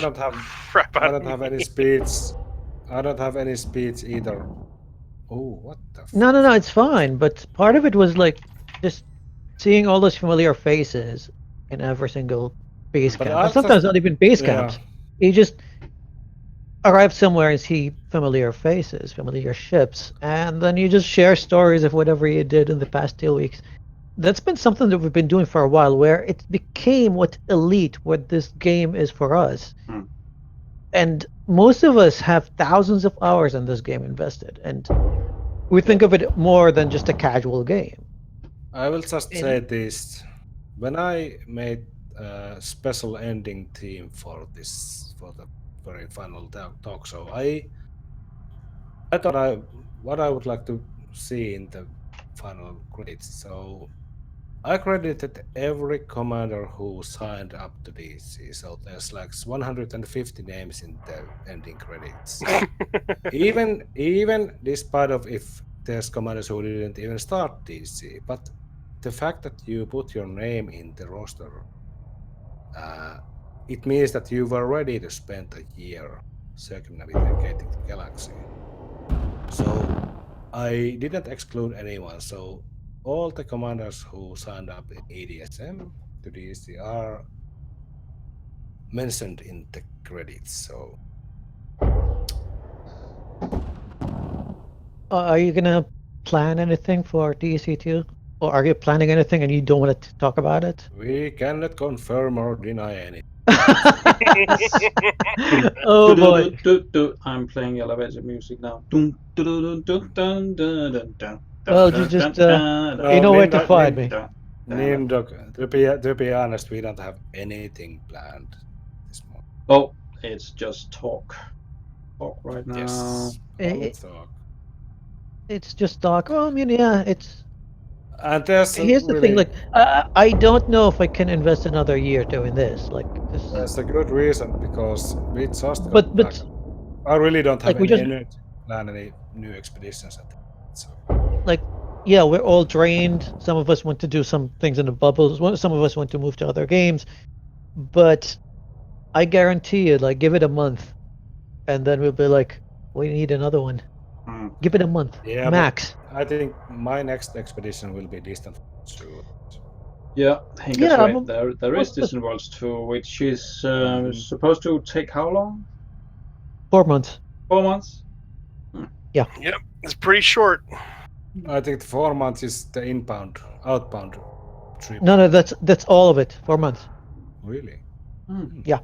don't have any speeds. I don't have any speeds either. Oh, what the? No, it's fine. But part of it was like just seeing all those familiar faces in every single base But camp, I'll and sometimes just- not even base yeah. camps. You just arrive somewhere and see familiar faces, familiar ships, and then you just share stories of whatever you did in the past 2 weeks. That's been something that we've been doing for a while, where it became what this game is for us. And most of us have thousands of hours in this game invested, and we think of it more than just a casual game. I will just say this: when I made a special ending theme for the very final talk show, I thought what I would like to see in the final credits. So I credited every commander who signed up to DC. So there's like 150 names in the ending credits. even despite of if there's commanders who didn't even start DC, but the fact that you put your name in the roster, it means that you were ready to spend a year circumnavigating the galaxy. So I didn't exclude anyone. So all the commanders who signed up in EDSM to DC are mentioned in the credits. So Are you gonna plan anything for DC2? Or are you planning anything and you don't want to talk about it? we cannot confirm or deny anything. Oh boy. I'm playing elevator music now. Dun, dun, dun, dun, dun, dun, dun, dun, Well, dun, just dun, you know where to find me. Nimdok, to be honest, we don't have anything planned this morning. Oh, it's just talk. Talk right now. Yes, only talk. It's just talk. Well, I mean, yeah, it's. And there's Here's the thing, like, I don't know if I can invest another year doing this. Like, this. That's a good reason because we just. But I really don't have like, we any just- energy to plan any new expeditions at the moment. So. Like, yeah, we're all drained. Some of us want to do some things in the bubbles. Some of us want to move to other games. But I guarantee you, like, give it a month, and then we'll be like, we need another one. Give it a month, Yeah, max. I think my next expedition will be Distant Worlds 2. Yeah, Henka's Yeah, right. but- There is but- Distant Worlds 2, which is supposed to take how long? 4 months. 4 months? Yeah. Yep, it's pretty short. I think the 4 months is the outbound trip. No, that's all of it. 4 months. Really? Yeah.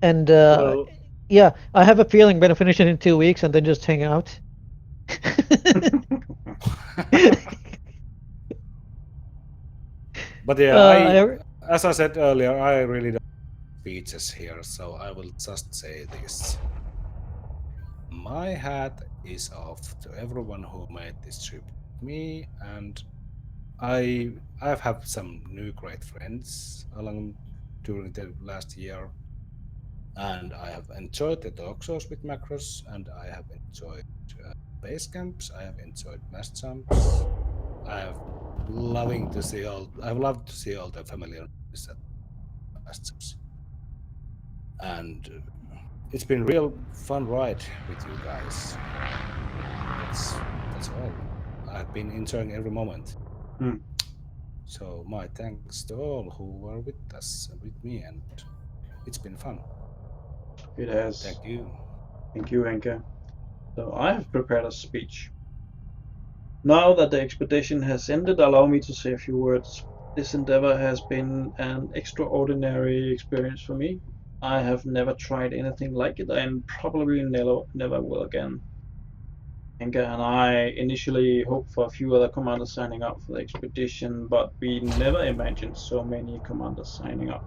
And Well- yeah, I have a feeling we're gonna finish it in 2 weeks and then just hang out. But yeah, Uh, as I said earlier, I really don't have speeches here, so I will just say this. My hat is off to everyone who made this trip with me, and I've had some new great friends during the last year, and I have enjoyed the talk shows with Macros, and I have enjoyed base camps. I have enjoyed mass jumps. I've loved to see all the familiar names at mass jumps, and it's been real fun ride with you guys. That's all. I've been enjoying every moment. So my thanks to all who were with us, with me, and it's been fun. It has. Thank you. Thank you, Henka. So I have prepared a speech. Now that the expedition has ended, allow me to say a few words. This endeavor has been an extraordinary experience for me. I have never tried anything like it and probably never will again. Henka and I initially hoped for a few other commanders signing up for the expedition, but we never imagined so many commanders signing up.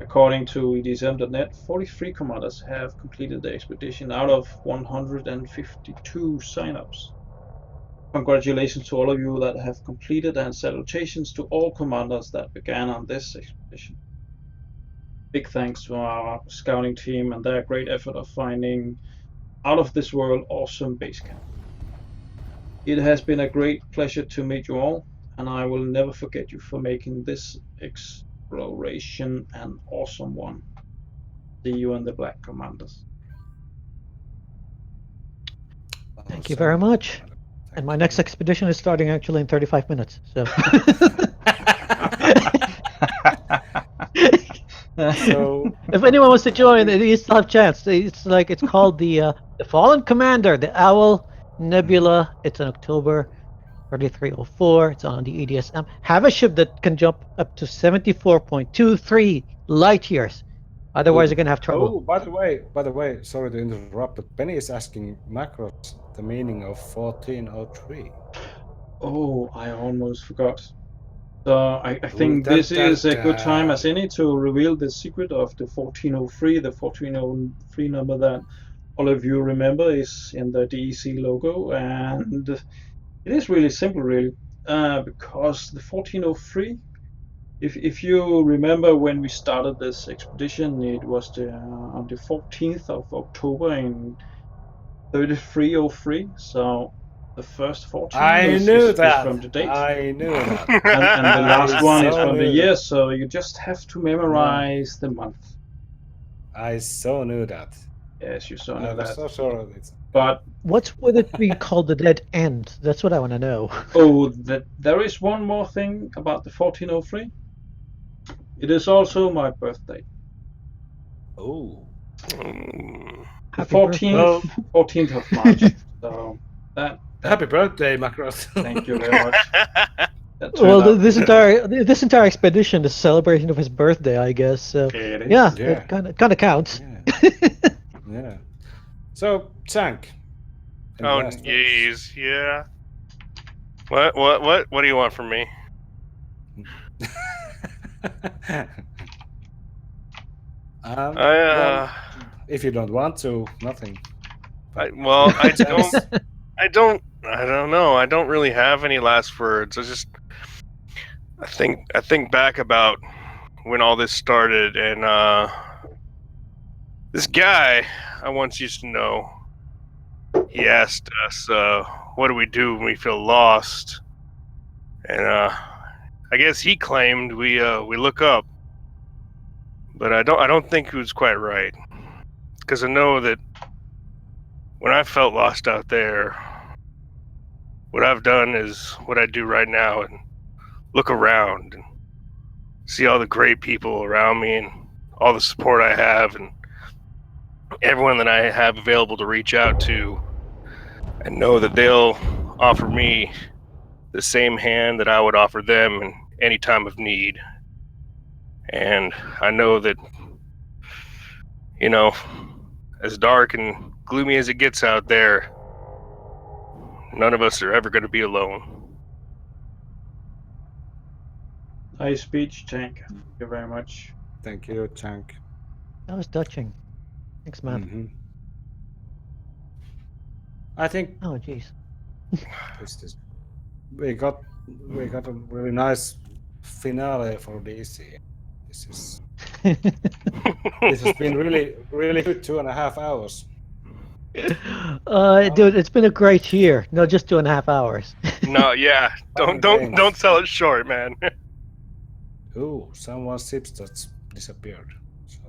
According to EDSM.net, 43 commanders have completed the expedition out of 152 signups. Congratulations to all of you that have completed, and salutations to all commanders that began on this expedition. Big thanks to our scouting team and their great effort of finding out of this world awesome base camp. It has been a great pleasure to meet you all, and I will never forget you for making this exploration an awesome one. See you in the Black Commanders. Thank you very much. And my next expedition is starting actually in 35 minutes. So. So if anyone wants to join, you still have a chance. It's called the Fallen Commander, the Owl Nebula. It's in October 3304. It's on the EDSM. Have a ship that can jump up to 74.23 light years. Otherwise, you're gonna have trouble. Oh, by the way, sorry to interrupt, but Penny is asking Macros the meaning of 1403. Oh, I almost forgot. So I think this is a good time as any to reveal the secret of the 1403. The 1403 number that all of you remember is in the DEC logo, and it is really simple, really, because the 1403. If you remember when we started this expedition, it was on the 14th of October in 3303. So the first 14 is from the date. I knew that. And the last one is from the year. So you just have to memorize the month. I so knew that. Yes, you so know that. I'm so sure of it. But what's with it being called the Dead End? That's what I want to know. Oh, there is one more thing about the 1403. It is also my birthday. Oh. The 14th of March. So that Happy birthday, Macros. Thank you very much. Well, this entire expedition is a celebration of his birthday, I guess. So yeah, it kind of counts. Yeah. So, Tank. Oh, jeez, yeah. What do you want from me? Well, if you don't want to, nothing. I don't know. I don't really have any last words. I think back about when all this started, and this guy I once used to know, he asked us, what do we do when we feel lost? And I guess he claimed we look up. But I don't think he was quite right. Because I know that when I felt lost out there, what I've done is what I do right now, and look around and see all the great people around me and all the support I have and everyone that I have available to reach out to, and know that they'll offer me the same hand that I would offer them in any time of need. And I know that, as dark and gloomy as it gets out there, none of us are ever going to be alone. Nice speech, Tank. Thank you very much. Thank you, Tank. That was touching. Thanks, man. Mm-hmm. I think. Oh, jeez. We got a really nice finale for DC. This has been really good 2.5 hours. Dude, it's been a great year. No, just 2.5 hours. No, yeah. Don't sell it short, man. Ooh, someone's ship just disappeared. So.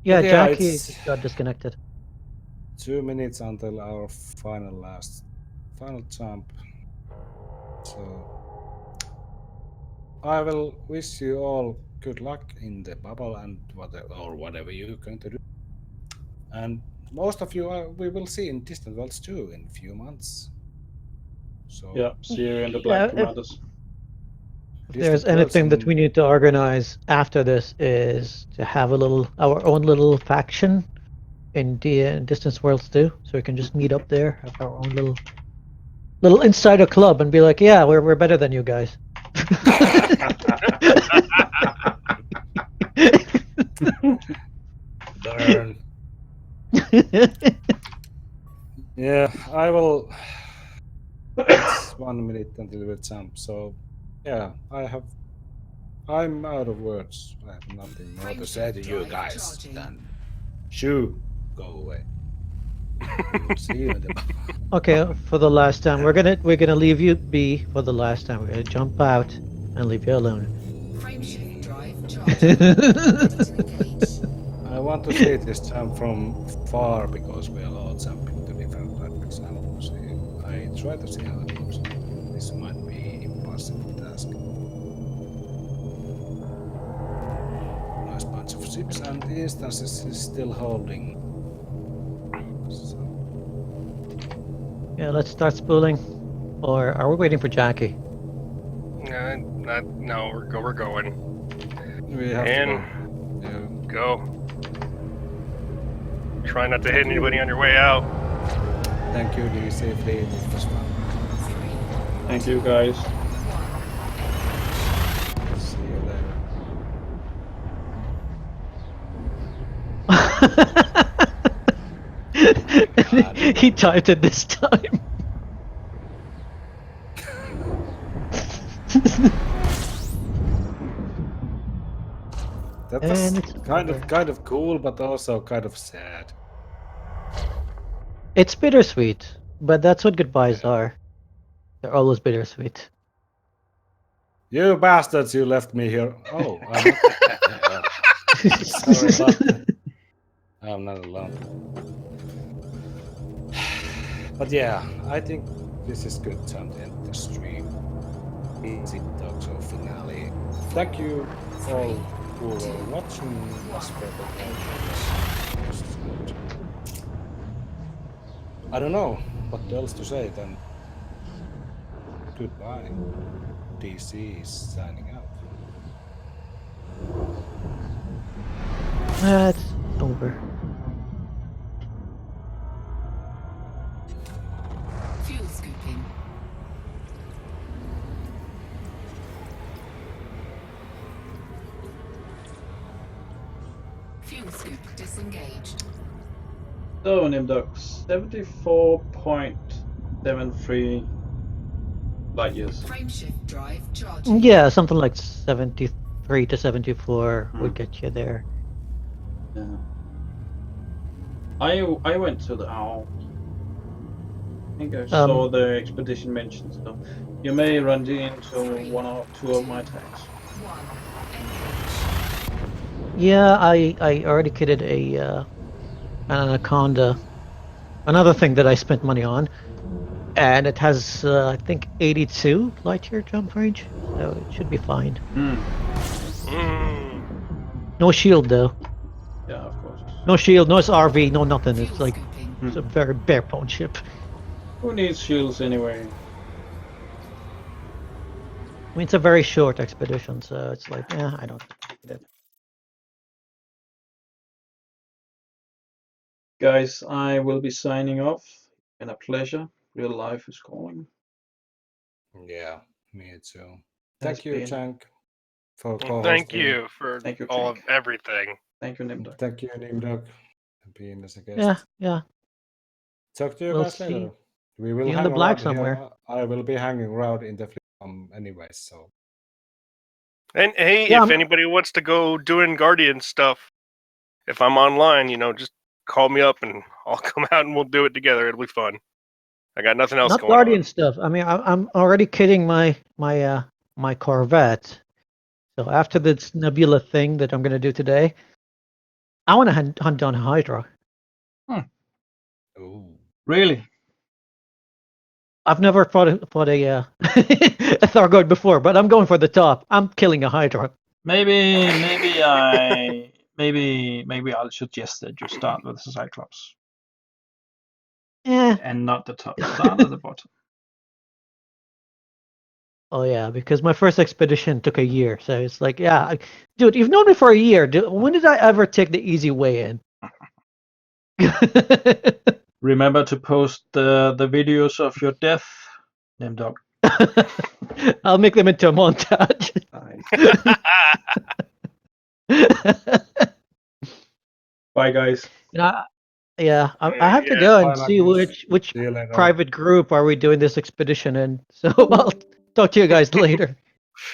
Yeah, Yeah, Jackie got disconnected. 2 minutes until our final jump. So I will wish you all good luck in the bubble and whatever you're going to do. And most of you we will see in Distant Worlds 2 in a few months. So yeah, see you in the Black Commanders. If there's anything that we need to organize after this is to have our own little faction in Distant Worlds 2, so we can just meet up there, have our own little insider club, and be like, yeah, we're better than you guys. Burn. Yeah, I will. It's 1 minute until we jump. So, yeah, I'm out of words. I have nothing more to say to you guys than shoo, go away. We'll see you in the bubble. Okay, for the last time, we're gonna leave you be for the last time. We're gonna jump out and leave you alone. Frameshift drive charged. I want to see this jump from far because we are all jumping to different platforms. try to see how it looks. This might be impossible task. Nice bunch of ships, and the instance is still holding. So. Yeah, let's start spooling. Or are we waiting for Jackie? No, we're going. We have and to go. Try not to hit anybody on your way out. Thank you, DC Fleet. It was fun. Thank you, guys. See you later. He typed it this time. That And was kind of cool, but also kind of sad. It's bittersweet, but that's what goodbyes are. They're always bittersweet. You bastards! You left me here. Oh, sorry about that. I'm not alone. But yeah, I think this is good time to end the stream. Easy Dog Show finale. Thank you all who were watching us for the good. I don't know what else to say then. Goodbye. DC is signing out. That's over. Fuel scooping. Fuel scoop disengaged. So, Nimdok, 74.73 light years. Frameshift drive charging. Yeah, something like 73 to 74 would get you there. Yeah. I went to the owl. I think I saw the expedition mentioned, so you may run into one or two of my tanks. Yeah, I already kitted an Anaconda. Another thing that I spent money on. And it has, I think, 82 light year jump range. So it should be fine. No shield, though. Yeah, of course. No shield, no RV, no nothing. It's like it's a very bare bone ship. Who needs shields anyway? I mean, it's a very short expedition, so it's like, yeah, I don't need it. Guys, I will be signing off. Been a pleasure. Real life is calling. Yeah, me too. Has Thank you, been. Chunk, for Well, co-hosting. thank you for Thank you, all Chink. of everything. Thank you, Nimdok. Thank you, Nimdok, for being as a guest. Yeah, yeah. Talk to you We'll guys see later. We will you in hang the black around somewhere. here. I will be hanging around in the anyway, so. And hey, Yeah, if anybody wants to go doing Guardian stuff, if I'm online, just call me up and I'll come out and we'll do it together. It'll be fun. I got nothing else Not going Guardian on. stuff. I mean, I'm already kidding my Corvette. So after this Nebula thing that I'm gonna do today, I want to hunt down Hydra. Ooh. Really? I've never fought a a Thargoid before, but I'm going for the top. I'm killing a Hydra. Maybe I'll suggest that you start with the Cyclops Eh. and not the top. Start at the bottom. Oh yeah, because my first expedition took a year, so it's like, yeah, dude, you've known me for a year. When did I ever take the easy way in? Remember to post the videos of your death, Nimdok. I'll make them into a montage. Bye, guys. Yeah, I have to go and see which See you later. private group are we doing this expedition in. So I'll talk to you guys later.